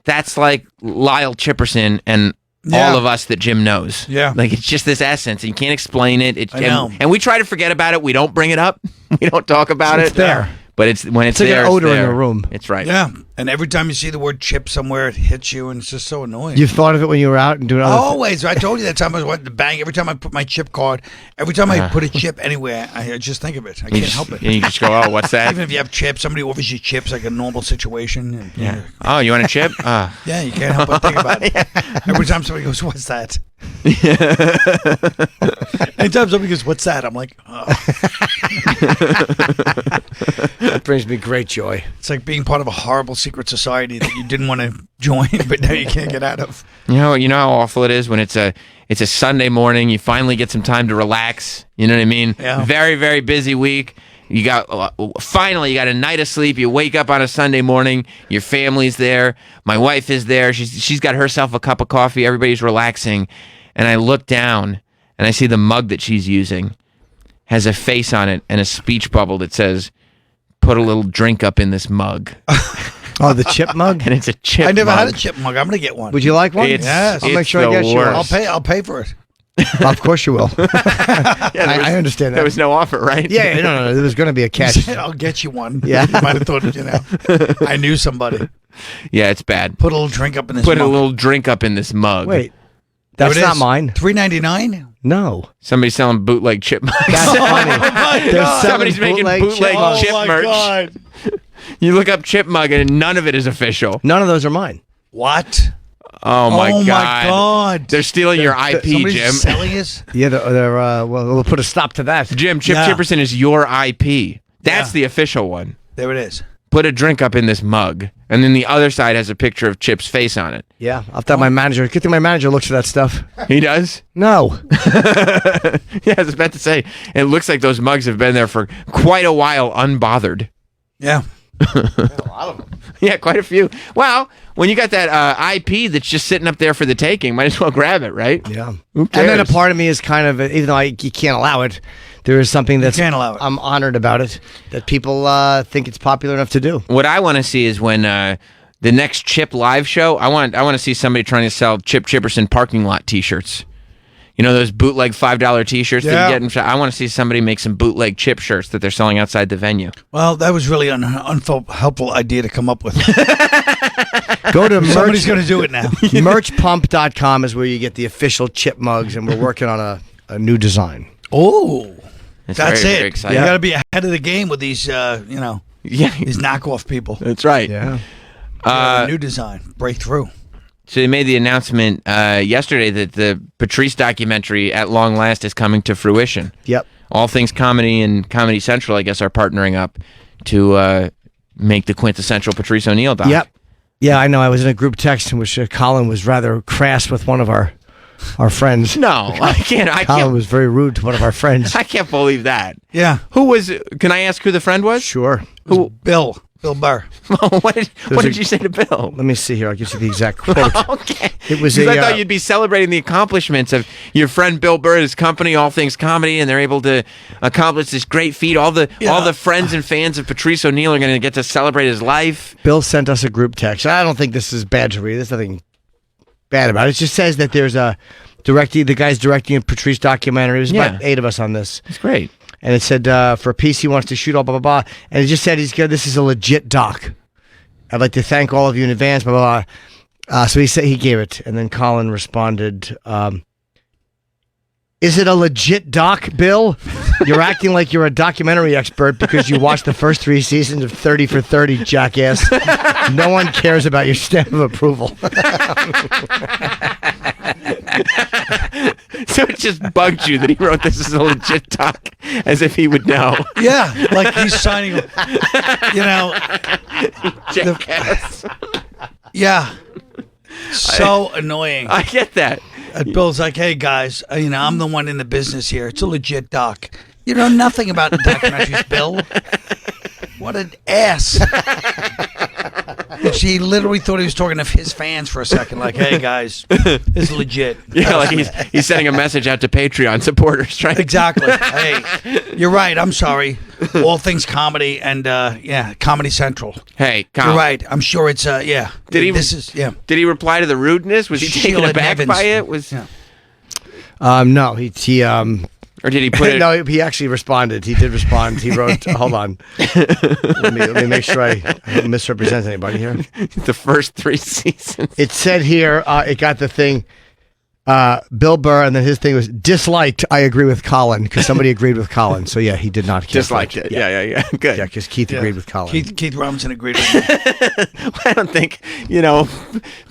That's like Lyle Chipperson and all of us that Jim knows. Yeah. Like, it's just this essence, and you can't explain it. I know. And we try to forget about it. We don't bring it up. We don't talk about It's it. there. But when it's like there, an odor it's in there. the room. It's right. Yeah, and every time you see the word Chip somewhere, it hits you, and it's just so annoying. You've thought of it when you were out and doing other Always. I told you that time I went to the bank. Every time I put my chip card, every time I put a chip anywhere, I just think of it. I can't help it. And you just go, oh, what's that? Even if you have chips, somebody offers you chips like a normal situation. And, Yeah. Oh, you want a chip? Yeah, you can't help but think about it. Every time somebody goes, "What's that?" Anytime somebody goes, "What's that?" I'm like, oh. That brings me great joy. It's like being part of a horrible secret society that you didn't want to join, but now you can't get out of. You know how awful it is when it's a Sunday morning. You finally get some time to relax. You know what I mean? Yeah. Very, very busy week. You got finally you got a night of sleep. You wake up on a Sunday morning. Your family's there. My wife is there. She's got herself a cup of coffee. Everybody's relaxing, and I look down and I see the mug that she's using has a face on it and a speech bubble that says, "Put a little drink up in this mug." Oh, the chip mug? And it's a chip I never mug. had a chip mug. I'm gonna get one. Would you like one? Yes. I'll make It's sure I the get you one. worst. I'll pay for it. Of course you will. Yeah, I understand that. There was no offer, right? Yeah, no. There was going to be a catch. I'll get you one. Yeah. You might have thought, I knew somebody. Yeah, it's bad. Put a little drink up in this Put mug. a little drink up in this mug. Wait, There that's it not is. mine. $3.99. No. Somebody's selling bootleg chip mugs. That's funny. They're selling Somebody's making bootleg mugs. chip merch. God. You look up chip mug and none of it is official. None of those are mine. What? Oh my Oh, my god. God. They're stealing your IP, Somebody's Jim. selling us? Yeah, they're well, we'll put a stop to that. Jim, Chip Yeah. Chipperson is your IP. That's Yeah. the official one. There it is. Put a drink up in this mug. And then the other side has a picture of Chip's face on it. Yeah, I'll tell my manager. Good thing my manager looks at that stuff. He does? No. Yeah, I was about to say, it looks like those mugs have been there for quite a while unbothered. Yeah. A lot of them. Yeah, quite a few. Well, when you got that IP that's just sitting up there for the taking, might as well grab it, right? Yeah. Who And then a cares? part of me is kind of, even though you can't allow it, there is something that's can't allow it. I'm honored about it, that people think it's popular enough to do. What I want to see is when the next Chip live show, I want to see somebody trying to sell Chip Chipperson parking lot T-shirts. You know those bootleg $5 T-shirts that Yeah. you get in. I want to see somebody make some bootleg Chip shirts that they're selling outside the venue. Well, that was really an unhelpful idea to come up with. Go to Somebody's going to do it now. merchpump.com is where you get the official Chip mugs, and we're working on a new design. Oh, It's that's very, it. very exciting. You got to be ahead of the game with these, Yeah, these knockoff people. that's right. Yeah. New design, breakthrough. So they made the announcement yesterday that the Patrice documentary, at long last, is coming to fruition. Yep. All Things Comedy and Comedy Central, I guess, are partnering up to make the quintessential Patrice O'Neill doc. Yep. Yeah, I know. I was in a group text in which Colin was rather crass with one of our our friends. No, I can't. Colin was very rude to one of our friends. I can't believe that. Yeah. Who was? Can I ask who the friend was? Sure. Who? Bill Burr. What did you say to Bill? Let me see here. I'll give you the exact quote. Okay. It was I thought you'd be celebrating the accomplishments of your friend Bill Burr, his company, All Things Comedy, and they're able to accomplish this great feat. All the friends and fans of Patrice O'Neill are going to get to celebrate his life. Bill sent us a group text. I don't think this is bad to read. There's nothing bad about it. It just says that there's the guy's directing a Patrice documentary. There's about 8 of us on this. It's great. And it said for a piece he wants to shoot, all blah, blah, blah. And it just said this is a legit doc. I'd like to thank all of you in advance, blah, blah, blah. So he said he gave it. And then Colin responded, is it a legit doc, Bill? You're acting like you're a documentary expert because you watched the first 3 seasons of 30 for 30, jackass. No one cares about your stamp of approval. So it just bugged you that he wrote this as a legit doc, as if he would know. Yeah, like he's signing, Jackass. Yeah. So annoying. I get that. Bill's like, hey, guys, I'm the one in the business here. It's a legit doc. You know nothing about the documentaries, Bill. What an ass. He literally thought he was talking to his fans for a second. Like, hey, guys, this is legit. Yeah, like he's sending a message out to Patreon supporters, right? Exactly. Hey, you're right. I'm sorry. All Things Comedy and, Comedy Central. Hey, you're right. I'm sure it's, yeah. Did he reply to the rudeness? Was he taken aback by it? No, or did he put it? No, he actually responded. He did respond. He wrote, hold on. Let me make sure I don't misrepresent anybody here. The first 3 seasons. It said here, it got the thing, Bill Burr, and then his thing was disliked. I agree with Colin, because somebody agreed with Colin. So yeah, he did not disliked it. Yeah. Good. Yeah, because Keith agreed with Colin. Keith Robinson agreed with me. I don't think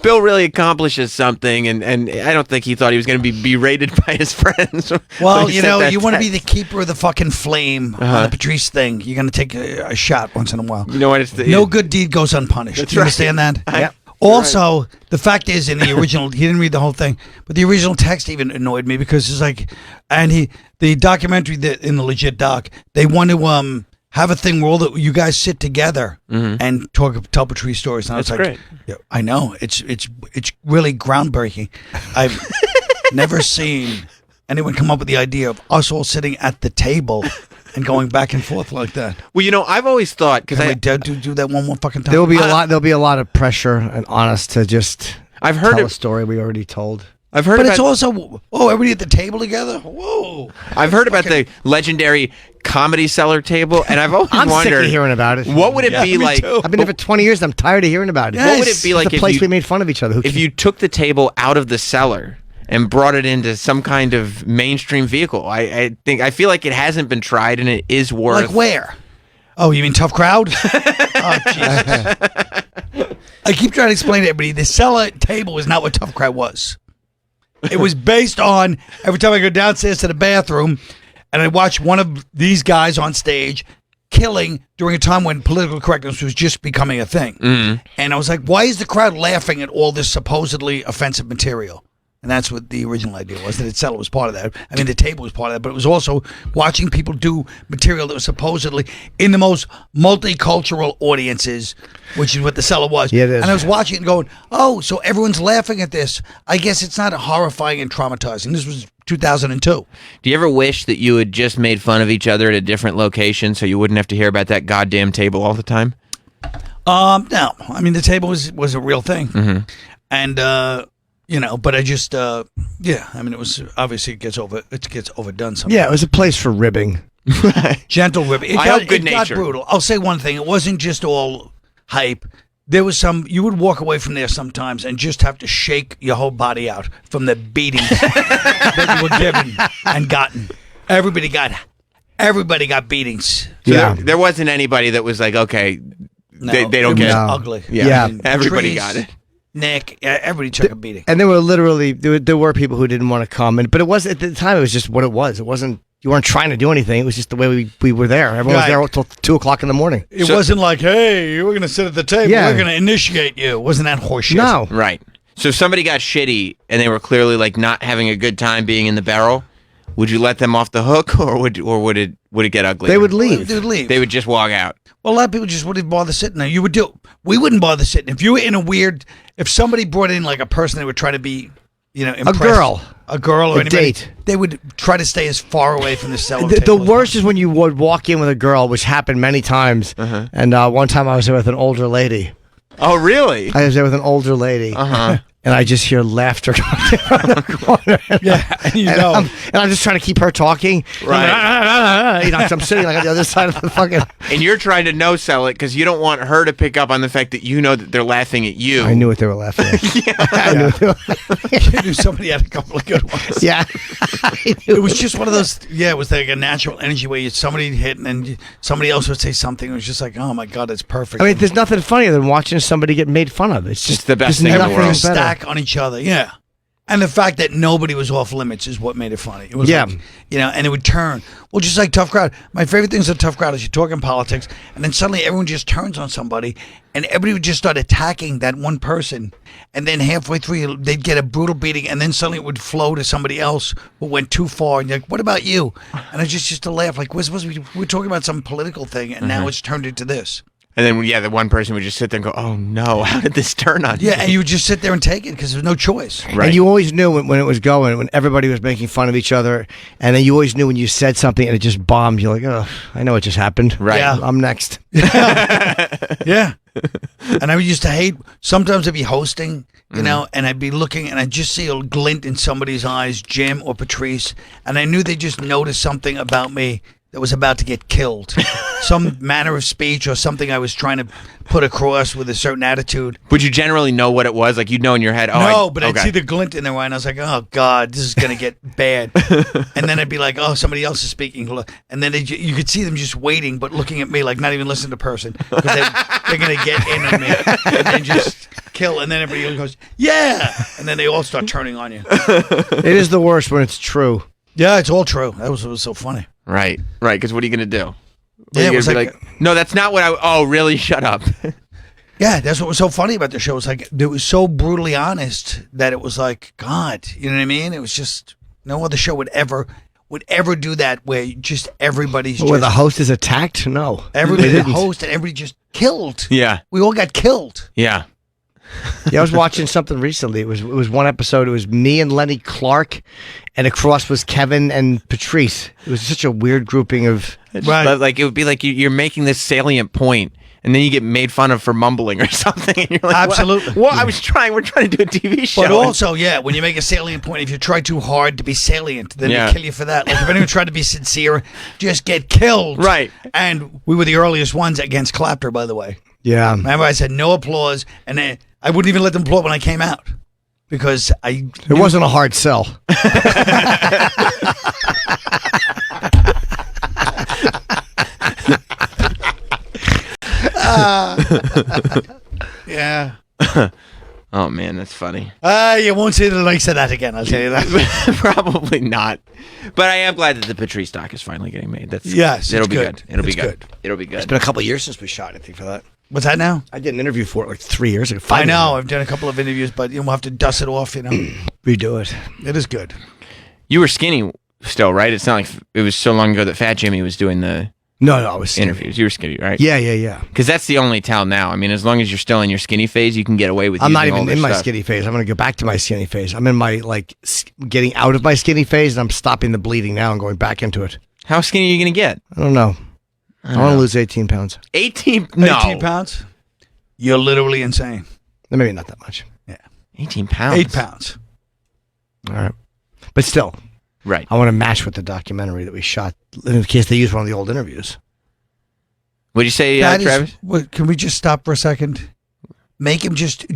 Bill really accomplishes something, and I don't think he thought he was going to be berated by his friends. Well, you want to be the keeper of the fucking flame on the Patrice thing. You're going to take a shot once in a while. You know what? No good deed goes unpunished. That's Do you understand that? Yeah. Also, the fact is, in the original, he didn't read the whole thing, but the original text even annoyed me because it's like, the documentary in the legit doc, they want to have a thing where you guys sit together and tell Patrice stories. And That's I was great. Yeah, I know it's really groundbreaking. I've never seen anyone come up with the idea of us all sitting at the table and going back and forth like that. Well, I've always thought, because I do that one more fucking time. There'll be a lot of pressure on us to just tell a story we already told. I've heard but it's also, everybody at the table together? Whoa. I've heard about the legendary Comedy Cellar table, and I've always I'm wondered. sick of hearing about it. What would it be like? Too. I've been here for 20 years. I'm tired of hearing about it. What would it be like the place we made fun of each other? If you took the table out of the cellar and brought it into some kind of mainstream vehicle? I feel like it hasn't been tried, and it is worth. Like where? Oh, you mean Tough Crowd? Oh, Jesus. I keep trying to explain to everybody, the cellar table is not what Tough Crowd was. It was based on, every time I go downstairs to the bathroom and I watch one of these guys on stage killing during a time when political correctness was just becoming a thing. Mm-hmm. And I was like, why is the crowd laughing at all this supposedly offensive material? And that's what the original idea was, that cellar was part of that. I mean, the table was part of that, but it was also watching people do material that was supposedly in the most multicultural audiences, which is what the cellar was. Yeah, it is. And I was watching it and going, oh, so everyone's laughing at this. I guess it's not horrifying and traumatizing. This was 2002. Do you ever wish that you had just made fun of each other at a different location so you wouldn't have to hear about that goddamn table all the time? No. I mean, the table was a real thing. Mm-hmm. And, but I just, I mean, it was, obviously it gets overdone sometimes. Yeah, it was a place for ribbing. Gentle ribbing. It got brutal. I'll say one thing. It wasn't just all hype. There was you would walk away from there sometimes and just have to shake your whole body out from the beatings that you were given and gotten. Everybody got beatings. So there wasn't anybody that was like, okay, they don't get it. Ugly. Yeah. I mean, Everybody got it. Nick, everybody took a beating. And there were literally, there were people who didn't want to come. But it was, at the time, it was just what it was. It wasn't, you weren't trying to do anything. It was just the way we were there. Everyone was there until 2 o'clock in the morning. It wasn't like, hey, we're going to sit at the table. Yeah. We're going to initiate you. Wasn't that horseshit? No. Right. So if somebody got shitty and they were clearly like not having a good time being in the barrel, would you let them off the hook, or would it get ugly? They would leave. They would leave. They would just walk out. Well, a lot of people just wouldn't bother sitting there. We wouldn't bother sitting. If you were in if somebody brought in like a person that would try to be, impressed, a girl or a anybody, date, they would try to stay as far away from the cellar. The worst is when you would walk in with a girl, which happened many times. And one time I was there with an older lady. Oh, really? I was there with an older lady. And I just hear laughter coming from the corner. And I'm just trying to keep her talking. Right. I'm sitting like on the other side of the fucking... And you're trying to no-sell it because you don't want her to pick up on the fact that you know that they're laughing at you. I knew what they were laughing at. I knew what they were laughing at. I knew somebody had a couple of good ones. Yeah. It was just one of those, it was like a natural energy where somebody hit and then somebody else would say something. It was just like, oh my God, it's perfect. I mean, there's nothing funnier than watching somebody get made fun of. It's just the best thing in the world. Stack on each other, yeah. And the fact that nobody was off limits is what made it funny. It was like, and it would turn. Well, just like Tough Crowd. My favorite things of Tough Crowd is you're talking politics, and then suddenly everyone just turns on somebody, and everybody would just start attacking that one person. And then halfway through, they'd get a brutal beating, and then suddenly it would flow to somebody else who went too far. And you're like, what about you? And it's just to laugh. Like, we're talking about some political thing, and now it's turned into this. And then, the one person would just sit there and go, oh, no, how did this turn on me? Yeah, and you would just sit there and take it because there's no choice. Right. And you always knew when it was going, when everybody was making fun of each other, and then you always knew when you said something and it just bombed, you're like, oh, I know what just happened. Right. Yeah. I'm next. Yeah. And I used to hate, sometimes I'd be hosting, and I'd be looking and I'd just see a glint in somebody's eyes, Jim or Patrice, and I knew they just noticed something about me that was about to get killed. Some manner of speech or something I was trying to put across with a certain attitude. Would you generally know what it was? Like, you'd know in your head, I'd see the glint in their eye, and I was like, oh, God, this is going to get bad. And then I'd be like, oh, somebody else is speaking. And then you could see them just waiting, but looking at me like not even listening to the person. Because they're going to get in on me and then just kill. And then everybody goes, yeah. And then they all start turning on you. It is the worst when it's true. Yeah, it's all true. That was so funny. Right. Because what are you going to do? Yeah, it was like, no, that's not what oh, really? Shut up. Yeah, that's what was so funny about the show. It's like, it was so brutally honest that it was like, God, you know what I mean? It was just, no other show would ever do that where just everybody's where the host is attacked? No. Everybody, the host, and everybody just killed. Yeah. We all got killed. Yeah. Yeah, I was watching something recently. It was one episode. It was me and Lenny Clark, and across was Kevin and Patrice. It was such a weird grouping of... Right. Like, it would be like you're making this salient point, and then you get made fun of for mumbling or something. And you're like, absolutely. Well, we're trying to do a TV show. But also, when you make a salient point, if you try too hard to be salient, then they kill you for that. Like, if anyone tried to be sincere, just get killed. Right. And we were the earliest ones against Clapter, by the way. Yeah. Remember, I said no applause, and then I wouldn't even let them applaud when I came out because it wasn't a hard sell. Yeah. Oh man, that's funny. You won't see the likes of that again. I'll tell you that. Probably not. But I am glad that the Patrice doc is finally getting made. It'll be good. It'll be good. It'll be good. It's been a couple of years since we shot anything for that. What's that now? I did an interview for it like 3 years ago. I know. I've done a couple of interviews, but we'll have to dust it off. Redo it. It is good. You were skinny still, right? It's not like it was so long ago that Fat Jimmy was doing the I was skinny. interviews. You were skinny, right? Yeah. Because that's the only tell now. I mean, as long as you're still in your skinny phase, you can get away with. I'm not even all this in my stuff. skinny phase. I'm going to go back to my skinny phase. I'm in my getting out of my skinny phase, and I'm stopping the bleeding now and going back into it. How skinny are you going to get? I don't know. I want to lose 18 pounds. 18? No. 18 pounds? You're literally insane. Maybe not that much. Yeah. 18 pounds. 8 pounds. All right. But still. Right. I want to match with the documentary that we shot in case they use one of the old interviews. What'd you say, Travis? Can we just stop for a second? Make him just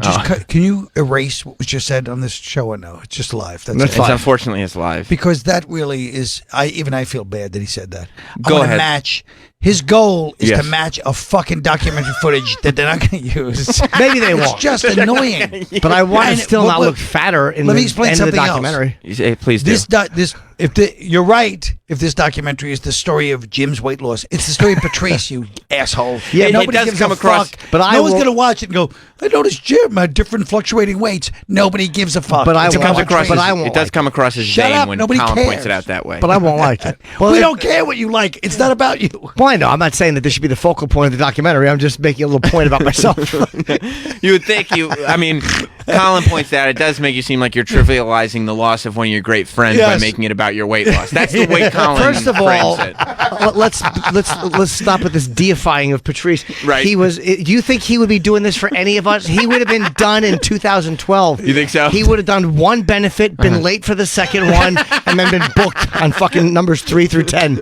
can you erase what was just said on this show or no? It's just live. That's it. Unfortunately, it's live. Because that really is, I feel bad that he said that. Go ahead. Match His goal is Yes. to match a fucking documentary footage that they're not going to use. Maybe they It's won't. just annoying. But I want to And- still but- not but- look fatter in let the me explain end of the something else. documentary. You say, please do. You're right. If this documentary is the story of Jim's weight loss, it's the story of Patrice, you asshole. Yeah, it nobody does gives come a across- fuck. but I no one's will- gonna watch it and go, I noticed Jim had different fluctuating weights. Nobody gives a fuck. But I It's won't about watch across it. But as- I won't it does like come across as Shut vain up, when nobody Colin cares. points it out that way. But I won't like it. Well, we if- don't care what you like. It's not about you. Well, I know. I'm not saying that this should be the focal point of the documentary. I'm just making a little point about myself. You would think I mean, Colin points out it does make you seem like you're trivializing the loss of one of your great friends by Yes. making it about your weight loss. That's the way Colin First of all, frames it. let's stop with this deifying of Patrice. Right. Do you think he would be doing this for any of us? He would have been done in 2012. You think so? He would have done one benefit, been late for the second one, and then been booked on fucking numbers 3 through 10.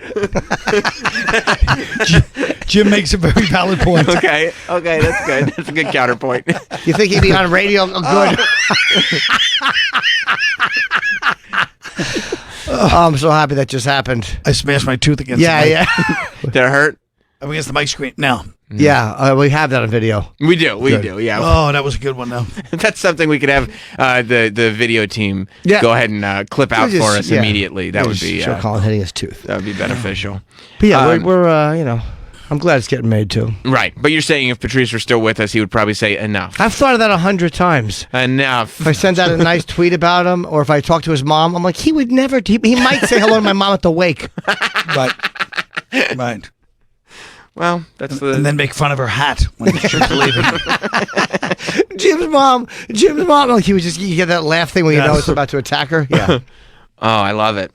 Jim makes a very valid point. Okay, that's good. That's a good counterpoint. You think he'd be on radio? Good. Oh, I'm so happy that just happened. I smashed my tooth against Yeah, the mic. yeah. Did it hurt? I'm against the mic screen. No. Yeah, we have that on video. We do, Good. yeah. Oh, that was a good one, though. That's something we could have the video team go ahead and clip out We'll for just- us yeah. immediately. That We'll would just be show Colin hitting his tooth. that would be beneficial. But yeah, we're I'm glad it's getting made too. Right, but you're saying if Patrice were still with us, he would probably say enough. I've thought of that 100 times. Enough. If I send out a nice tweet about him, or if I talk to his mom, I'm like, he would never. He might say hello to my mom at the wake. Right. Well, that's the. And then make fun of her hat when she's leaving. Jim's mom. Like he was just you get that laugh thing when you know it's about to attack her. Yeah. Oh, I love it.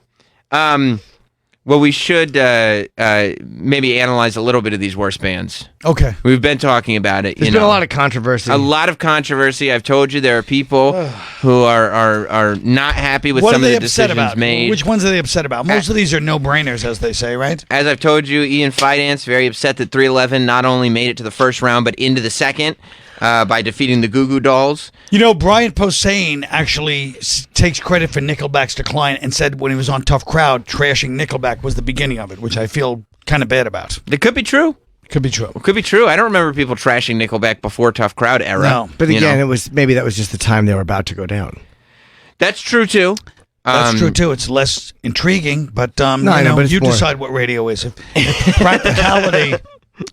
Well, we should maybe analyze a little bit of these worst bands. Okay. We've been talking about it. There's been a lot of controversy. A lot of controversy. I've told you there are people who are not happy with What some are of they the upset decisions about? made. Which ones are they upset about? Most of these are no-brainers, as they say, right? As I've told you, Ian Fidance very upset that 311 not only made it to the first round, but into the second by defeating the Goo Goo Dolls. You know, Brian Posehn actually takes credit for Nickelback's decline and said when he was on Tough Crowd, trashing Nickelback was the beginning of it, which I feel kind of bad about. It could be true. Could be true. It could be true. I don't remember people trashing Nickelback before Tough Crowd era. No. But you again, know. it was maybe that was just the time they were about to go down. That's true too. That's true too. It's less intriguing, but I know, but it's you more- decide what radio is. If practicality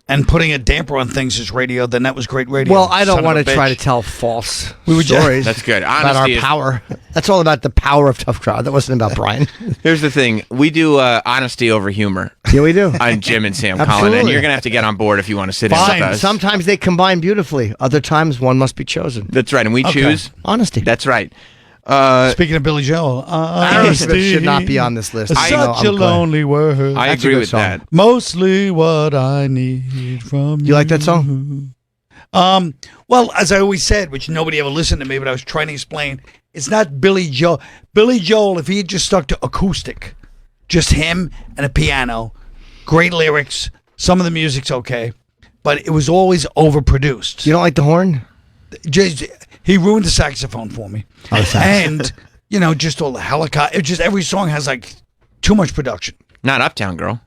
and putting a damper on things is radio, then that was great radio. Well, I don't Son of want a to try to bitch. tell false We were just- stories. That's good. About our Honesty is- power. That's all about the power of Tough Crowd. That wasn't about Brian. Here's the thing. We do honesty over humor. Yeah, we do. On Jim and Sam Collin, and Absolutely. you're going to have to get on board if you want to sit in Fine. with us. Sometimes they combine beautifully. Other times one must be chosen. That's right, and we Okay. choose honesty. That's right. Speaking of Billy Joel, Aerosmith should not be on this list. Such a lonely word. I That's a agree good with song. that. Mostly what I need from You like that song? Well, as I always said, which nobody ever listened to me, but I was trying to explain, it's not Billy Joel. Billy Joel, if he had just stuck to acoustic, just him and a piano, great lyrics, some of the music's okay, but it was always overproduced. You don't like the horn? Just, he ruined the saxophone for me. Oh, sax. And, just all the helicopter, just every song has like too much production. Not Uptown Girl.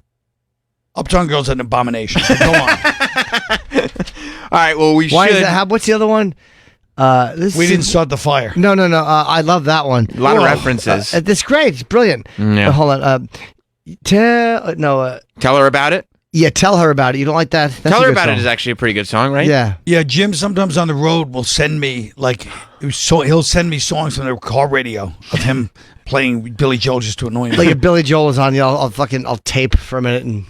Uptown Girl's an abomination. So go on. All right, well, we Why should. is that? What's the other one? We didn't start the fire. No. I love that one. A lot of references. It's great. It's brilliant. Yeah. Hold on. Tell her about it. Yeah, tell her about it. You don't like that? That's Tell a her good about song. it is actually a pretty good song, right? Yeah. Yeah, Jim sometimes on the road will send me he'll send me songs from the car radio of him playing Billy Joel just to annoy me. Like if Billy Joel is on, I'll tape for a minute and.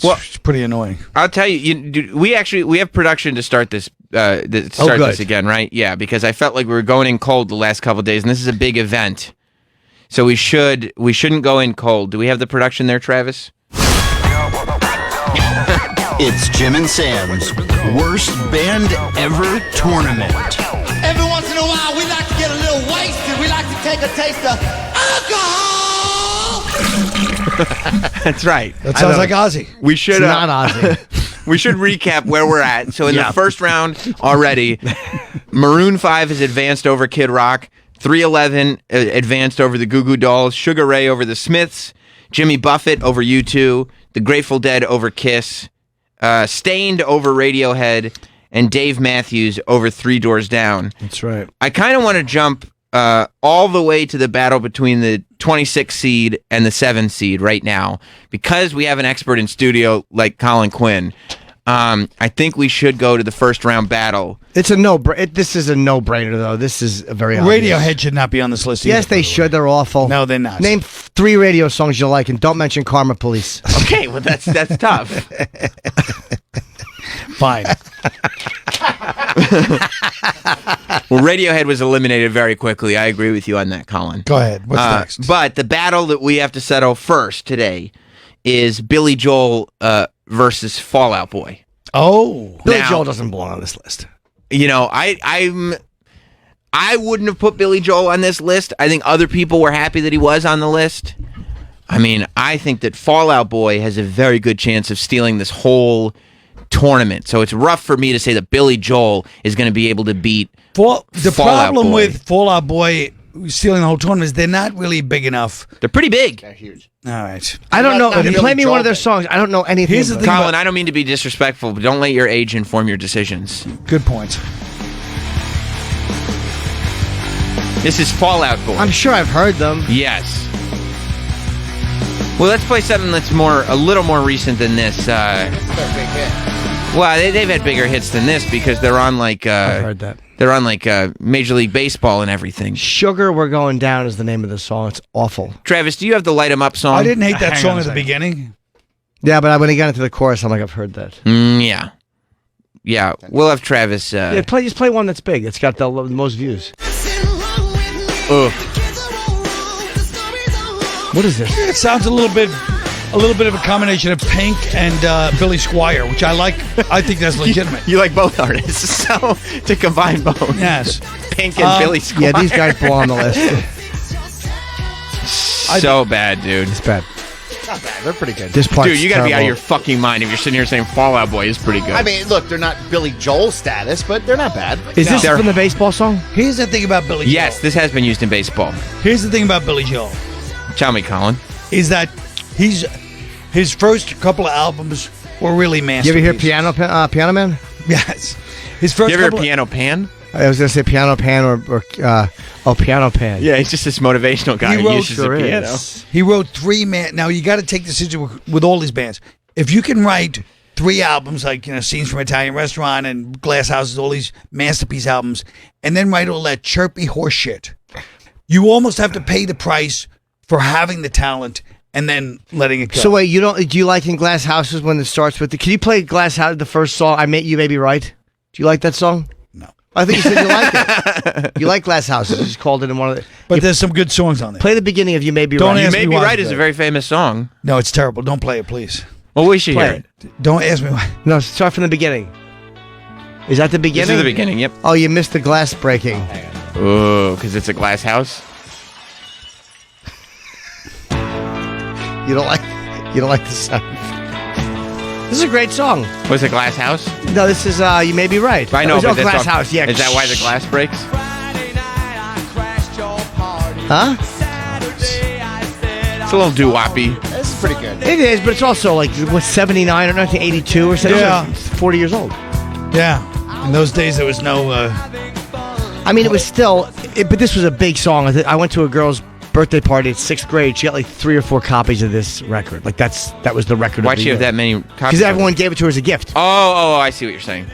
Well, it's pretty annoying. I'll tell you, we have production to start this. This again, right? Yeah, because I felt like we were going in cold the last couple of days, and this is a big event, so we shouldn't go in cold. Do we have the production there, Travis? It's Jim and Sam's Worst Band Ever Tournament. Every once in a while, we like to get a little wasted. We like to take a taste of alcohol. That's right. That sounds like Ozzy. We should It's not Ozzy. We should recap where we're at. So in Yeah. the first round already, Maroon 5 has advanced over Kid Rock. 311 advanced over the Goo Goo Dolls. Sugar Ray over the Smiths. Jimmy Buffett over U2. The Grateful Dead over Kiss, Stained over Radiohead, and Dave Matthews over Three Doors Down. That's right. I kind of want to jump all the way to the battle between the 26 seed and the 7 seed right now, because we have an expert in studio like Colin Quinn. I think we should go to the first round battle. It's a this is a no-brainer, though. This is a very obvious. Radiohead should not be on this list. Yes, they should. They're awful. No, they're not. Name 3 radio songs you like, and don't mention Karma Police. Okay, well that's tough. Fine. Well, Radiohead was eliminated very quickly. I agree with you on that, Colin. Go ahead. What's next? But the battle that we have to settle first today is Billy Joel versus Fall Out Boy. Oh, Billy Joel doesn't belong on this list. You know, I wouldn't have put Billy Joel on this list. I think other people were happy that he was on the list. I mean, I think that Fall Out Boy has a very good chance of stealing this whole tournament. So it's rough for me to say that Billy Joel is going to be able to beat the problem with Fall Out Boy stealing the whole tournament is they're not really big enough. They're pretty big. They're huge. All right. I don't know. If you play me one of their songs, I don't know anything. Here's the thing, Colin, I don't mean to be disrespectful, but don't let your age inform your decisions. Good point. This is Fall Out Boy. I'm sure I've heard them. Yes. Well, let's play something that's a little more recent than this. It's their big hit. Well, they've had bigger hits than this because they're on like. I've heard that. They're on like Major League Baseball and everything. Sugar, We're Going Down is the name of the song. It's awful. Travis, do you have the Light 'Em Up song? I didn't hate that song at the beginning. Yeah, but when he got into the chorus, I'm like, I've heard that. Yeah. Yeah, we'll have Travis. Just play one that's big. It's got the most views. Ugh. What is this? It sounds a little bit of a combination of Pink and Billy Squier, which I like. I think that's legitimate. You like both artists, so to combine both. Yes. Pink and Billy Squier. Yeah, these guys belong on the list. So bad, dude. It's bad. Not bad. They're pretty good. This part's Dude, you gotta be out of terrible. your fucking mind if you're sitting here saying Fall Out Boy is pretty good. I mean, look, they're not Billy Joel status, but they're not bad. Is this from the baseball song? Here's the thing about Billy Joel. Yes, this has been used in baseball. Here's the thing about Billy Joel. Tell me, Colin. Is that his first couple of albums were really You masterpieces. ever hear Piano Man? Yes. His first You ever hear couple Piano Pan? I was going to say Piano Pan or Piano Pan. Yeah, he's just this motivational guy who uses the piano. He wrote 3 Now you got to take this into with all these bands. If you can write 3 albums like Scenes from Italian Restaurant and Glass Houses, all these masterpiece albums, and then write all that chirpy horse shit, you almost have to pay the price for having the talent and then letting it go. So wait, do you like in Glass Houses when it starts with can you play Glass House, the first song? I Met You May Be Right. Do you like that song? No. I think you said you like it. You like Glass Houses. You just called it in one of the. But there's some good songs on there. Play the beginning of You May Be Don't Right. ask You May me Be why Right it's is a good. very famous song. No, it's terrible. Don't play it, please. Well, we should Play hear it. Don't ask me why. No, start from the beginning. Is that the beginning? This is the beginning, yep. Oh, you missed the glass breaking. Oh, because it's a glass house? You don't like the sound. This is a great song. Was it Glass House? No, this is You May Be Right. I know, Oh, but that's Glass all- House, yeah. Is that why the glass breaks? Huh? It's a little doo-woppy. This is pretty good. It is, but it's also like, 79 or 1982 or something? Yeah. It's 40 years old. Yeah. In those days, there was no... I mean, it was still... but this was a big song. I went to a girl's birthday party in 6th grade. She got like 3 or 4 copies of this record. Like, that was the record Why'd of the she have year. that many copies? Because everyone gave it to her as a gift. Oh, I see what you're saying.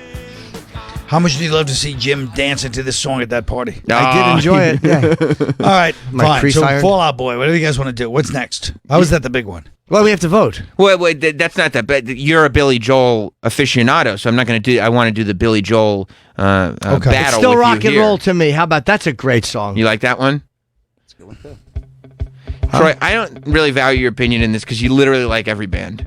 How much do you love to see Jim dancing to this song at that party? I did enjoy it, yeah. All right, My fine. crease So iron. Fall Out Boy, whatever you guys want to do. What's next? How is that the big one? Well, we have to vote. Wait, that's not that bad. You're a Billy Joel aficionado, so I'm not going to do... I want to do the Billy Joel battle It's still with rock you and here. roll to me. How about that's a great song? You like that one? That's a good one, too. Troy, I don't really value your opinion in this because you literally like every band.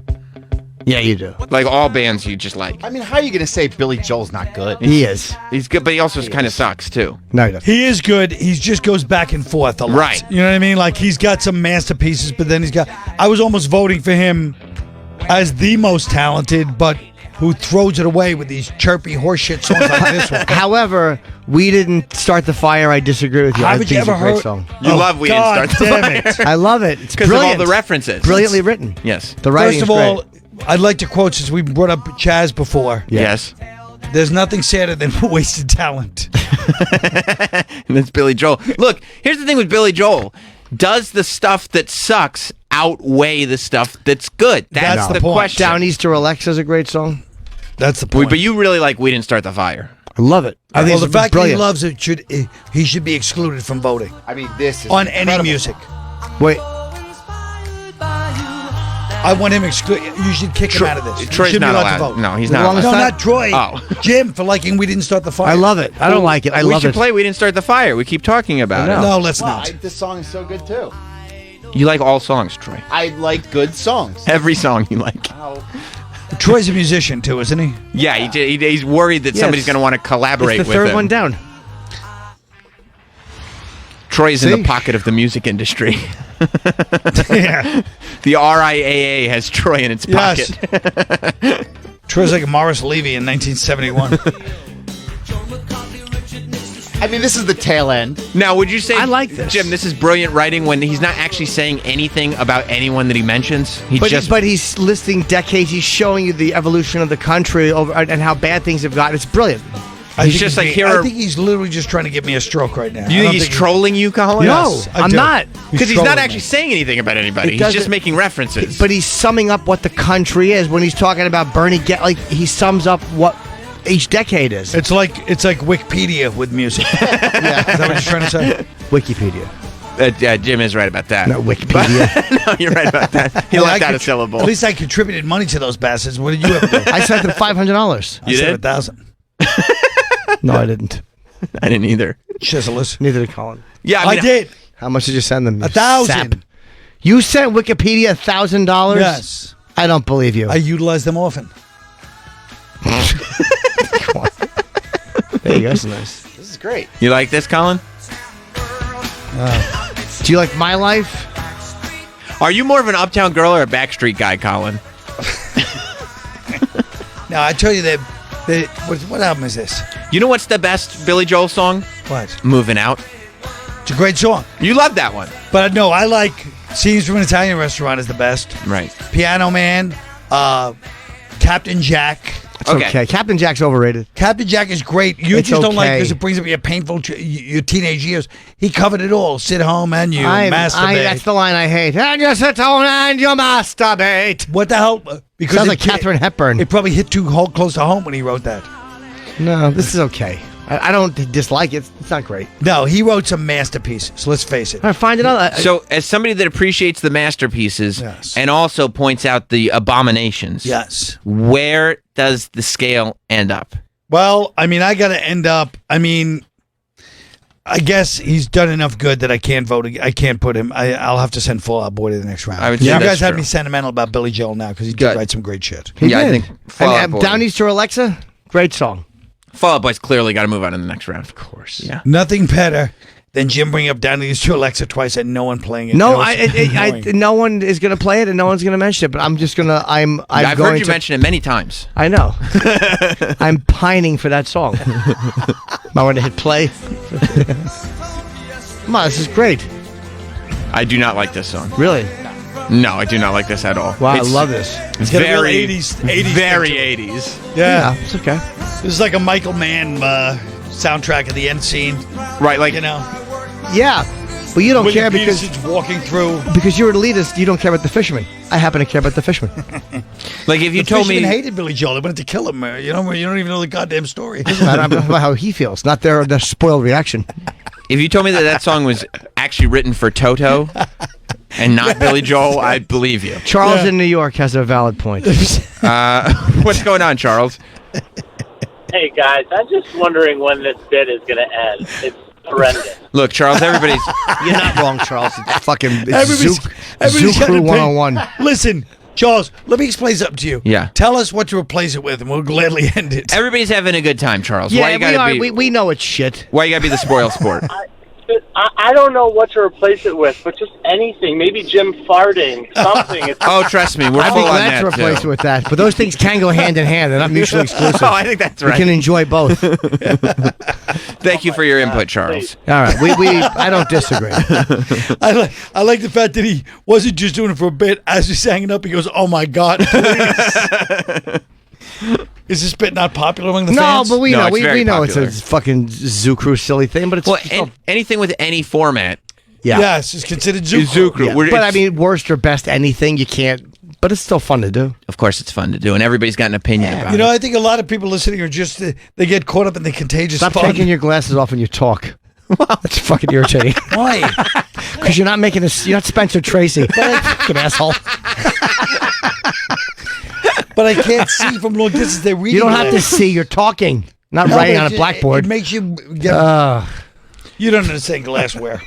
Yeah, you do. Like all bands you just like. I mean, how are you going to say Billy Joel's not good? He is. He's good, but he also kind of sucks too. No, he doesn't. He is good. He just goes back and forth a lot. Right. You know what I mean? Like, he's got some masterpieces, but then he's got... I was almost voting for him as the most talented, but who throws it away with these chirpy horseshit songs like this one. However, We Didn't Start the Fire, I disagree with you. I Haven't think you it's a ever great heard- song. You love We God Didn't Start the damn Fire. it. I love it. It's Because of all brilliant. the references. Brilliantly written. Yes. The writing First of is all, great. I'd like to quote, since we brought up Chaz before. Yes. There's nothing sadder than wasted talent. And that's Billy Joel. Look, here's the thing with Billy Joel. Does the stuff that sucks outweigh the stuff that's good? That's the point. question. Downeaster Alexa's a great song. That's the point. But you really like We Didn't Start the Fire. I love it. I think Well, the it's fact brilliant. that he loves it he should be excluded from voting I mean, this is on incredible. any music. Wait, I want him excluded. You should kick him out of this. He Troy's shouldn't be not allowed to allowed. vote. No, he's As not long as allowed. No, not- not Troy. Oh. Jim for liking We Didn't Start the Fire. I love it. I don't like it. I we love should it. play We Didn't Start the Fire. We keep talking about I it. know. No, let's Wow, not. this song is so good too. You like all songs, Troy. I like good songs. Every song you like. Troy's a musician too, isn't he? Yeah, he's worried that Yes. somebody's going to want to collaborate It's the with third him. one down. Troy's in See? the pocket of the music industry. Yeah. The RIAA has Troy in its Yes. pocket. Troy's like Morris Levy in 1971. I mean, this is the tail end. Now, would you say, I like this. Jim, this is brilliant writing when he's not actually saying anything about anyone that he mentions? But he's listing decades. He's showing you the evolution of the country over and how bad things have gotten. It's brilliant. He's just like, here I are- think he's literally just trying to give me a stroke right now. Do you think he's trolling you, Colin? No, Yes, I I'm do. not. Because he's trolling not actually me. saying anything about anybody. It He's just doesn't- making references. But he's summing up what the country is when he's talking about Bernie. He sums up what each decade is. It's like Wikipedia with music. Yeah, is that what you're trying to say? Wikipedia. Jim is right about that. Not Wikipedia. No, you're right about that. He Well, left I out a contri- syllable. At least I contributed money to those bastards. What did you ever do? I sent them $500. I You said did? 1,000. No, I didn't. I didn't either. Chiselers. Neither did Colin. Yeah, I did. How much did you send them? you 1,000. sap? You sent Wikipedia $1,000? Yes. I don't believe you. I utilize them often. There you go. That's nice. This is great. You like this, Colin? Do you like My Life? Are you more of an Uptown Girl or a Backstreet guy, Colin? Now, I tell you that what album is this? You know what's the best Billy Joel song? What? Moving Out. It's a great song. You love that one. But no, I like Scenes from an Italian Restaurant is the best. Right. Piano Man, Captain Jack. It's okay. Captain Jack's overrated. Captain Jack is great. You It's just don't like okay. because it brings up your painful, your teenage years. He covered it all. Sit home and you masturbate. That's the line I hate. And you sit down and you masturbate. What the hell? Because Sounds it- like Katharine Hepburn. It probably hit too close to home when he wrote that. No, this is okay. I don't dislike it. It's not great. No, he wrote some masterpieces. Let's face it. All right, find it out. So, as somebody that appreciates the masterpieces Yes. and also points out the abominations, Yes. where does the scale end up? Well, I mean, I got to end up. I mean, I guess he's done enough good that I can't vote. I can't put him. I'll have to send Fall Out Boy to the next round. I would you say guys that's have true. me sentimental about Billy Joel now because he did Good. write some great shit. He I did. think Fall Out Boy. Downeaster Alexa, great song. Fall Out Boy's clearly got to move on in the next round. Of course. Yeah. Nothing better than Jim bringing up Down to These to Alexa twice and no one playing it. No, That was annoying. no one is going to play it and no one's going to mention it. But I'm just going to. I've going heard you to, mention it many times. I know. I'm pining for that song. I want to hit play. Come on, this is great. I do not like this song. Really? No, I do not like this at all. Wow, It's I love this. It's got a real very 80s very picture. 80s. Yeah. It's okay. This is like a Michael Mann soundtrack at the end scene. Right, like You know, Yeah, but you don't William care because Peterson's walking through. you're an elitist. You don't care about the fisherman. I happen to care about the fisherman. like if you The told fishermen me hated Billy Joel. They wanted to kill him. You don't even know the goddamn story. I'm talking about how he feels, not their spoiled reaction. if you told me that song was actually written for Toto and not Billy Joel, I'd believe you. Charles in New York has a valid point. What's going on, Charles? Hey guys, I'm just wondering when this bit is going to end. It's horrendous. Look, Charles, everybody's You're not wrong, Charles. It's fucking Everybody's Zoo got Crew an opinion. 101. Listen, Charles, let me explain something to you. Yeah. Tell us what to replace it with, and we'll gladly end it. Everybody's having a good time, Charles. Yeah, why you gotta we know it's shit. Why you gotta be the spoil sport? I don't know what to replace it with, but just anything. Maybe Jim farting, something. It's Oh, trust me, we're I'd full be on glad that to replace it too. with that. But those things can go hand in hand. They're not mutually exclusive. Oh, I think that's right. We can enjoy both. Thank you for your input, Charles. All right, I don't disagree. I like the fact that he wasn't just doing it for a bit. As he's hanging up, he goes, "Oh my God, please." Is this bit not popular among the No, fans? but we No, know it's we very know it's popular. a fucking Zoo Crew silly thing, but it's Well, still- anything with any format. yeah. Yes, it's considered Zoo is Zoo Crew. Yeah. We're- But I it's- mean, worst or best anything you can't. But it's still fun to do. Of course, it's fun to do, and everybody's got an opinion about You know, it. I think a lot of people listening are just they get caught up in the contagious Stop fun. taking your glasses off when you talk. That's fucking irritating. Why? Because you're not making you're not Spencer Tracy. Fucking asshole. But I can't see from long distance. They're reading. You don't have to glasses. see. You're talking, not No, writing but on a blackboard. It makes you get. You don't understand glassware.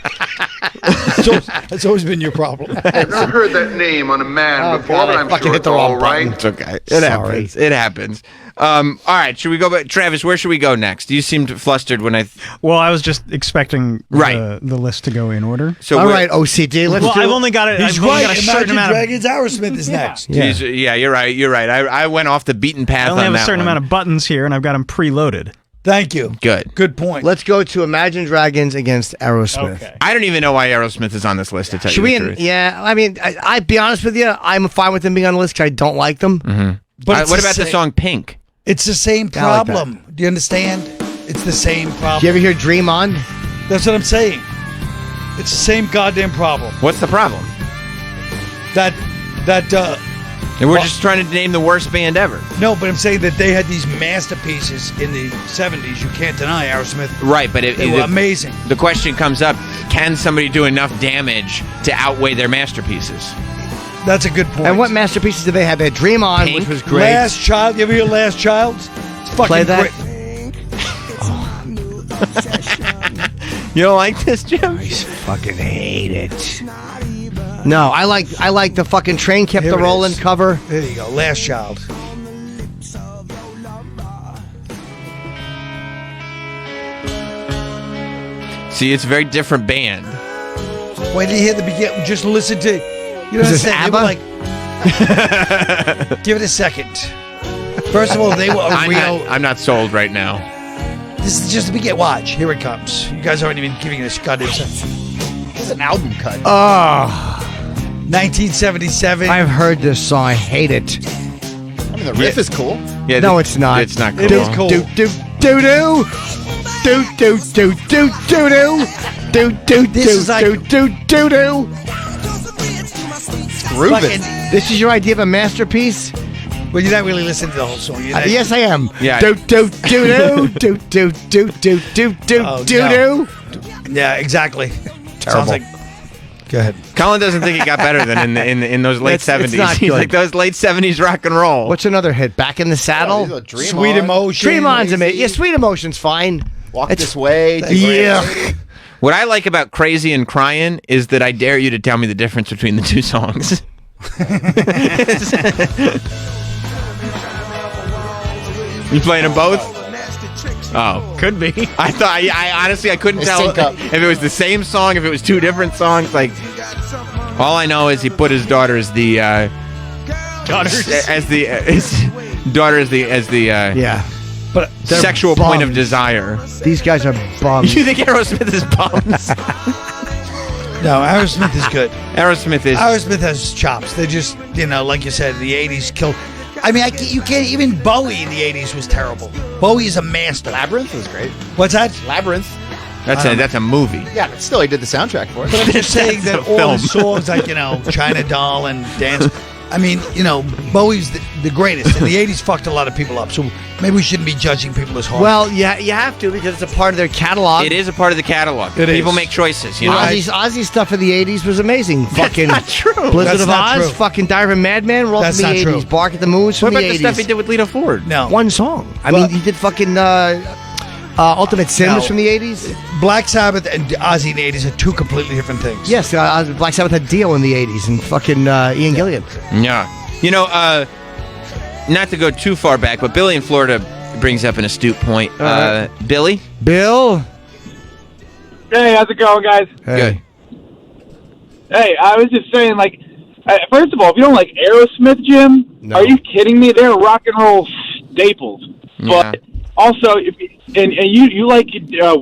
It's always been your problem. I've never heard that name on a man before, God, but I I'm fucking sure hit it's the wrong all right. It's okay. It happens. It happens. All right, should we go back? Travis, where should we go next? You seemed flustered when I... Well, I was just expecting Right. the list to go in order. So All right, OCD. Let's Well, do I've it. only got it. He's I've only right. got a certain Imagine amount of. Dragons. Aerosmith is next. Yeah, you're right. You're right. I went off the beaten path I only on have a that certain one. amount of buttons here, and I've got them preloaded. Thank you. Good. Good point. Let's go to Imagine Dragons against Aerosmith. Okay. I don't even know why Aerosmith is on this list, to tell Should you we? the truth. Yeah, I mean, I'd be honest with you. I'm fine with them being on the list because I don't like them. Mm-hmm. But it's what the about the same- song Pink? It's the same Yeah, I like problem. Do you understand? It's the same problem. Do you ever hear Dream On? That's what I'm saying. It's the same goddamn problem. What's the problem? That And we're just trying to name the worst band ever. no, but I'm saying that they had these masterpieces in the 70s. You can't deny Aerosmith. Right, but They were amazing. The question comes up, can somebody do enough damage to outweigh their masterpieces? That's a good point. And what masterpieces did they have? They had Dream On, Pink? which was great. Last Child? You ever hear Last Child? It's fucking Play that. great. You don't like this, Jim? I fucking hate it. No, I like the fucking Train Kept Here the it Rollin' is. cover. There you go. Last Child. See, it's a very different band. Wait till you hear the beginning. Just listen to. You know Is this what I'm saying? ABBA? Give it a second. First of all, they were a real. I'm not sold right now. This is just the beginning. Watch. Here it comes. You guys aren't even giving this goddamn sense. This is an album cut. Oh, 1977. I've heard this song. I hate it. I mean, the riff is cool. Yeah, No, it's not. It's not cool. It is cool. Do do do do do do do do do do do This is like- do do do do. Grooving. Fucking- This is your idea of a masterpiece? Well, you're not really listening to the whole song. You're not- Yes, I am. Yeah. Do do do do do do do do do Oh, do no. do. Yeah, exactly. Sounds like. Go ahead. Colin doesn't think it got better than in those late It's not 70s. He's good. like those late 70s rock and roll. What's another hit? Back in the Saddle. Oh, Dream Sweet On. Emotion. Dream On's amazing. Yeah, Sweet Emotion's fine. Walk This Way. Yeah. What I like about Crazy and Crying is that I dare you to tell me the difference between the two songs. You playing them both? Oh, Could be. I thought. I honestly I couldn't They tell sync up. if it was the same song, if it was two different songs. Like, all I know is he put his daughter as the Daughters. his daughter as the Yeah. But they're sexual point of bums. desire. These guys are bums. You think Aerosmith is bums? No, Aerosmith is good. Aerosmith is. Aerosmith has chops. They just, like you said, the 80s killed. I mean, you can't, even Bowie in the 80s was terrible. Bowie is a master. Labyrinth was great. What's that? Labyrinth. That's a movie. Yeah, but still, he did the soundtrack for it. But I'm just saying That's that a all the film. songs like, China Doll and Dance. I mean, Bowie's the greatest. And the 80s fucked a lot of people up. So maybe we shouldn't be judging people as hard. Well, yeah, you have to because it's a part of their catalog. It is a part of the catalog. It People is. make choices. You know. Ozzy's stuff in the 80s was amazing. Fucking not true. Blizzard That's of not Oz, true. fucking Diary of a Madman, were all That's from the not 80s. true. Bark at the Moon's What from about the the 80s. stuff he did with Lita Ford? no. One song. I Well- mean, he did fucking Ultimate Sin No. was from the 80s. Black Sabbath and Ozzy in the 80s are two completely different things. Yes, Black Sabbath had Dio in the 80s and fucking Ian Gillian. Yeah. Not to go too far back, but Billy in Florida brings up an astute point. Billy? Bill? Hey, how's it going, guys? Hey. Hey, I was just saying, like, first of all, if you don't like Aerosmith, Jim, No. are you kidding me? They're rock and roll staples. Yeah. But also, if you like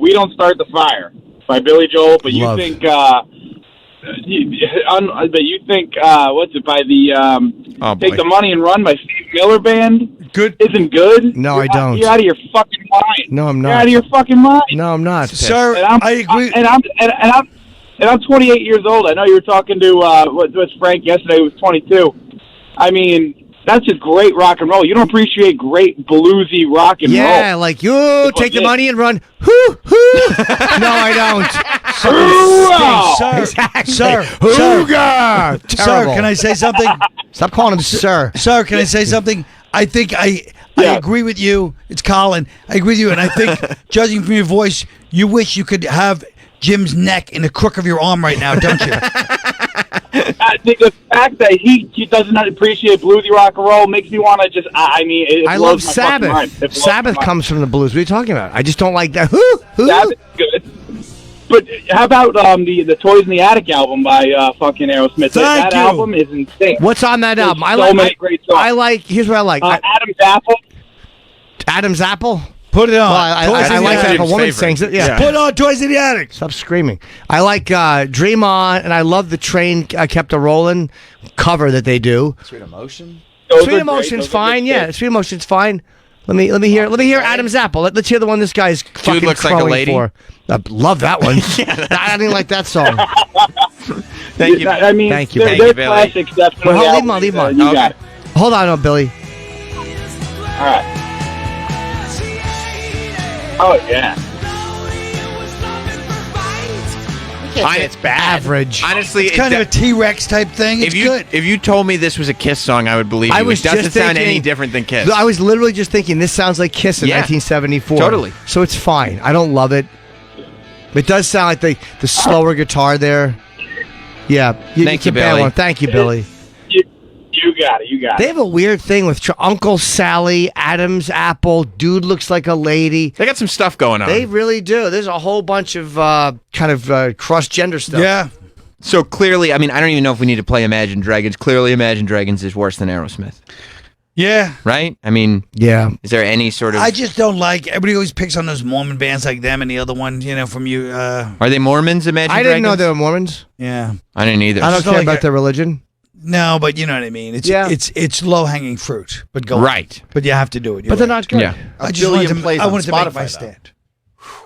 "We Don't Start the Fire" by Billy Joel, but you Love. think but you think what's it by the Take the Money and Run by Steve Miller Band? Good isn't good. No, I don't. You're out of your fucking mind. No, I'm not. You're out of your fucking mind. No, I'm not. Sir, And I agree. And I'm 28 years old. I know you were talking to was Frank yesterday, who was 22. I mean, that's just great rock and roll. You don't appreciate great bluesy rock and roll. Yeah, like you take the money and run. Hoo hoo. No, I don't. Exactly. Sir, Terrible. can I say something? Stop calling him sir. Sir, can I say something? I think I agree with you. It's Colin. I agree with you, and I think, judging from your voice, you wish you could have Jim's neck in the crook of your arm right now, don't you? I think the fact that he doesn't appreciate bluesy rock and roll makes me want to just. I mean, it I blows love my fucking mind. Sabbath. It blows Sabbath my mind. comes from the blues. What are you talking about? I just don't like that. Hoo hoo. Sabbath is good. But how about the Toys in the Attic album by fucking Aerosmith? Thank that you. album is insane. What's on that There's album? I so like. many great songs. I like. Here's what I like. Adam's Apple. Adam's Apple. Put it on. Well, I Toys in the like that Attic. if a woman sings it. Yeah. Put on Toys in the Attic. Stop screaming. I like Dream On, and I love the Train Kept a Rollin' cover that they do. Sweet Emotion. Sweet Emotion's fine. Yeah, Sweet Emotion's fine. Let me hear Adam's Apple. Let's hear the one this guy's fucking Looks Like a crowing Lady. for. I love that one. I didn't like that song. Thank you. I mean, Thank you, they're, Billy. they're Billy. classics. Definitely. Well, leave him on. You got it. Hold on, Billy. All right. Oh yeah. It's bad. Average. Honestly, It's kind of a T-Rex type thing. It's good. If you told me this was a Kiss song, I would believe you. I was It doesn't just sound thinking- any different than Kiss. I was literally just thinking this sounds like Kiss in Yeah. 1974. Totally. So it's fine. I don't love it. It does sound like the slower guitar there. Yeah. Thank you, can ban Billy. one. Thank you, Billy. You got it. You got They it. have a weird thing with Uncle Sally, Adam's Apple, Dude Looks Like a Lady. They got some stuff going on. They really do. There's a whole bunch of cross-gender stuff. Yeah. So clearly, I mean, I don't even know if we need to play Imagine Dragons. Clearly, Imagine Dragons is worse than Aerosmith, Yeah. right? I mean, Yeah. is there any sort of... I just don't like, everybody always picks on those Mormon bands like them and the other one, from you. Are they Mormons, Imagine I Dragons? didn't know they were Mormons. Yeah. I didn't either. I don't It's not care like about a- their religion. No, but you know what I mean. It's low hanging fruit, but go on. Right. But you have to do it. But they're not good. Yeah. I A just wanted billion to, plays I on wanted to make Spotify, my though. stand.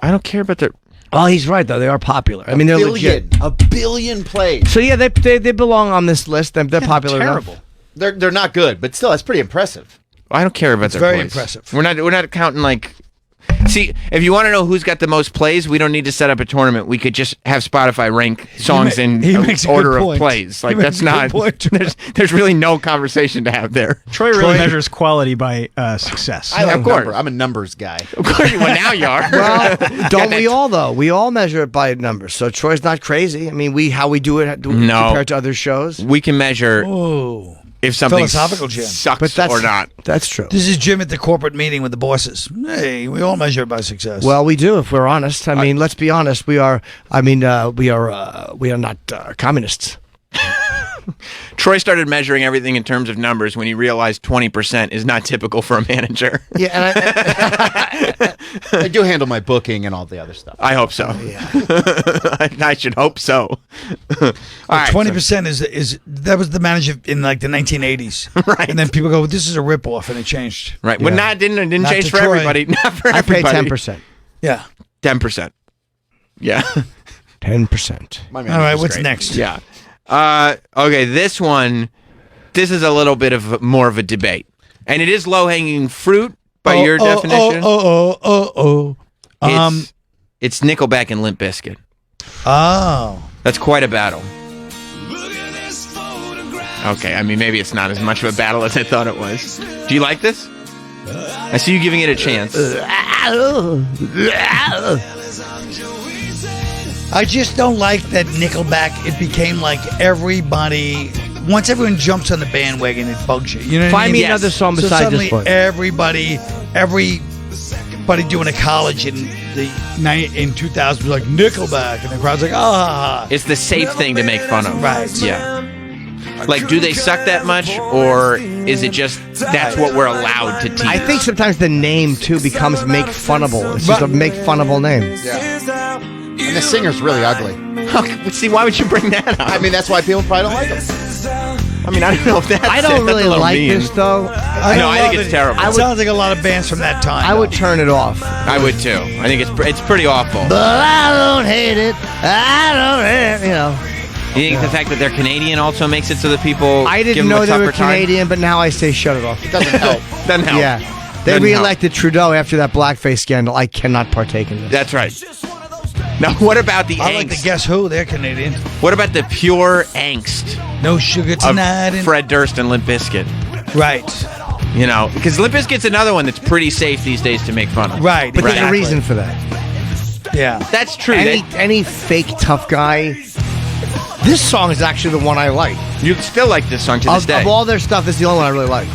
I don't care about their... Oh, he's right, though. They are popular. I mean, they're legit. A billion plays. So, yeah, they belong on this list. They're popular Terrible. enough. They're not good, but still, that's pretty impressive. I don't care about their very plays. impressive. We're not counting like... See, if you want to know who's got the most plays, we don't need to set up a tournament. We could just have Spotify rank songs in he makes a good order of point. plays. Like He makes that's a good not. point. There's really no conversation to have there. Troy really measures quality by success. I like of course. I'm a numbers guy. Of course, well now you are. Well, don't we all, though? We all measure it by numbers. So Troy's not crazy. I mean, how we do it No. compared to other shows. We can measure Oh. if something Philosophical, Jim. sucks But that's or not. That's true. This is Jim at the corporate meeting with the bosses. Hey, we all measure it by success. Well, we do if we're honest. I mean, let's be honest. We are. I mean, we are not communists. Troy started measuring everything in terms of numbers when he realized 20% is not typical for a manager. Yeah, and I do handle my booking and all the other stuff. I hope so. Yeah. I should hope so. All right, 20% is that was the manager in like the 1980s, Right. And then people go, "This is a ripoff," and it changed. right. Well, didn't Not change to for Troy. everybody. Not for I pay everybody. 10%. Yeah. 10%. Yeah. 10%. My All right. manager's What's great. next? Yeah. Okay, this is a little bit of more of a debate. And it is low-hanging fruit by your definition. It's Nickelback and Limp Bizkit. Oh. That's quite a battle. Okay, I mean, maybe it's not as much of a battle as I thought it was. Do you like this? I see you giving it a chance. I just don't like that Nickelback. It became like everybody. Once everyone jumps on the bandwagon, it bugs you. You know what I Find mean? me another song So besides suddenly this one. everybody doing a college and in 2000 was like Nickelback, and the crowd's like, ah. It's the safe thing to make fun of. Right. Yeah. Like, do they suck that much, or is it just that's what we're allowed to tease? I think sometimes the name too becomes make funnable. It's just a make funnable name. Yeah. And the singer's really ugly. See, why would you bring that up? I mean, that's why people probably don't like him. I mean, I don't know if that's. I don't really like this though. I think it's terrible. It sounds like a lot of bands from that time. I would turn it off. I would too. I think it's pretty awful. But I don't hate it. I don't hate it. You know. You think the fact that they're Canadian also makes it so that people I give didn't them know a they were tougher time? Canadian, but now I say shut it off. It doesn't help. Doesn't help. Yeah. They Doesn't reelected Trudeau after that blackface scandal. I cannot partake in this. That's right. Now, what about the angst? I like the Guess Who. They're Canadian. What about the pure angst No sugar tonight. of Fred Durst and Limp Bizkit? Right. You know, because Limp Bizkit's another one that's pretty safe these days to make fun of. Right. But there's a exactly. reason for that. Yeah. That's true. Any fake tough guy. This song is actually the one I like. You still like this song to this day. Of all their stuff, this is the only one I really like.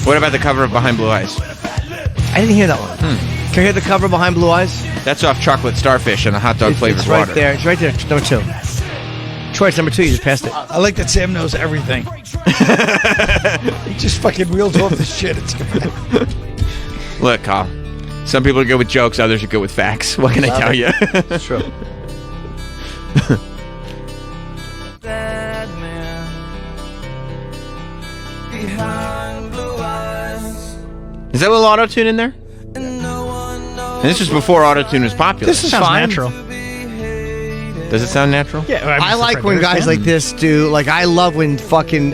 What about the cover of Behind Blue Eyes? I didn't hear that one. Can I hear the cover Behind Blue Eyes? That's off Chocolate Starfish and a hot dog flavored it's right water. there. It's right there. Number 2. Choice number 2. You just passed it. I like that Sam knows everything. He just fucking reels off the shit. It's good. Look, Carl. Some people are good with jokes, others are good with facts. What can I tell you? It's true. Is that a little auto-tune in there? And this was before auto-tune was popular. This is fine. natural. Does it sound natural? Yeah, I like when guys like this do. Like, I love when fucking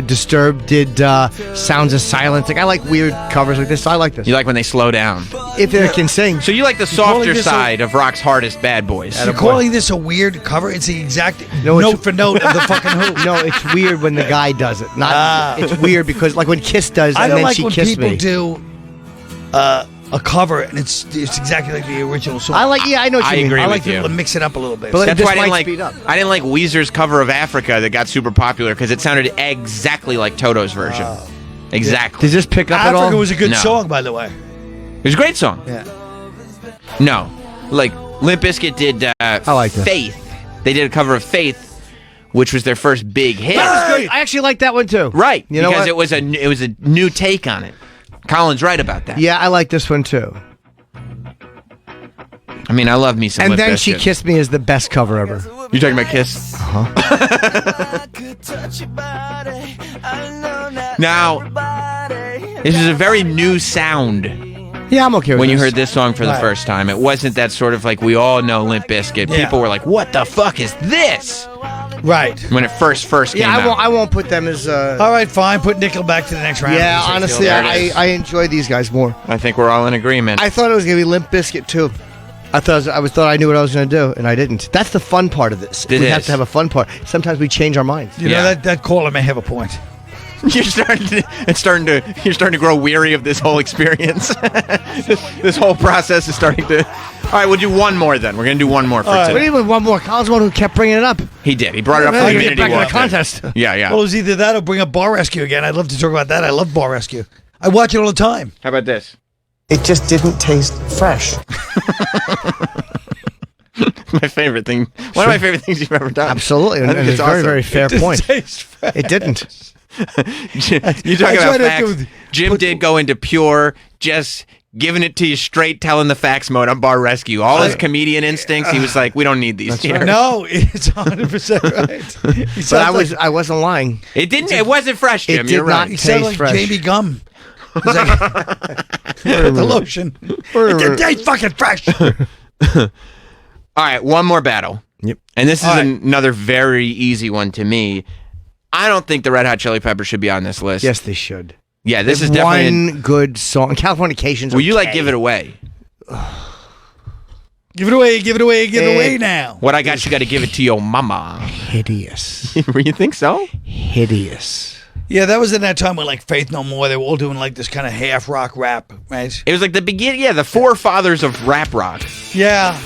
Disturbed did Sounds of Silence. Like, I like weird covers like this. So I like this. You like when they slow down. If they can sing. So you like the softer side of rock's hardest bad boys. You're calling this a weird cover? It's the exact No, it's- note for note of the fucking Who. No, it's weird when the guy does it. Not. It's weird because, like, when Kiss does, I and don't then like she when kissed people me. do a cover and it's exactly like the original song. I like. Yeah, I know what you I mean. agree I with like you. people to mix it up a little bit. But That's this why I didn't might like. speed up. I didn't like Weezer's cover of Africa that got super popular because it sounded exactly like Toto's version. Exactly. Does this pick up at all? Africa was a good No. song, by the way. It was a great song. Yeah. No, like Limp Bizkit did. I like this. Faith. They did a cover of Faith, which was their first big hit. That was good. I actually like that one too. Right. You know because what? it was a new take on it. Colin's right about that. Yeah, I like this one too. I mean, I love me some And Limp then Bizkit. She Kissed Me is the best cover ever. You talking about Kiss? Now, this is a very new sound. Yeah, I'm okay with When you this. heard this song for the first time, it wasn't that sort of like we all know Limp Bizkit. Yeah. People were like, "What the fuck is this?" Right. When it first came Yeah, out. I won't put them as. All right, fine. Put Nickelback to the next round. Yeah, Just so honestly, feel There it is. I enjoy these guys more. I think we're all in agreement. I thought it was gonna be Limp Bizkit too. I thought I knew what I was gonna do, and I didn't. That's the fun part of this. It we have is. to have a fun part. Sometimes we change our minds. You know, that caller may have a point. You're starting to grow weary of this whole experience. This whole process is starting to. All right, we'll do one more then. We're gonna do one more for What do today. you mean one more? Colin's the one who kept bringing it up. He did. He brought it up for Yeah, the get Unity back in the Walk. contest. Yeah, yeah. Well, it was either that or bring up Bar Rescue again. I'd love to talk about that. I love Bar Rescue. I watch it all the time. How about this? It just didn't taste fresh. My favorite thing. One of my favorite things you've ever done. Absolutely, I and think it's a awesome. very, very fair point. Taste fresh. It didn't. You talking I about tried to facts. do- Jim did go into pure, just giving it to you straight, telling the facts mode on Bar Rescue. All his comedian instincts, he was like, we don't need these here. No, it's 100% right. He But sounds I wasn't lying. It didn't. It wasn't fresh, Jim. It did You're not right. He sounded taste like fresh. Jamie Gum. He's like, the lotion. It tastes fucking fresh. All right, one more battle. Yep. And this is All right. another very easy one to me. I don't think the Red Hot Chili Peppers should be on this list. Yes, they should. Yeah, this There's is definitely. one good song. Californication's Will you like okay. give it away? Give it away, give it away, give it away now. What I got, you got to give it to your mama. Hideous. You think so? Hideous. Yeah, that was in that time with like Faith No More. They were all doing like this kind of half rock rap, right? It was like the beginning. Yeah, the forefathers of rap rock. Yeah,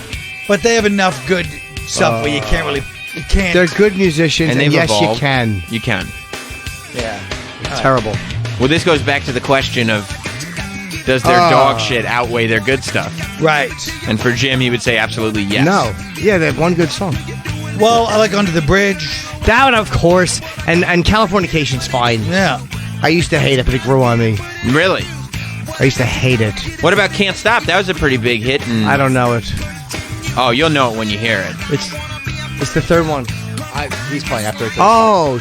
but they have enough good stuff where you can't really, you can't. They're good musicians, And and, they've yes, evolved. you can. You can. Yeah. Terrible. Well, this goes back to the question of Does their dog shit outweigh their good stuff? Right. And for Jim, he would say absolutely yes. No. Yeah, they have one good song. Well, I like Under the Bridge. That one, of course. And Californication's fine. Yeah. I used to hate it, but it grew on me. Really? I used to hate it. What about Can't Stop? That was a pretty big hit. I don't know it. Oh, you'll know it when you hear it. It's the third one. He's playing after it. Oh.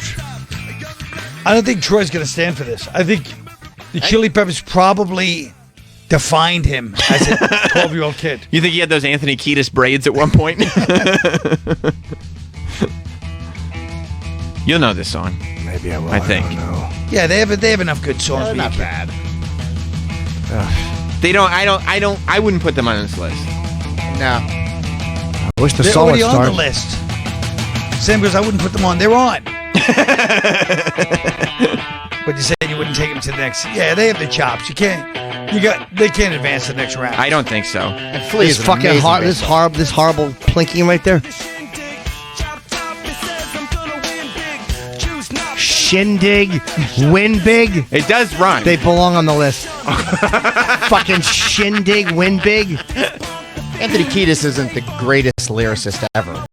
I don't think Troy's going to stand for this. I think the Chili Peppers probably defined him as a 12-year-old kid. You think he had those Anthony Kiedis braids at one point? You'll know this song. Maybe I will. I think. don't know. Yeah, they have enough good songs. They're not bad. They don't. I wouldn't put them on this list. No. I wish the They're song already would on start. the list. Sam goes, I wouldn't put them on. They're on. But you said you wouldn't take them to the next. Yeah, they have the chops. They can't advance to the next round. I don't think so. And Flea This is fucking this horrible plinking right there. Shindig, win big. It does rhyme. They belong on the list. Fucking shindig, win big. Anthony Kiedis isn't the greatest lyricist ever.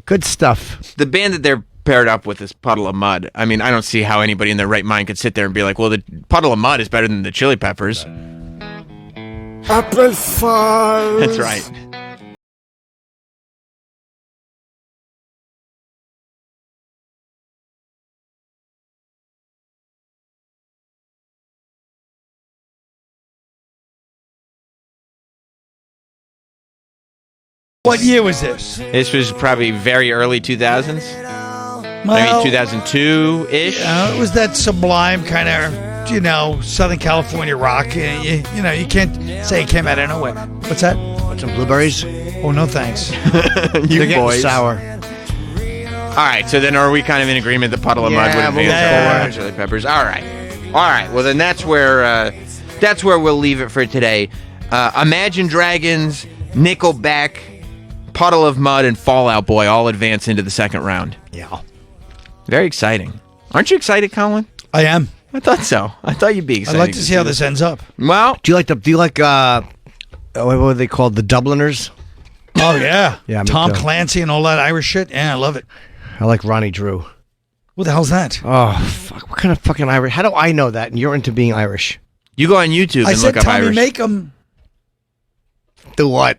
Good stuff. The band that they're paired up with is Puddle of Mud. I mean, I don't see how anybody in their right mind could sit there and be like, well, the Puddle of Mud is better than the Chili Peppers. Apple Falls. That's right. What year was this? This was probably very early 2000s. Well, Maybe 2002-ish. It was that sublime kind of, Southern California rock. You can't say it came out of nowhere. What's that? Want some blueberries? Oh, no thanks. You They're getting boys. sour. All right, so then are we kind of in agreement that Puddle of Mud would advance over Chili Peppers? All right. Well, then that's where we'll leave it for today. Imagine Dragons, Nickelback, Puddle of Mud, and Fall Out Boy all advance into the second round. Yeah. Very exciting. Aren't you excited, Colin? I am. I thought so. I thought you'd be excited. I'd like to see how this ends up. Well, Do you like what are they called? The Dubliners? Oh, yeah. Yeah, me Tom too. Clancy and all that Irish shit. Yeah, I love it. I like Ronnie Drew. What the hell's that? Oh, fuck. What kind of fucking Irish? How do I know that? And you're into being Irish. you go on YouTube I and said look up Tommy Irish. Makem. Do what?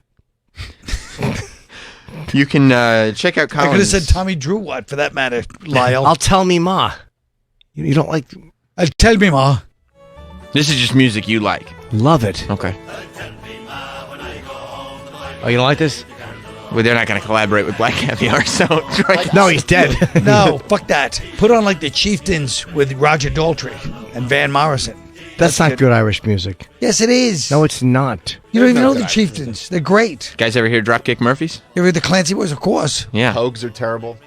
You can check out I could have Colin's. said Tommy Drew what, for that matter, Lyle. I'll tell me ma. You don't like... Tell me, Ma. This is just music you like. Love it. Okay. Oh, you don't like this? Well, they're not going to collaborate with Black Caviar, so Troy. No, he's dead. No, fuck that. Put on like the Chieftains with Roger Daltrey and Van Morrison. That's not good Irish music. Yes, it is. No, it's not. You don't even know the Chieftains. They're great. Guys ever hear Dropkick Murphys? You ever heard the Clancy Boys? Of course. Yeah. Pogues are terrible.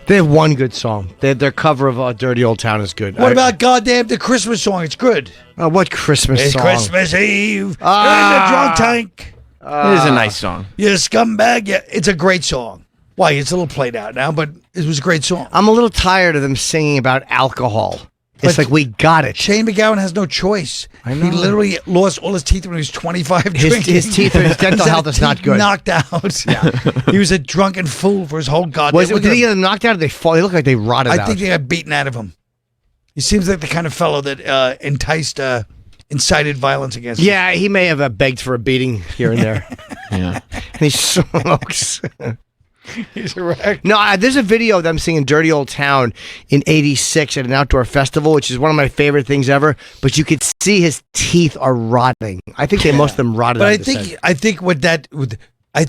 They have one good song. Their cover of Dirty Old Town is good. What about goddamn the Christmas song? It's good. What Christmas It's song? Christmas Eve in the drunk tank. It is a nice song. You scumbag. Yeah, it's a great song. Why? It's a little played out now, but it was a great song. I'm a little tired of them singing about alcohol. It's But like, we got it. Shane McGowan has no choice. I know. He literally lost all his teeth when he was 25 drinking. His teeth, his dental His health is not teeth good. Knocked out. Yeah. He was a drunken fool for his whole goddamn. Did he get them knocked out or they fall? They look like they rotted out. I think they got beaten out of him. He seems like the kind of fellow that incited violence against him. Yeah, he may have begged for a beating here and there. Yeah. And he smokes. He's erect. No, there's a video of them singing Dirty Old Town in '86 at an outdoor festival, which is one of my favorite things ever. But you could see his teeth are rotting. I think most of them rotted But out I of his head.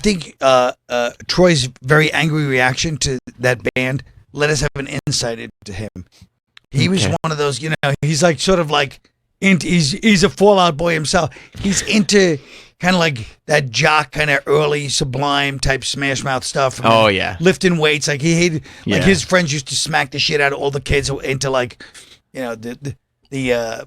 think Troy's very angry reaction to that band let us have an insight into him. He was one of those, he's like sort of like he's a Fallout Boy himself. He's into kind of like that jock, kind of early Sublime type Smash Mouth stuff. Oh, yeah. Lifting weights. Like he hated, Yeah. like his friends used to smack the shit out of all the kids into like, the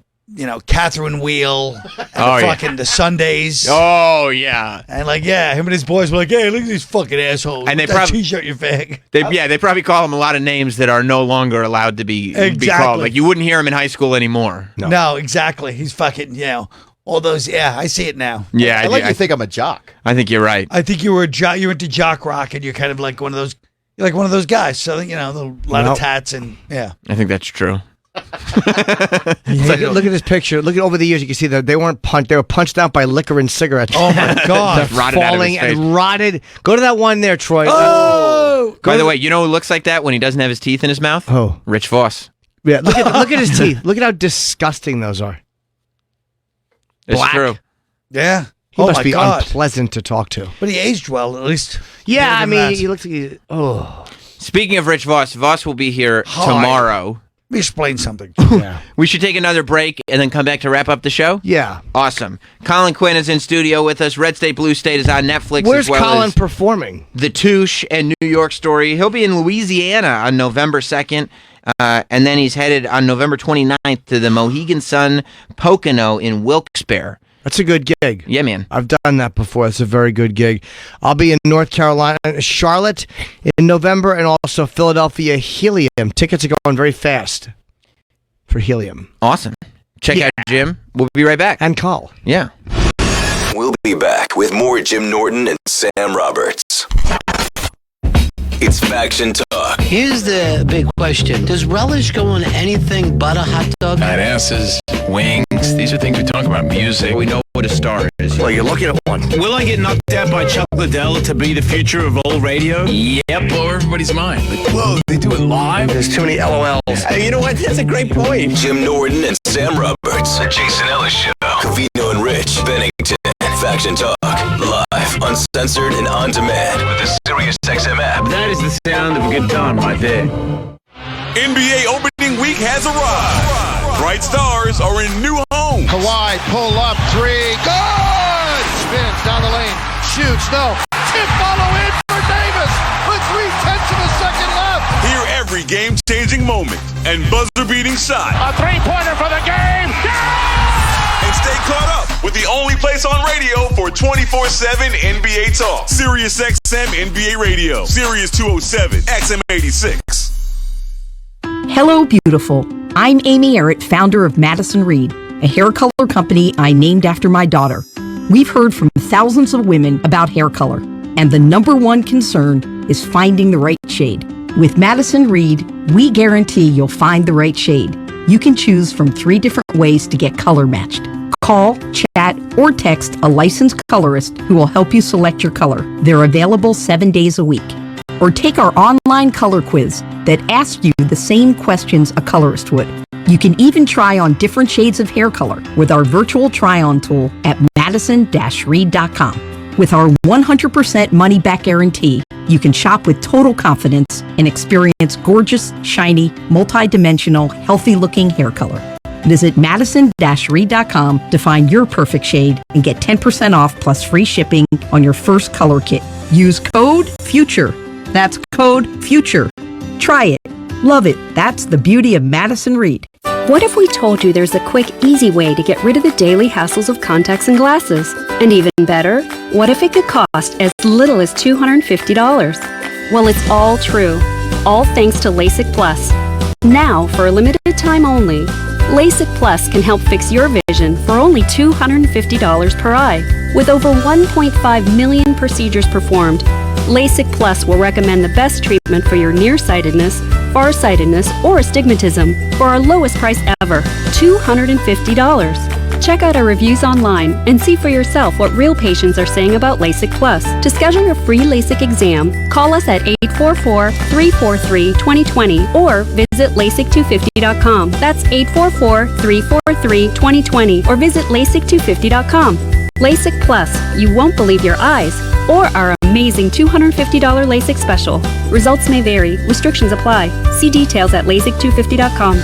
Catherine Wheel and fucking the Sundays. Oh, yeah. And like, him and his boys were like, hey, look at these fucking assholes. And they With that probably t-shirt, you fag. They probably call him a lot of names that are no longer allowed to be Exactly. called. Like you wouldn't hear him in high school anymore. No, exactly. He's fucking, all those. Yeah, I see it now. Yeah, I like you think I'm a jock. I think you're right. I think you were you're into jock rock, and you're kind of like one of those. You're like one of those guys. So a lot of tats and I think that's true. Look at this picture. Look at over the years. You can see that they weren't punched. They were punched out by liquor and cigarettes. Oh my God! They're Rotted out of his falling face. and rotted. Go to that one there, Troy. Oh! By the way, you know who looks like that when he doesn't have his teeth in his mouth? Oh, Rich Voss. Yeah, look at his teeth. Look at how disgusting those are. It's Black. true. Yeah. He must my be God. unpleasant to talk to. But he aged well, at least. Yeah, Give I him mean, that. he looks like Speaking of Rich Voss, Voss will be here Hi. tomorrow. Let me explain something. Yeah. We should take another break and then come back to wrap up the show? Yeah. Awesome. Colin Quinn is in studio with us. Red State Blue State is on Netflix Where's as well Colin as performing? The Touche and New York Story. He'll be in Louisiana on November 2nd, and then he's headed on November 29th to the Mohegan Sun Pocono in Wilkes-Barre. That's a good gig. Yeah, man. I've done that before. It's a very good gig. I'll be in North Carolina, Charlotte in November, and also Philadelphia Helium. Tickets are going very fast for Helium. Awesome. Check out Jim. We'll be right back. And Carl. Yeah. We'll be back with more Jim Norton and Sam Roberts. It's Faction Talk. Here's the big question. Does relish go on anything but a hot dog? Fat asses, wings. These are things we talk about. Music. We know what a star is. Well, you're looking at one. Will I get knocked out by Chuck Liddell to be the future of old radio? Yep. Blow everybody's mind. Like, whoa, they do it live? There's too many LOLs. Hey, you know what? That's a great point. Jim Norton and Sam Roberts. The Jason Ellis Show. Covino and Rich Bennington. Faction Talk. Live, uncensored, and on demand with the Sirius XM app. That is the sound of a good time right there. NBA opening week has arrived. Bright stars are in new homes. Kawhi, pull up, three, good! Spins down the lane, shoots, no. Tip follow in for Davis with 3/10 of a second left. Hear every game-changing moment and buzzer-beating shot. A three-pointer for the game. And stay caught up with the only place on radio for 24/7 NBA talk. Sirius XM NBA Radio. Sirius 207, XM 86. Hello, beautiful. I'm Amy Errett, founder of Madison Reed, a hair color company I named after my daughter. We've heard from thousands of women about hair color, and the number one concern is finding the right shade. With Madison Reed, we guarantee you'll find the right shade. You can choose from 3 different ways to get color matched. Call, chat, or text a licensed colorist who will help you select your color. They're available 7 days a week. Or take our online color quiz that asks you the same questions a colorist would. You can even try on different shades of hair color with our virtual try-on tool at madison-reed.com. With our 100% money-back guarantee, you can shop with total confidence and experience gorgeous, shiny, multi-dimensional, healthy-looking hair color. Visit madison-reed.com to find your perfect shade and get 10% off plus free shipping on your first color kit. Use code FUTURE. That's code FUTURE. Try it. Love it. That's the beauty of Madison Reed. What if we told you there's a quick, easy way to get rid of the daily hassles of contacts and glasses? And even better, what if it could cost as little as $250? Well, it's all true. All thanks to LASIK Plus. Now, for a limited time only, LASIK Plus can help fix your vision for only $250 per eye. With over 1.5 million procedures performed, LASIK Plus will recommend the best treatment for your nearsightedness, farsightedness, or astigmatism for our lowest price ever, $250. Check out our reviews online and see for yourself what real patients are saying about LASIK Plus. To schedule your free LASIK exam, call us at 844-343-2020 or visit LASIK250.com. That's 844-343-2020 or visit LASIK250.com. LASIK Plus, you won't believe your eyes, or our amazing $250 LASIK special. Results may vary. Restrictions apply. See details at LASIK250.com.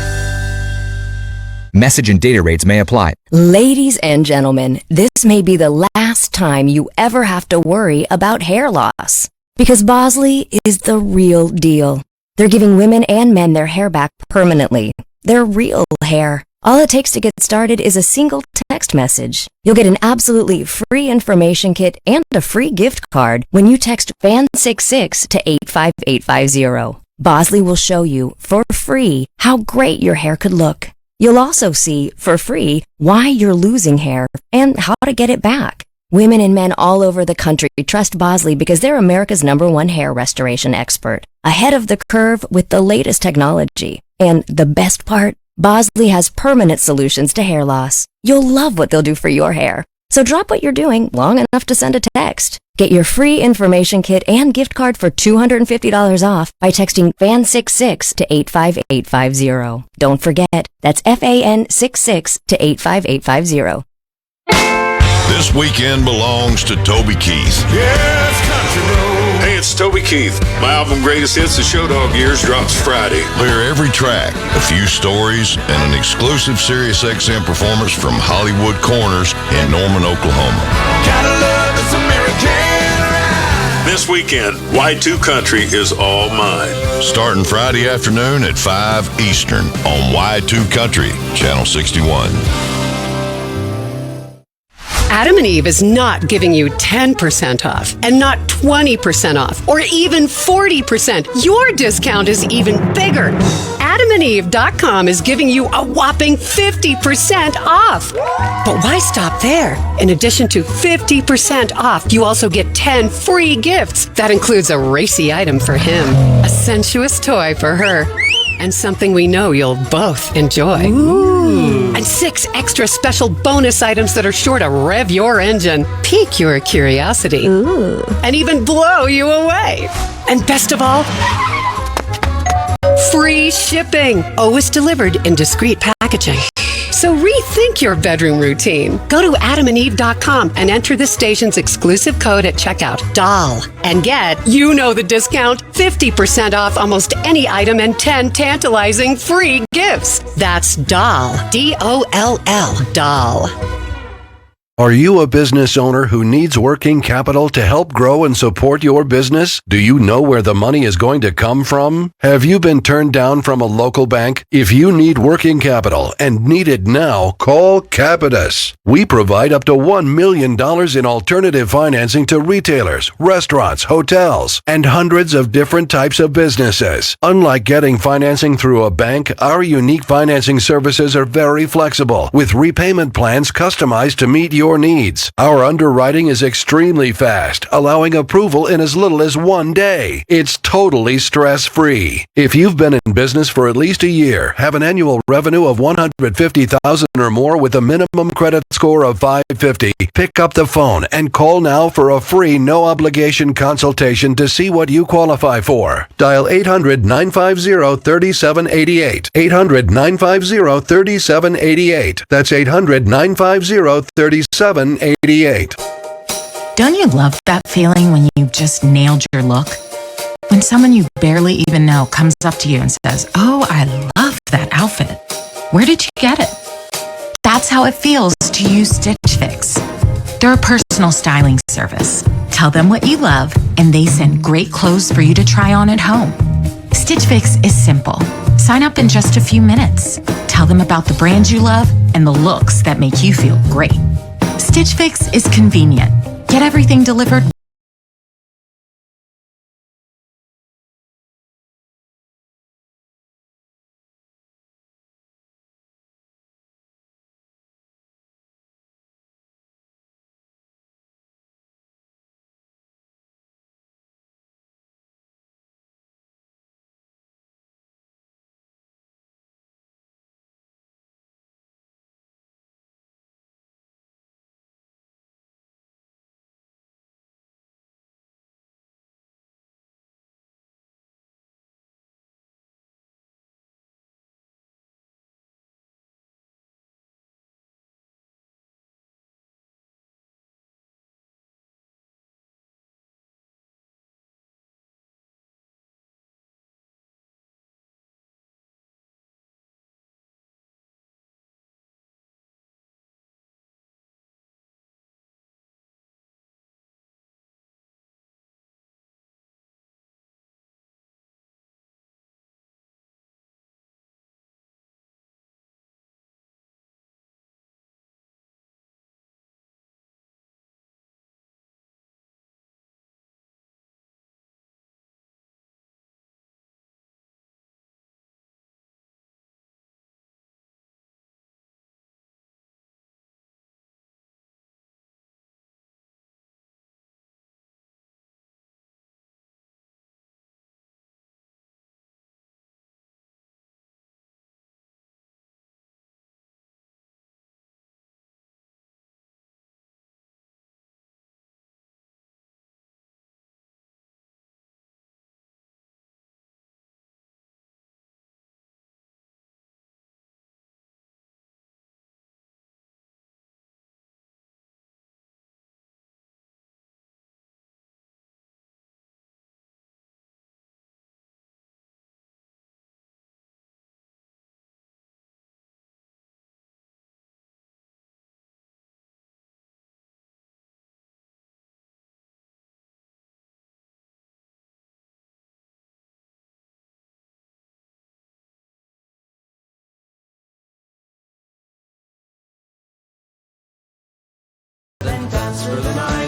Message and data rates may apply. Ladies and gentlemen, this may be the last time you ever have to worry about hair loss. Because Bosley is the real deal. They're giving women and men their hair back permanently. Their real hair. All it takes to get started is a single text message. You'll get an absolutely free information kit and a free gift card when you text FAN66 to 85850. Bosley will show you, for free, how great your hair could look. You'll also see, for free, why you're losing hair and how to get it back. Women and men all over the country trust Bosley because they're America's #1 hair restoration expert. Ahead of the curve with the latest technology. And the best part? Bosley has permanent solutions to hair loss. You'll love what they'll do for your hair. So drop what you're doing long enough to send a text. Get your free information kit and gift card for $250 off by texting FAN66 to 85850. Don't forget, that's FAN66 to 85850. This weekend belongs to Toby Keith. Yeah, it's country road. Hey, it's Toby Keith. My album Greatest Hits, The Show Dog Years, drops Friday. Clear every track, a few stories, and an exclusive SiriusXM performance from Hollywood Corners in Norman, Oklahoma. Gotta love this American ride. This weekend, Y2 Country is all mine. Starting Friday afternoon at 5 Eastern on Y2 Country, Channel 61. Adam and Eve is not giving you 10% off and not 20% off or even 40%. Your discount is even bigger. AdamandEve.com is giving you a whopping 50% off. But why stop there? In addition to 50% off, you also get 10 free gifts. That includes a racy item for him, a sensuous toy for her, and something we know you'll both enjoy. Ooh. And 6 extra special bonus items that are sure to rev your engine, pique your curiosity, and even blow you away. And best of all, free shipping, always delivered in discreet packaging. So rethink your bedroom routine. Go to adamandeve.com and enter the station's exclusive code at checkout, DOLL, and get, you know the discount, 50% off almost any item and 10 tantalizing free gifts. That's DOLL, D-O-L-L, DOLL. Are you a business owner who needs working capital to help grow and support your business? Do you know where the money is going to come from? Have you been turned down from a local bank? If you need working capital and need it now, call Capitus. We provide up to $1 million in alternative financing to retailers, restaurants, hotels, and hundreds of different types of businesses. Unlike getting financing through a bank, our unique financing services are very flexible, with repayment plans customized to meet your needs. Our underwriting is extremely fast, allowing approval in as little as 1 day. It's totally stress-free. If you've been in business for at least a year, have an annual revenue of $150,000 or more with a minimum credit score of 550, pick up the phone and call now for a free no-obligation consultation to see what you qualify for. Dial 800-950-3788. 800-950-3788. That's 800-950-3788. Don't you love that feeling when you just nailed your look? When someone you barely even know comes up to you and says, "Oh, I love that outfit. Where did you get it?" That's how it feels to use Stitch Fix. They're a personal styling service. Tell them what you love, and they send great clothes for you to try on at home. Stitch Fix is simple. Sign up in just a few minutes. Tell them about the brands you love and the looks that make you feel great. Stitch Fix is convenient. Get everything delivered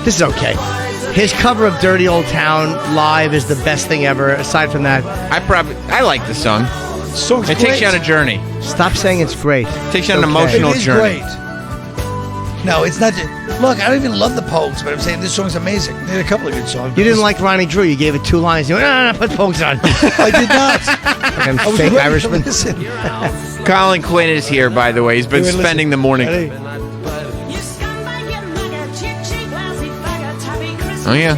This is okay. His cover of Dirty Old Town live is the best thing ever. Aside from that, I like the song. Song's It takes you on a journey. Stop saying it's great. Takes you on an emotional It is journey. great. No, it's not. Look, I don't even love the Pogues, but I'm saying this song's amazing. They had a couple of good songs. You didn't like Ronnie Drew. You gave it 2 lines. You went, no, put Pogues on. I did not. Fucking I was fake ready to Irishman. listen. Colin Quinn is here, by the way. He's been Hey, listen. spending the morning. Ready? Oh, yeah.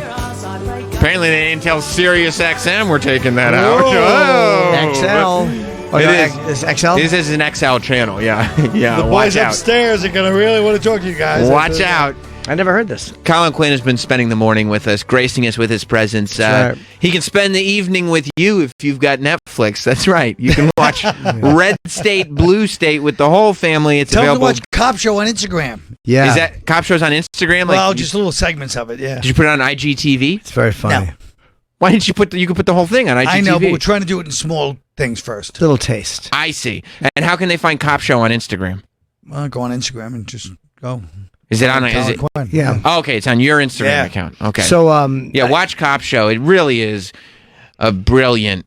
Apparently, they didn't tell Sirius XM we're taking that out. Whoa. Oh. XL. Oh, It no, is. It's XL? This is an XL channel, yeah. Yeah, The watch boys out. upstairs are going to really want to talk to you guys. Watch out. I never heard this. Colin Quinn has been spending the morning with us, gracing us with his presence. That's right. He can spend the evening with you if you've got Netflix. That's right. You can watch Red State, Blue State with the whole family. It's Tell them to available. watch Cop Show on Instagram. Yeah. Is that Cop Shows on Instagram? Well, Like, just little segments of it, yeah. did you put it on IGTV? It's very funny. No. Why didn't you put you could put the whole thing on IGTV? I know, but we're trying to do it in small things first. Little taste. I see. And how can they find Cop Show on Instagram? Well, go on Instagram and just go. Is it on? Is Colin it? Quinn. Yeah. Oh, okay, it's on your Instagram Yeah. account. Okay. So, yeah, watch Cop Show. It really is a brilliant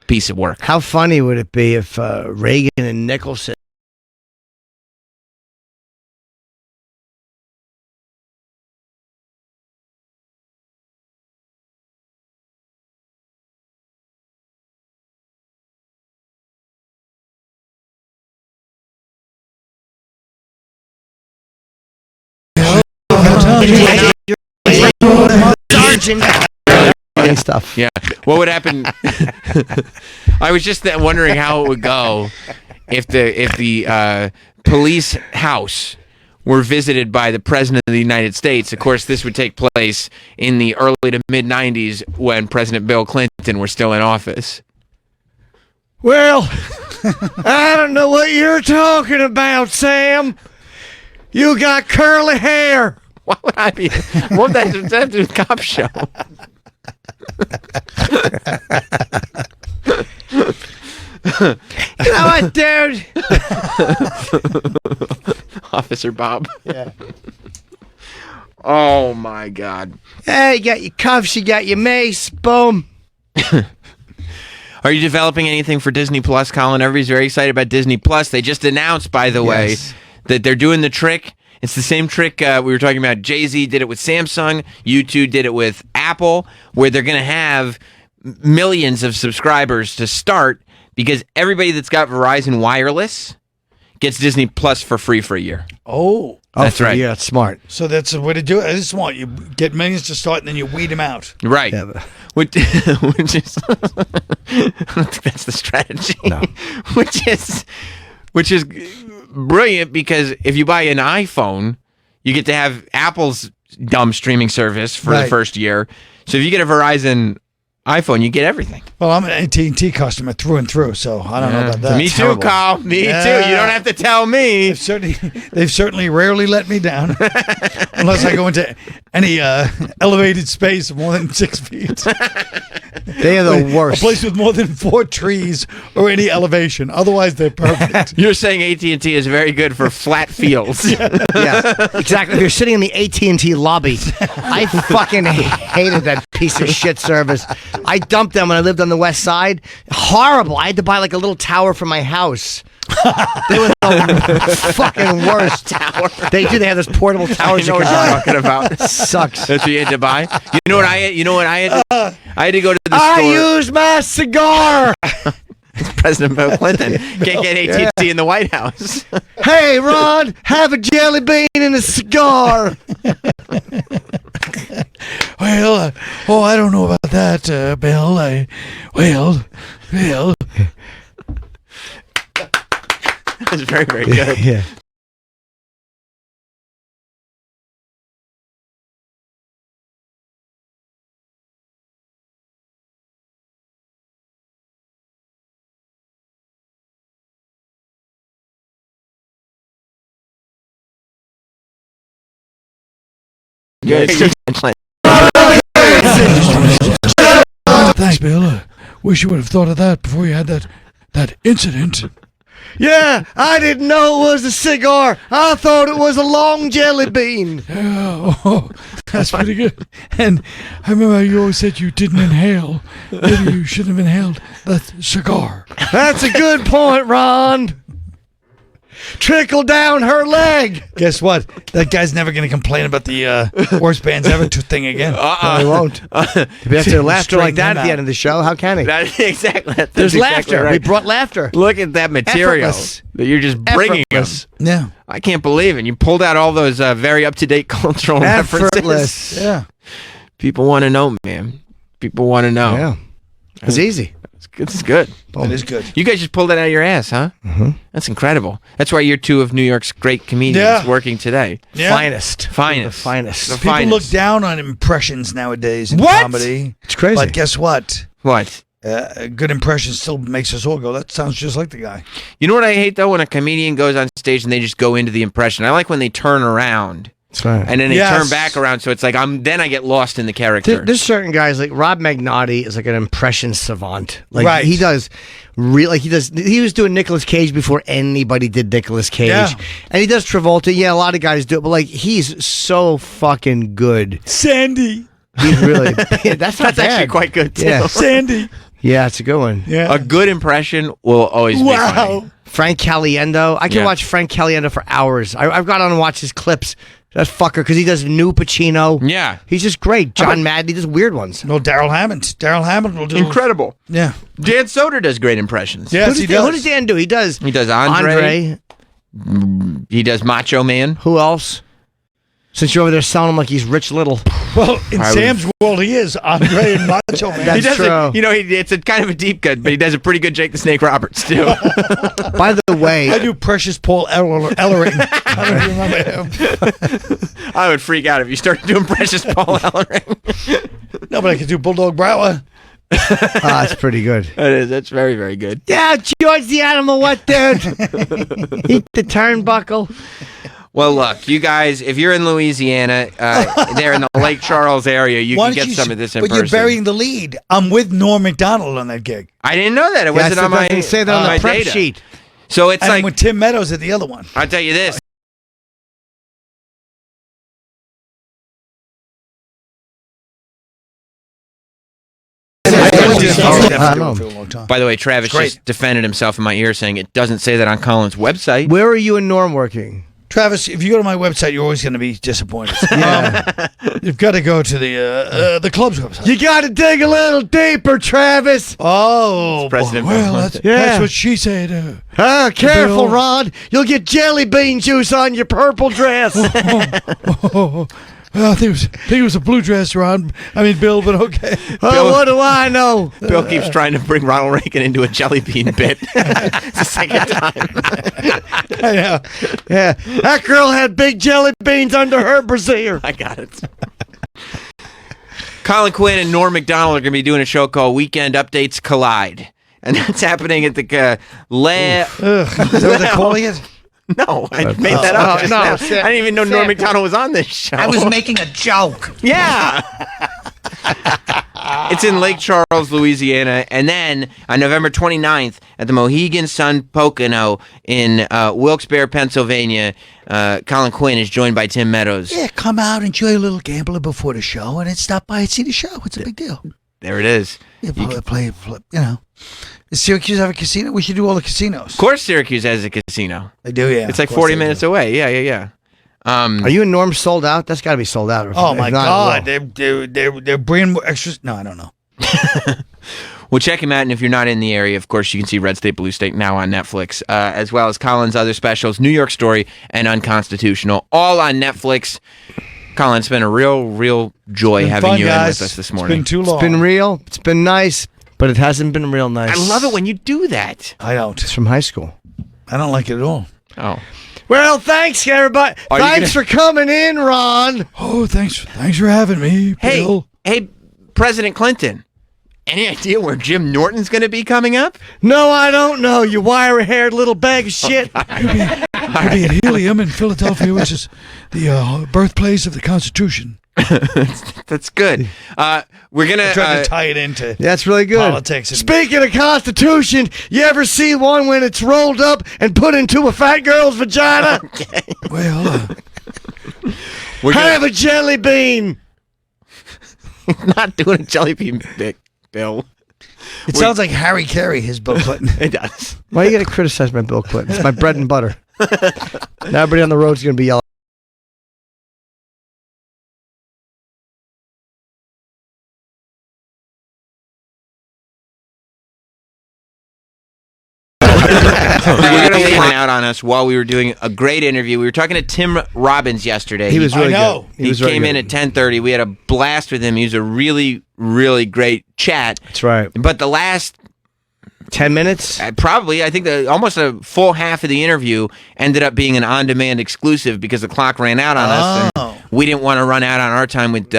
piece of work. how funny would it be if Reagan and Nicholson Sergeant and stuff. Yeah. What would happen? I was just wondering how it would go if the police house were visited by the president of the United States. Of course, this would take place in the early to mid '90s when President Bill Clinton were still in office. Well, I don't know what you're talking about, Sam. You got curly hair. Why would I be? What would that have to do with Cop Show? You know what, dude? Officer Bob. Yeah. Oh my God. Hey, you got your cuffs, you got your mace, boom. Are you developing anything for Disney Plus, Colin? Everybody's very excited about Disney Plus. They just announced, by the way, that they're doing the trick. It's the same trick we were talking about. Jay-Z did it with Samsung. U2 did it with Apple, where they're going to have millions of subscribers to start because everybody that's got Verizon Wireless gets Disney Plus for free for a year. Oh. That's right. Yeah, that's smart. So that's the way to do it. It's smart. You get millions to start, and then you weed them out. Right. Yeah, but- Which is I don't think that's the strategy. No. which is brilliant because if you buy an iPhone, you get to have Apple's dumb streaming service for the Right. first year. So if you get a Verizon iPhone, you get everything. Well, I'm an AT&T customer through and through, so I don't know about that. Me too, Carl. Me too. You don't have to tell me. They've certainly rarely let me down, unless I go into any elevated space of more than 6 feet. They are the worst. A place with more than 4 trees or any elevation. Otherwise, they're perfect. You're saying AT&T is very good for flat fields. Yeah, exactly. If you're sitting in the AT&T lobby, I fucking hated that piece of shit service. I dumped them when I lived on the west side. Horrible. I had to buy like a little tower for my house. They were the fucking worst tower. They do. They have those portable towers. I know what you're talking about. Sucks. That's what you had to buy. You know what I had? I had to go to the I store. used my cigar. President Bill Clinton can't get AT&T in the White House. Hey, Ron, have a jelly bean and a cigar. Well, I don't know about that, Bill. Well. It's very, very good. Yeah. Good. Thanks, Bill. Wish you would have thought of that before you had that incident. Yeah, I didn't know it was a cigar. I thought it was a long jelly bean. Oh, that's pretty good. And I remember you always said you didn't inhale. Maybe you shouldn't have inhaled the cigar. That's a good point, Ron. Trickle down her leg. Guess what? That guy's never going to complain about the worst bands ever thing again. No, he won't. If you have to laughter like that at the end of the show, how can he? Exactly. There's exactly laughter. right. We brought laughter. Look at that material Effortless. that you're just bringing Effortless. us. Yeah. I can't believe it. You pulled out all those very up-to-date cultural references. Effortless. Yeah. People want to know, man. People want to know. Yeah. It's easy. It's good. It is good. You guys just pulled that out of your ass, huh? Mm-hmm. That's incredible. That's why you're two of New York's great comedians working today. Yeah. Finest. The finest. The People finest. look down on impressions nowadays in What? comedy. It's crazy. But guess what? What? A good impression still makes us all go, that sounds just like the guy. You know what I hate, though? When a comedian goes on stage and they just go into the impression. I like when they turn around. That's right. And then they turn back around, so it's like then I get lost in the character. There's certain guys like Rob Magnotti is like an impression savant. Like Right. he does he was doing Nicolas Cage before anybody did Nicolas Cage. Yeah. And he does Travolta. Yeah, a lot of guys do it, but like he's so fucking good. Sandy. He's really that's not That's actually bad. quite good, too. Yeah. Sandy. Yeah, it's a good one. Yeah. A good impression will always be funny. Frank Caliendo. I can watch Frank Caliendo for hours. I've got on and watched his clips. That fucker, because he does new Pacino. Yeah. He's just great. John Madden, he does weird ones. No, Daryl Hammond. Daryl Hammond will do. Incredible. Yeah. Dan Soder does great impressions. Yes, he does. Who does Dan do? He does Andre. He does Macho Man. Who else? Since you're over there selling him like he's Rich Little. Well, in Sam's world, he is Andre and Macho Man. That's true. It's a kind of a deep cut, but he does a pretty good Jake the Snake Roberts, too. By the way, I do Precious Paul Ellering. I don't remember him. I would freak out if you started doing Precious Paul Ellering. No, but I could do Bulldog Brower. That's pretty good. That is. That's very, very good. Yeah, George the Animal, what, dude? Eat the turnbuckle. Well, look, you guys, if you're in Louisiana, there in the Lake Charles area, you can get some of this in But person. you're burying the lead. I'm with Norm Macdonald on that gig. I didn't know that. It Yes, wasn't on it my doesn't say that on my the prep data. sheet. So it's And I'm like, with Tim Meadows at the other one. I'll tell you this. By the way, Travis just defended himself in my ear saying it doesn't say that on Colin's website. Where are you and Norm working? Travis, if you go to my website, you're always going to be disappointed. You've got to go to the club's website. You got to dig a little deeper, Travis. Oh, President well, Belmont. that's what she said. Careful, Bill. Rod. You'll get jelly bean juice on your purple dress. Well, I think it was a blue dress, Ron. I mean, Bill, but okay. Oh, what do I know? Bill keeps trying to bring Ronald Reagan into a jelly bean bit. It's the second time. I know. Yeah, that girl had big jelly beans under her brassiere. I got it. Colin Quinn and Norm Macdonald are going to be doing a show called Weekend Updates Collide. And that's happening at the Is that what they're calling it? No, I made that up. Just no, now. Sam- I didn't even know Sam- Norm Macdonald was on this show. I was making a joke. Yeah. It's in Lake Charles, Louisiana. And then on November 29th at the Mohegan Sun Pocono in Wilkes-Barre, Pennsylvania, Colin Quinn is joined by Tim Meadows. Yeah, come out, enjoy a little gambling before the show, and then stop by and see the show. It's a big deal. There it is. Yeah, play, you know. Does Syracuse have a casino? We should do all the casinos. Of course Syracuse has a casino. They do, yeah. It's like Of course 40 they minutes do. away. Yeah. Are you and Norm sold out? That's got to be sold out. Oh, If my not, God. They're bringing more extras. No, I don't know. Well, check him out, and if you're not in the area, of course, you can see Red State, Blue State now on Netflix, as well as Colin's other specials, New York Story and Unconstitutional, all on Netflix. Colin, it's been a real joy having fun, you guys. in with us this morning. It's been too long. It's been real. It's been nice, but it hasn't been real nice. I love it when you do that. I don't. It's from high school. I don't like it at all. Oh. Well, thanks, everybody. Are you Thanks for coming in, Ron. Oh, thanks for having me, Bill. Hey, President Clinton, any idea where Jim Norton's going to be coming up? No, I don't know, you wire-haired little bag of shit. He'll be at Helium in Philadelphia, which is the birthplace of the Constitution. That's good. We're gonna I'm trying to tie it into That's really good. politics. And Speaking of Constitution, you ever see one when it's rolled up and put into a fat girl's vagina? well, Have a jelly bean. not doing a jelly bean bit, Bill. it sounds like Harry Carey, his Bill Clinton. It does. Why you got to criticize my Bill Clinton? It's my bread and butter. Now everybody on the road's going to be yelling. We're going to lean out on us while we were doing a great interview. We were talking to Tim Robbins yesterday. He was really I know. good. He was very came in good. at 10:30. We had a blast with him. He was a really, really great chat. That's right. But the last 10 minutes? probably, I think almost a full half of the interview ended up being an on-demand exclusive because the clock ran out on us. And we didn't want to run out on our time with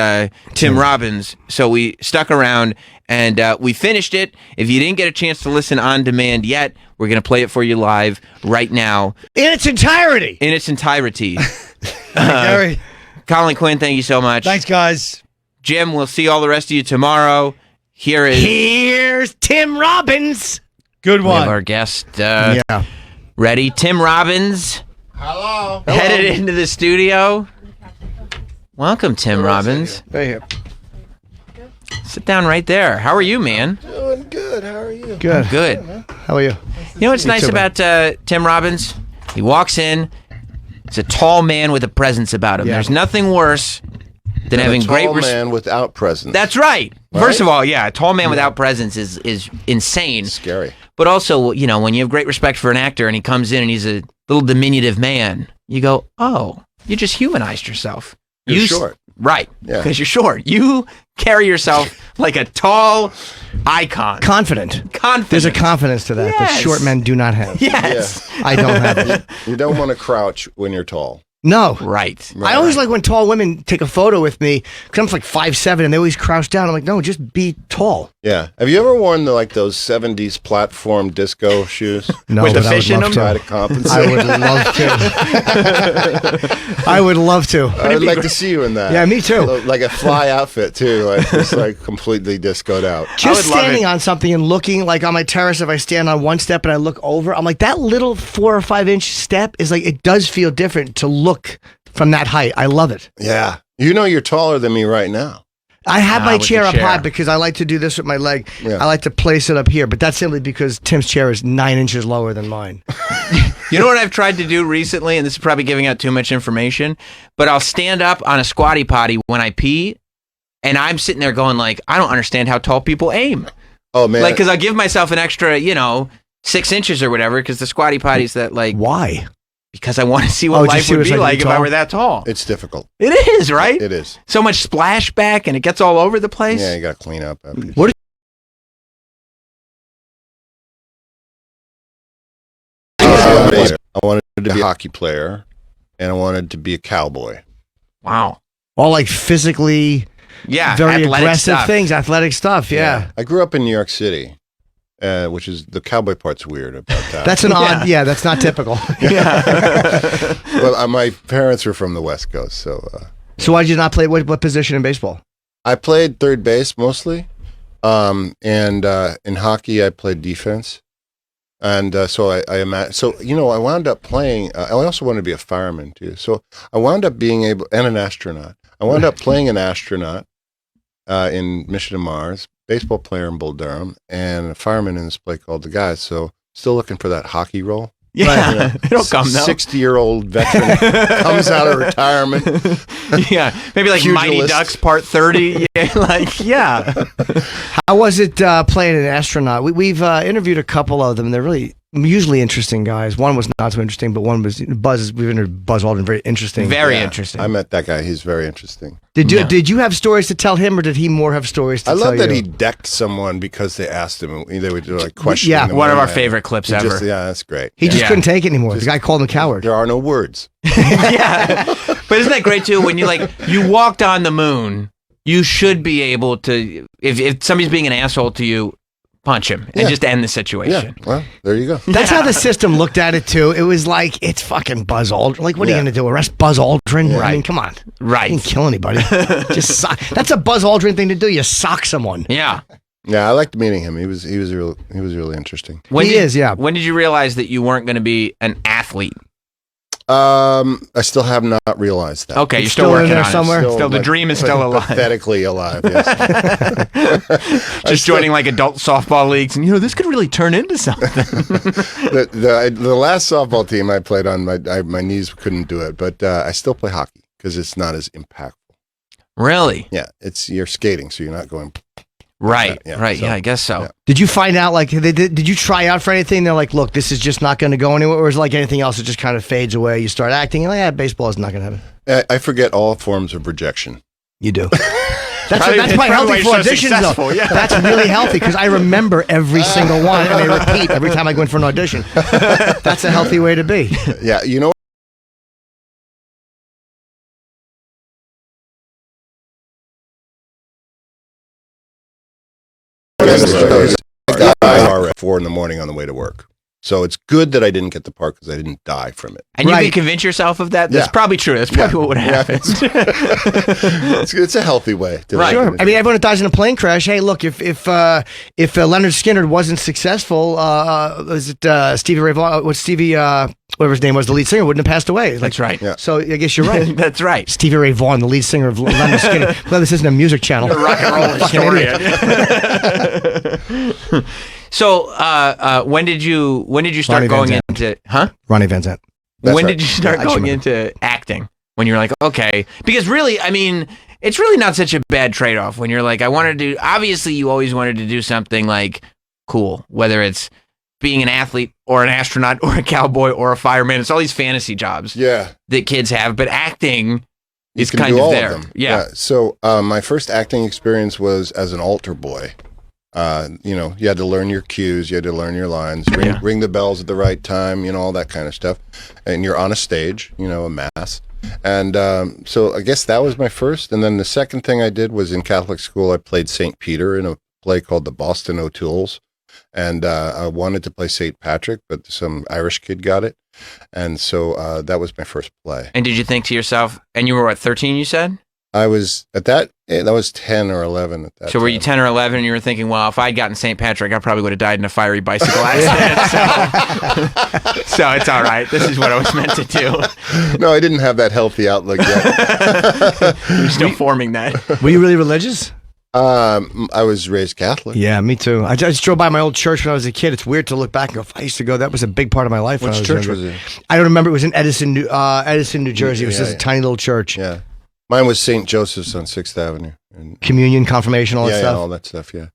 Tim Robbins. So we stuck around and we finished it. If you didn't get a chance to listen on demand yet, we're going to play it for you live right now. In its entirety. In its entirety. Gary. Colin Quinn, thank you so much. Thanks, guys. Jim, we'll see all the rest of you tomorrow. Here's Tim Robbins. Good We one. have our guest Yeah. ready. Tim Robbins. Hello. Headed into the studio. Welcome, Tim Robbins. Right here. Sit down right there. How are you, man? Doing good. How are you? Good. Good. How are you? You know what's nice too, man. about Tim Robbins? He walks in. He's a tall man with a presence about him. Yeah. There's nothing worse than having a tall great man without presence. That's right. Right? First of all, yeah, a tall man without presence is insane. Scary. But also, you know, when you have great respect for an actor and he comes in and he's a little diminutive man, you go, oh, you just humanized yourself. You're short. Right. Yeah. Because you're short. You carry yourself like a tall icon. Confident. Confident. There's a confidence to that that Yes. short men do not have. Yes. I don't have it. You don't want to crouch when you're tall. No. Right. I always like when tall women take a photo with me because I'm like 5'7" and they always crouch down. I'm like, no, just be tall. Yeah. Have you ever worn those 70s platform disco shoes? No, With the but I would fish in love them? to. Try to compensate. I would love to. I would love to. I would like to see you in that. Yeah, me too. Like a fly outfit too, like just like completely discoed out. Just standing on something and looking, like on my terrace, if I stand on one step and I look over, I'm like, that little 4 or 5 inch step is like, it does feel different to look from that height. I love it. Yeah. You know you're taller than me right now. I have my with the chair up chair. high because I like to do this with my leg. Yeah. I like to place it up here, but that's simply because Tim's chair is 9 inches lower than mine. You know what I've tried to do recently, and this is probably giving out too much information, but I'll stand up on a squatty potty when I pee, and I'm sitting there going like, I don't understand how tall people aim. Oh man. Like, because I'll give myself an extra, 6 inches or whatever, because the squatty potty's that like. Why? Because I want to see what just life see would what it's be like like to if be I tall? were that tall. It's difficult. It is, right? It is. So much splashback, and it gets all over the place. Yeah, you got to clean up after you. What I wanted to be a hockey player, and I wanted to be a cowboy. Wow. All like physically Yeah, very athletic aggressive stuff. things, athletic stuff. Yeah. I grew up in New York City, which is the cowboy part's weird about that. That's an odd, that's not typical. Well, my parents were from the West Coast, so. So why did you not play, what position in baseball? I played third base mostly, and in hockey I played defense, and so I wound up playing. I also wanted to be a fireman too, so I wound up being able and an astronaut. I wound up playing an astronaut in Mission to Mars, baseball player in Bull Durham, and a fireman in this play called The Guys. So still looking for that hockey role. Yeah, it'll come though. 60-year-old veteran comes out of retirement. Yeah, maybe like Mighty Pugilist. Ducks Part 30. Yeah, How was it playing an astronaut? We've interviewed a couple of them. They're really usually interesting guys. One was not so interesting, but one was Buzz. We've interviewed Buzz Aldrin. Very interesting. Very Yeah, interesting. I met that guy. He's very interesting. Did you have stories to tell him, or did he more have stories to I tell love that you? he decked someone because they asked him. They would like question. Yeah, him one of our and favorite clips he just- ever. yeah, that's great. He just Yeah. couldn't take it anymore. The guy called him a coward. There are no words. Yeah, but isn't that great too? When you walked on the moon, you should be able to. If somebody's being an asshole to you, punch him and just end the situation. Yeah, well, there you go. That's how the system looked at it too. It was like, it's fucking Buzz Aldrin. Like, what are you gonna do? Arrest Buzz Aldrin? Right. I mean, come on. Right. You didn't kill anybody. Just sock. That's a Buzz Aldrin thing to do. You sock someone. Yeah. Yeah, I liked meeting him. He was really interesting. When did you realize that you weren't going to be an athlete? I still have not realized that. Okay, you're still working on somewhere. Still, the dream is still alive. Pathetically alive. Yes. Just joining like adult softball leagues, and this could really turn into something. the last softball team I played on, my knees couldn't do it, but I still play hockey because it's not as impactful. Really? Yeah, you're skating, so you're not going. Right, right. I guess so. Yeah. Did you find out, like, did you try out for anything? They're like, look, this is just not going to go anywhere, or is it like anything else, it just kind of fades away? You start acting, you're like, yeah, baseball is not going to happen. I forget all forms of rejection. You do. That's quite healthy for auditions, though. Yeah. That's really healthy, because I remember every single one, and I repeat every time I go in for an audition. That's a healthy way to be. Yeah, you know. At 4 in the morning on the way to work. So it's good that I didn't get the part because I didn't die from it. And you can convince yourself of that? That's probably true. That's probably what would happen. It's a healthy way. Sure. I mean, everyone that dies in a plane crash, hey, look, if Leonard Skinner wasn't successful, was it Stevie Ray Vaughan, whatever his name was, the lead singer, wouldn't have passed away. That's right. Yeah. So I guess you're right. That's right. Stevie Ray Vaughan, the lead singer of Leonard Skinner. Glad this isn't a music channel. You're a rock and roll historian. So, when did you start going into, Ronnie Van Zant. When did you start going into acting? When you were like, okay, because really, I mean, it's really not such a bad trade-off when you're like, obviously you always wanted to do something like cool, whether it's being an athlete or an astronaut or a cowboy or a fireman. It's all these fantasy jobs that kids have, but acting is kind of there. Yeah. So, my first acting experience was as an altar boy. You had to learn your cues, you had to learn your lines, ring the bells at the right time, all that kind of stuff. And you're on a stage, a mass. And so I guess that was my first. And then the second thing I did was in Catholic school, I played St. Peter in a play called The Boston O'Tooles. And I wanted to play St. Patrick, but some Irish kid got it. And so that was my first play. And did you think to yourself, and you were what, 13 you said? I was at that was 10 or 11 at that So were you 10 or 11 and you were thinking, well, if I'd gotten St. Patrick, I probably would have died in a fiery bicycle accident. So it's all right. This is what I was meant to do. No, I didn't have that healthy outlook yet. You're still forming that. Were you really religious? I was raised Catholic. Yeah, me too. I just drove by my old church when I was a kid. It's weird to look back and go, if I used to go, that was a big part of my life. Which church was it? I don't remember. It was in Edison, New Jersey. It was just a tiny little church. Yeah. Mine was St. Joseph's on 6th Avenue. Communion, confirmation, all that stuff? Yeah, all that stuff, yeah.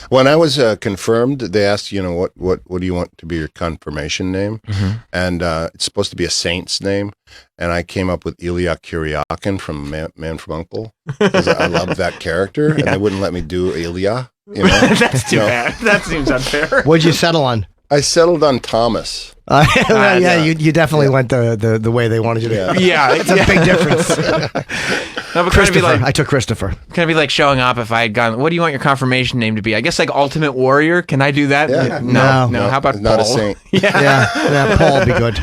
When I was confirmed, they asked, what do you want to be your confirmation name? Mm-hmm. And it's supposed to be a saint's name. And I came up with Ilya Kuryakin from Man from U.N.C.L.E. because I loved that character. And they wouldn't let me do Ilya. That's too bad. That seems unfair. What'd you settle on? I settled on Thomas. You definitely went the way they wanted you to. Yeah, it's a big difference. No, but kind of be like, I took Christopher. Kind of be like showing up if I had gone, what do you want your confirmation name to be? I guess like Ultimate Warrior. Can I do that? Yeah. No. How about not Paul? a saint? Yeah, Paul would be good.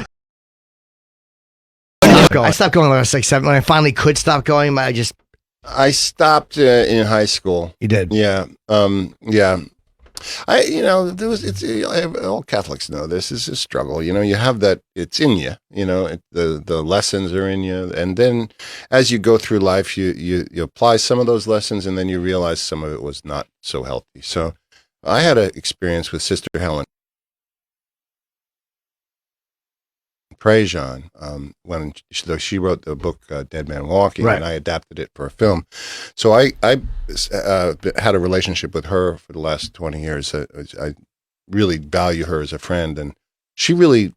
I stopped going when I was like 7. When I finally could stop going, I stopped in high school. You did? Yeah. All Catholics know this is a struggle. You have that, it's in you, the lessons are in you. And then as you go through life, you apply some of those lessons and then you realize some of it was not so healthy. So I had an experience with Sister Helen Prejean when she wrote the book Dead Man Walking, and I adapted it for a film. So I had a relationship with her for the last 20 years. I really value her as a friend, and she really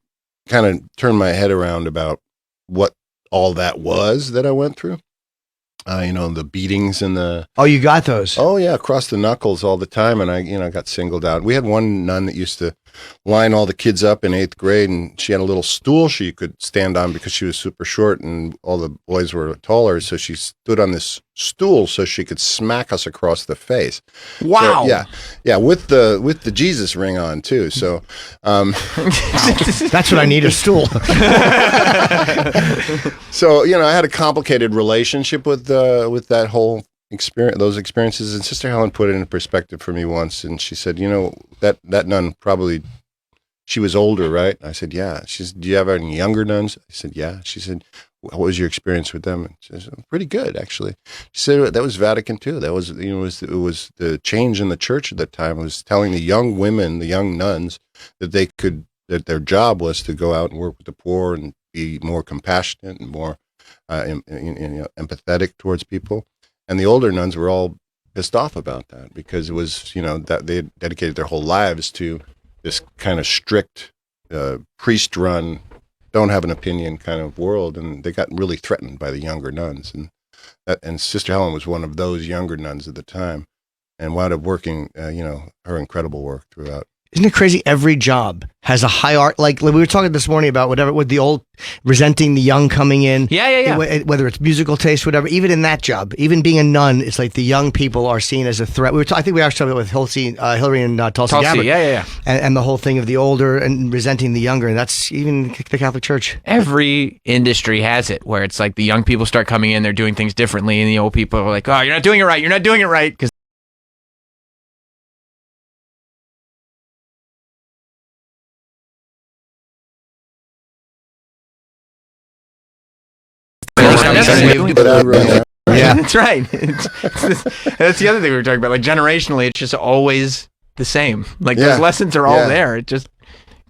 kind of turned my head around about what all that was that I went through. The beatings and the... Oh, you got those? Oh, yeah, across the knuckles all the time, and I got singled out. We had one nun that used to line all the kids up in 8th grade, and she had a little stool she could stand on because she was super short and all the boys were taller. So she stood on this stool so she could smack us across the face. Wow. So, yeah, with the Jesus ring on too. So that's what I need, a stool. So I had a complicated relationship with that whole experience, those experiences, and Sister Helen put it in perspective for me once, and she said, that nun probably, she was older, right? I said, yeah. She said, do you have any younger nuns? I said, yeah. She said, what was your experience with them? And she said, pretty good, actually. She said, that was Vatican II. That was, it was the change in the church at that time. It was telling the young women, the young nuns, that their job was to go out and work with the poor and be more compassionate and more empathetic towards people. And the older nuns were all pissed off about that because it was, that they had dedicated their whole lives to this kind of strict, priest-run, don't have an opinion kind of world, and they got really threatened by the younger nuns. And Sister Helen was one of those younger nuns at the time, and wound up working, her incredible work throughout. Isn't it crazy? Every job has a hierarchy. Like we were talking this morning about whatever, with the old resenting the young coming in. Yeah. Whether it's musical taste, whatever. Even in that job, even being a nun, it's like the young people are seen as a threat. I think we were talking with Hillary and Tulsi Gabbard. Yeah. And the whole thing of the older and resenting the younger, and that's even the Catholic Church. Every industry has it, where it's like the young people start coming in, they're doing things differently, and the old people are like, oh, you're not doing it right. You're not doing it right. Because Yeah, that's right. That's the other thing we were talking about. Like generationally, it's just always the same. Like those lessons are all there. It just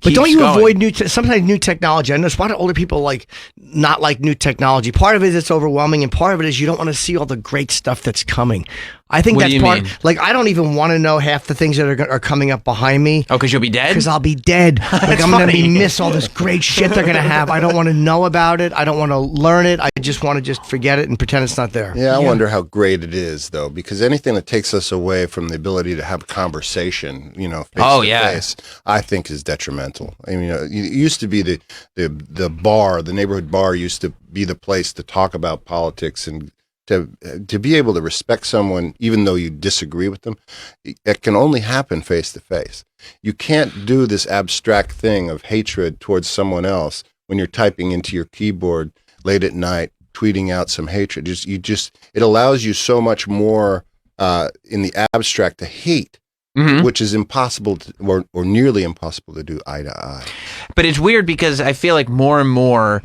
But don't you going. avoid sometimes new technology? I notice, why do older people not like new technology? Part of it is it's overwhelming, and part of it is you don't want to see all the great stuff that's coming. I think What do that's you part. mean? Like, I don't even want to know half the things that are coming up behind me. Oh, because you'll be dead? Because I'll be dead. Like, I'm going to miss all this great shit they're going to have. I don't want to know about it. I don't want to learn it. I just want to forget it and pretend it's not there. Yeah, I wonder how great it is, though, because anything that takes us away from the ability to have a conversation, face to face, I think is detrimental. I mean, it used to be the bar, the neighborhood bar used to be the place to talk about politics, and to be able to respect someone even though you disagree with them, it can only happen face to face. You can't do this abstract thing of hatred towards someone else when you're typing into your keyboard late at night, tweeting out some hatred. It allows you so much more in the abstract to hate, which is impossible or nearly impossible to do eye to eye. But it's weird because I feel like more and more,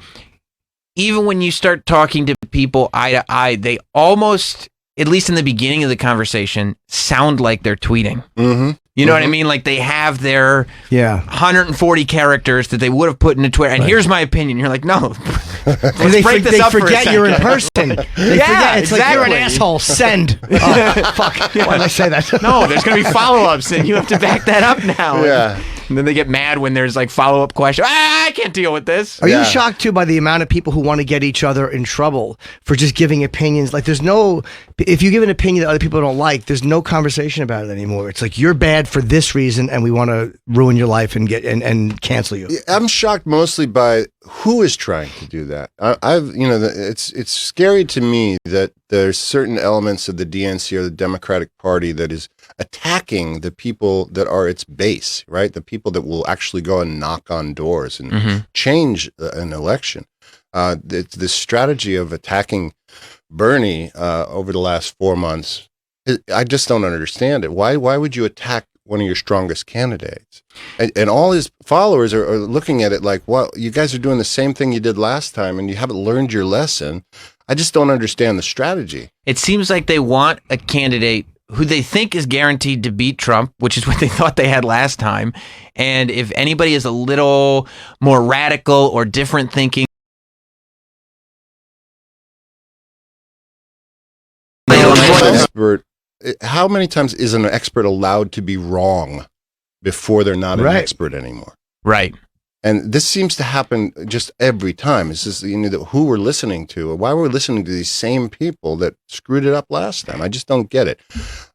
even when you start talking to people eye to eye, they almost, at least in the beginning of the conversation, sound like they're tweeting. Mm-hmm. You know what I mean? Like they have their 140 characters that they would have put in a Twitter. And here's my opinion. You're like, no. They forget you're in person. They forget. It's exactly. like, you're an asshole. Send. Oh, fuck. Why did I say that? No, there's going to be follow-ups, and you have to back that up now. Yeah. And then they get mad when there's like follow-up questions. I can't deal with this. Are you shocked too by the amount of people who want to get each other in trouble for just giving opinions? Like if you give an opinion that other people don't like, there's no conversation about it anymore. It's like, you're bad for this reason, and we want to ruin your life and and cancel you. I'm shocked mostly by who is trying to do that. It's scary to me that there's certain elements of the DNC or the Democratic Party that is attacking the people that are its base, right? The people that will actually go and knock on doors and change an election. The strategy of attacking Bernie over the last 4 months, I just don't understand it. Why would you attack one of your strongest candidates? And all his followers are looking at it like, well, you guys are doing the same thing you did last time, and you haven't learned your lesson. I just don't understand the strategy. It seems like they want a candidate who they think is guaranteed to beat Trump, which is what they thought they had last time. And if anybody is a little more radical or different thinking, expert, how many times is an expert allowed to be wrong before they're not an expert anymore? Right. And this seems to happen just every time. It's just, who we're listening to, or why we're listening to these same people that screwed it up last time. I just don't get it.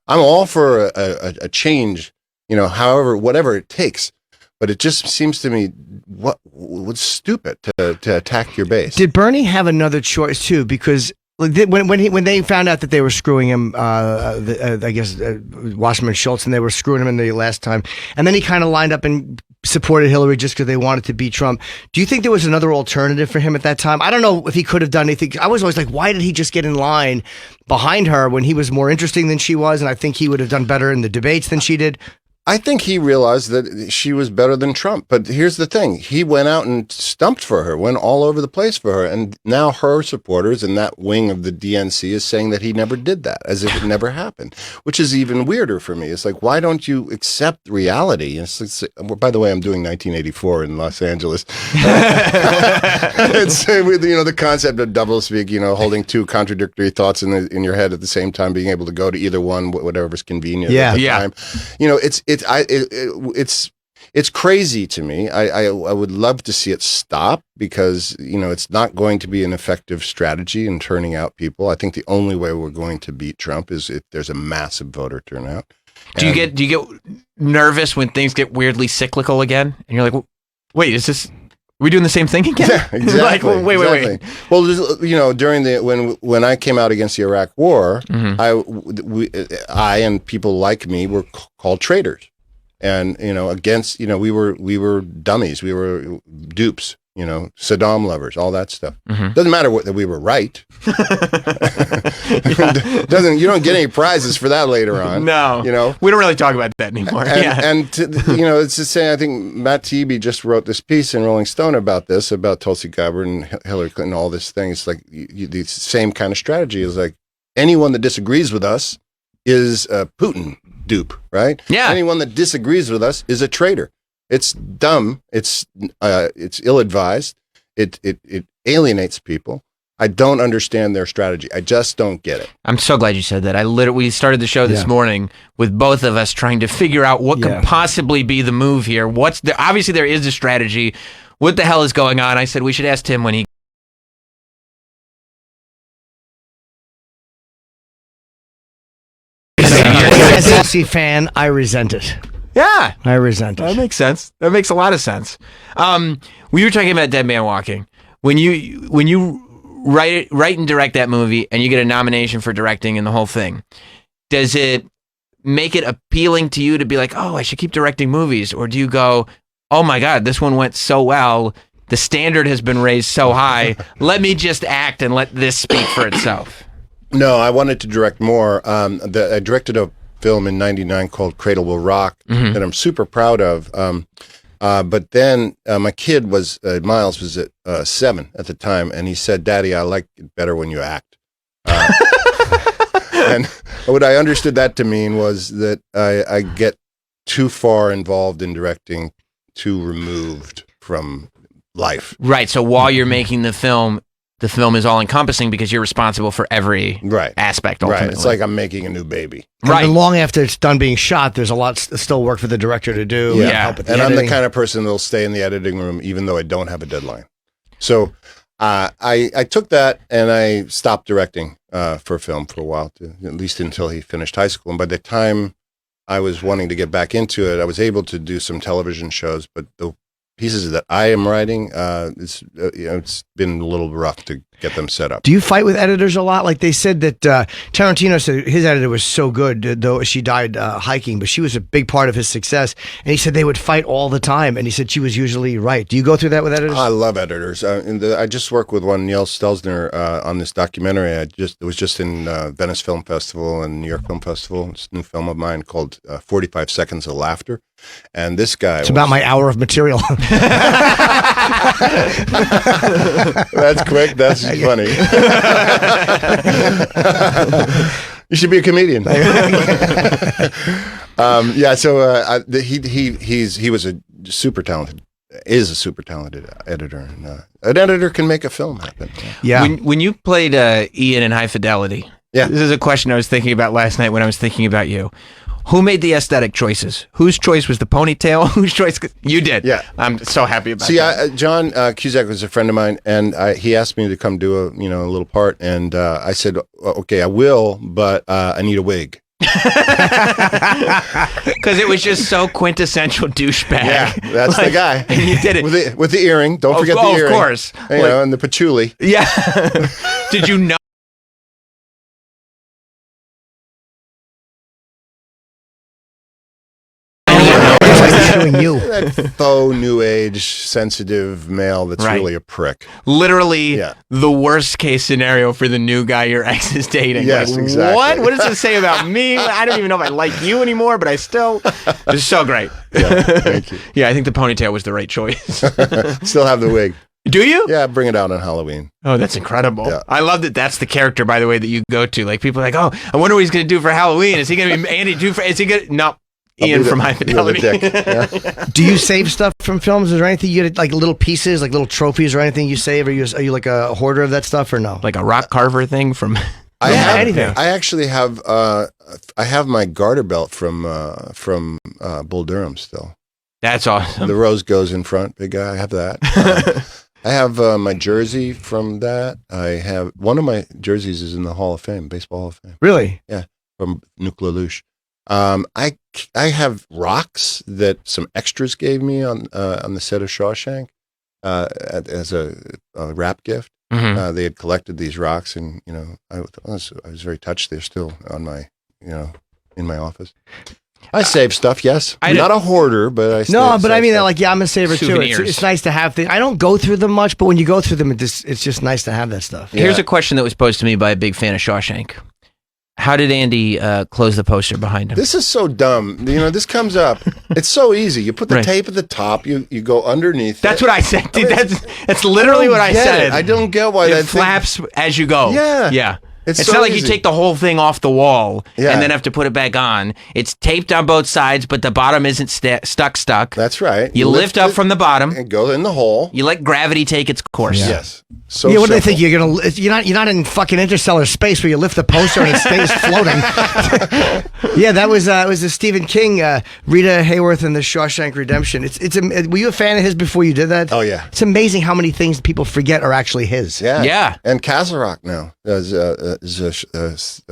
I'm all for a change, whatever it takes. But it just seems to me what's stupid to attack your base. Did Bernie have another choice too? Because when they found out that they were screwing him, I guess Wasserman Schultz, and they were screwing him in the last time, and then he kind of lined up and supported Hillary just because they wanted to beat Trump. Do you think there was another alternative for him at that time? I don't know if he could have done anything. I was always like, why did he just get in line behind her when he was more interesting than she was? And I think he would have done better in the debates than she did. I think he realized that she was better than Trump. But here's the thing. He went out and stumped for her, went all over the place for her. And now her supporters and that wing of the DNC is saying that he never did that, as if it never happened, which is even weirder for me. It's like, why don't you accept reality? By the way, I'm doing 1984 in Los Angeles. It's the concept of doublespeak, holding two contradictory thoughts in your head at the same time, being able to go to either one, whatever's convenient at the time. It's crazy to me. I would love to see it stop because, it's not going to be an effective strategy in turning out people. I think the only way we're going to beat Trump is if there's a massive voter turnout. Do you get nervous when things get weirdly cyclical again? And you're like, wait, are we doing the same thing again? Yeah, exactly. Like, wait. Well, during when I came out against the Iraq War, I and people like me were called traitors, and against we were dummies, we were dupes, Saddam lovers, all that stuff. Doesn't matter that we were right. You don't get any prizes for that later on. No, we don't really talk about that anymore. It's the same. I think Matt Taibbi just wrote this piece in Rolling Stone about Tulsi Gabbard and Hillary Clinton, all this thing. It's like the same kind of strategy is like anyone that disagrees with us is a Putin dupe, right? Yeah. Anyone that disagrees with us is a traitor. It's dumb. It's ill-advised. It alienates people. I don't understand their strategy. I just don't get it. I'm so glad you said that. We started the show this morning with both of us trying to figure out what could possibly be the move here. Obviously there is a strategy. What the hell is going on? I said we should ask Tim when he. As a Chelsea fan, I resent it. Yeah, I resent it. That makes sense. That makes a lot of sense. We were talking about Dead Man Walking. When you write and direct that movie, and you get a nomination for directing and the whole thing, does it make it appealing to you to be like, oh, I should keep directing movies, or do you go, oh my God, this one went so well, the standard has been raised so high, let me just act and let this speak for itself? No, I wanted to direct more. I directed a film in '99 called Cradle Will Rock that I'm super proud of. But then my kid Miles was at 7 at the time, and he said, "Daddy, I like it better when you act." And what I understood that to mean was that I get too far involved in directing, too removed from life. Right. So while you're making the film is all encompassing because you're responsible for every aspect. Ultimately. Right. It's like I'm making a new baby. Right. And long after it's done being shot, there's a lot still work for the director to do. Yeah. And I'm the kind of person that'll stay in the editing room even though I don't have a deadline. So I took that and I stopped directing for film for a while, at least until he finished high school. And by the time I was wanting to get back into it, I was able to do some television shows, but the pieces that I am writing, it's been a little rough to get them set up. Do you fight with editors a lot? Like they said that Tarantino said his editor was so good, though she died hiking, but she was a big part of his success. And he said they would fight all the time, and he said she was usually right. Do you go through that with editors? I love editors. I just worked with one, Neil Stelzner, on this documentary. It was just in Venice Film Festival and New York Film Festival. It's a new film of mine called 45 Seconds of Laughter. And this guy It's about my hour of material. That's quick. That's funny. You should be a comedian. He was a super talented editor. And, an editor can make a film happen. Yeah. When you played Ian in High Fidelity, this is a question I was thinking about last night when I was thinking about you. Who made the aesthetic choices? Whose choice was the ponytail? Whose choice? You did. Yeah. I'm so happy about that. John Cusack was a friend of mine, and he asked me to come do a little part, and I said, okay, I will, but I need a wig. Because it was just so quintessential douchebag. Yeah, that's the guy. And you did it with the earring. Don't forget the earring. Of course. You know, and the patchouli. Yeah. Did you know? You. That faux new age sensitive male that's Right. really a prick. Literally the worst case scenario for the new guy your ex is dating. Yes, Like, exactly. What? What does it say about me? I don't even know if I like you anymore, but I still. It's so great. Yeah, thank you. Yeah, I think the ponytail was the right choice. Still have the wig. Do you? Yeah, bring it out on Halloween. Oh, that's incredible. Yeah. I love that that's the character, by the way, that you go to. Like, people are like, oh, I wonder what he's going to do for Halloween. Is he going to be Andy Dufresne? Is he going to. No. Ian from High Fidelity. Do you save stuff from films? Is there anything you get, like little pieces, like little trophies or anything you save? Are you like a hoarder of that stuff or no? Like a rock carver thing from... anything. I actually have I have my garter belt from Bull Durham still. That's awesome. The rose goes in front, big guy. I have that. I have my jersey from that. I have one of my jerseys is in the Hall of Fame, Baseball Hall of Fame. Really? Yeah, from Nuke LaLoosh. I have rocks that some extras gave me on the set of Shawshank as a wrap gift. Mm-hmm. They had collected these rocks, and you know, I was very touched. They're still on my, in my office. I save stuff, yes. I'm not a hoarder, but I but I mean, stuff. like, yeah, I'm a saver Souvenirs. too. It's nice to have things. I don't go through them much, but when you go through them, it's just nice to have that stuff. Here's a question that was posed to me by a big fan of Shawshank. How did Andy close the poster behind him? This is so dumb. You know, this comes up. It's so easy. You put the tape at the top. You go underneath. That's what I said. Dude, that's literally what I said. I don't get why that flaps as you go. Yeah. Yeah. It's so not like you easy. take the whole thing off the wall Yeah. and then have to put it back on. It's taped on both sides, but the bottom isn't stuck. That's right. You lift up from the bottom and go in the hole. You let gravity take its course. Yeah. Yes. So what do they simple. think? You're not in fucking interstellar space where you lift the poster and it stays floating. Yeah, that was it was the Stephen King, Rita Hayworth and the Shawshank Redemption. Were you a fan of his before you did that? Oh yeah. It's amazing how many things people forget are actually his. Yeah. Yeah. And Castle Rock now is a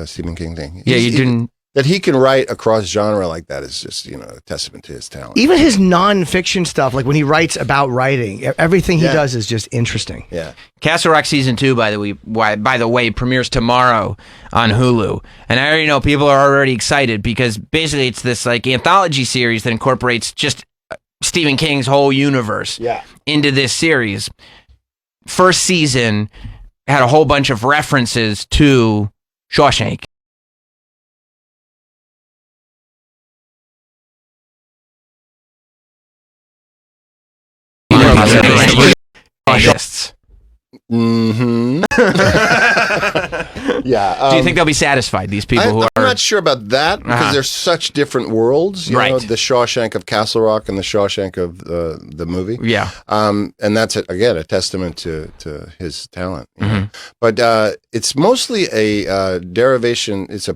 Stephen King thing. Yeah, you didn't. That he can write across genre like that is just, a testament to his talent. Even his non-fiction stuff, like when he writes about writing, everything he does is just interesting. Yeah. Castle Rock season 2, by the way, premieres tomorrow on Hulu, and I already know people are already excited because basically it's this like anthology series that incorporates just Stephen King's whole universe into this series. First season had a whole bunch of references to Shawshank. Mm-hmm. Yeah. Do you think they'll be satisfied, these people who are... I'm not sure about that because they're such different worlds. You know, the Shawshank of Castle Rock and the Shawshank of the movie. Yeah. And that's, again, a testament to his talent. You know? Mm-hmm. But it's mostly a derivation, it's a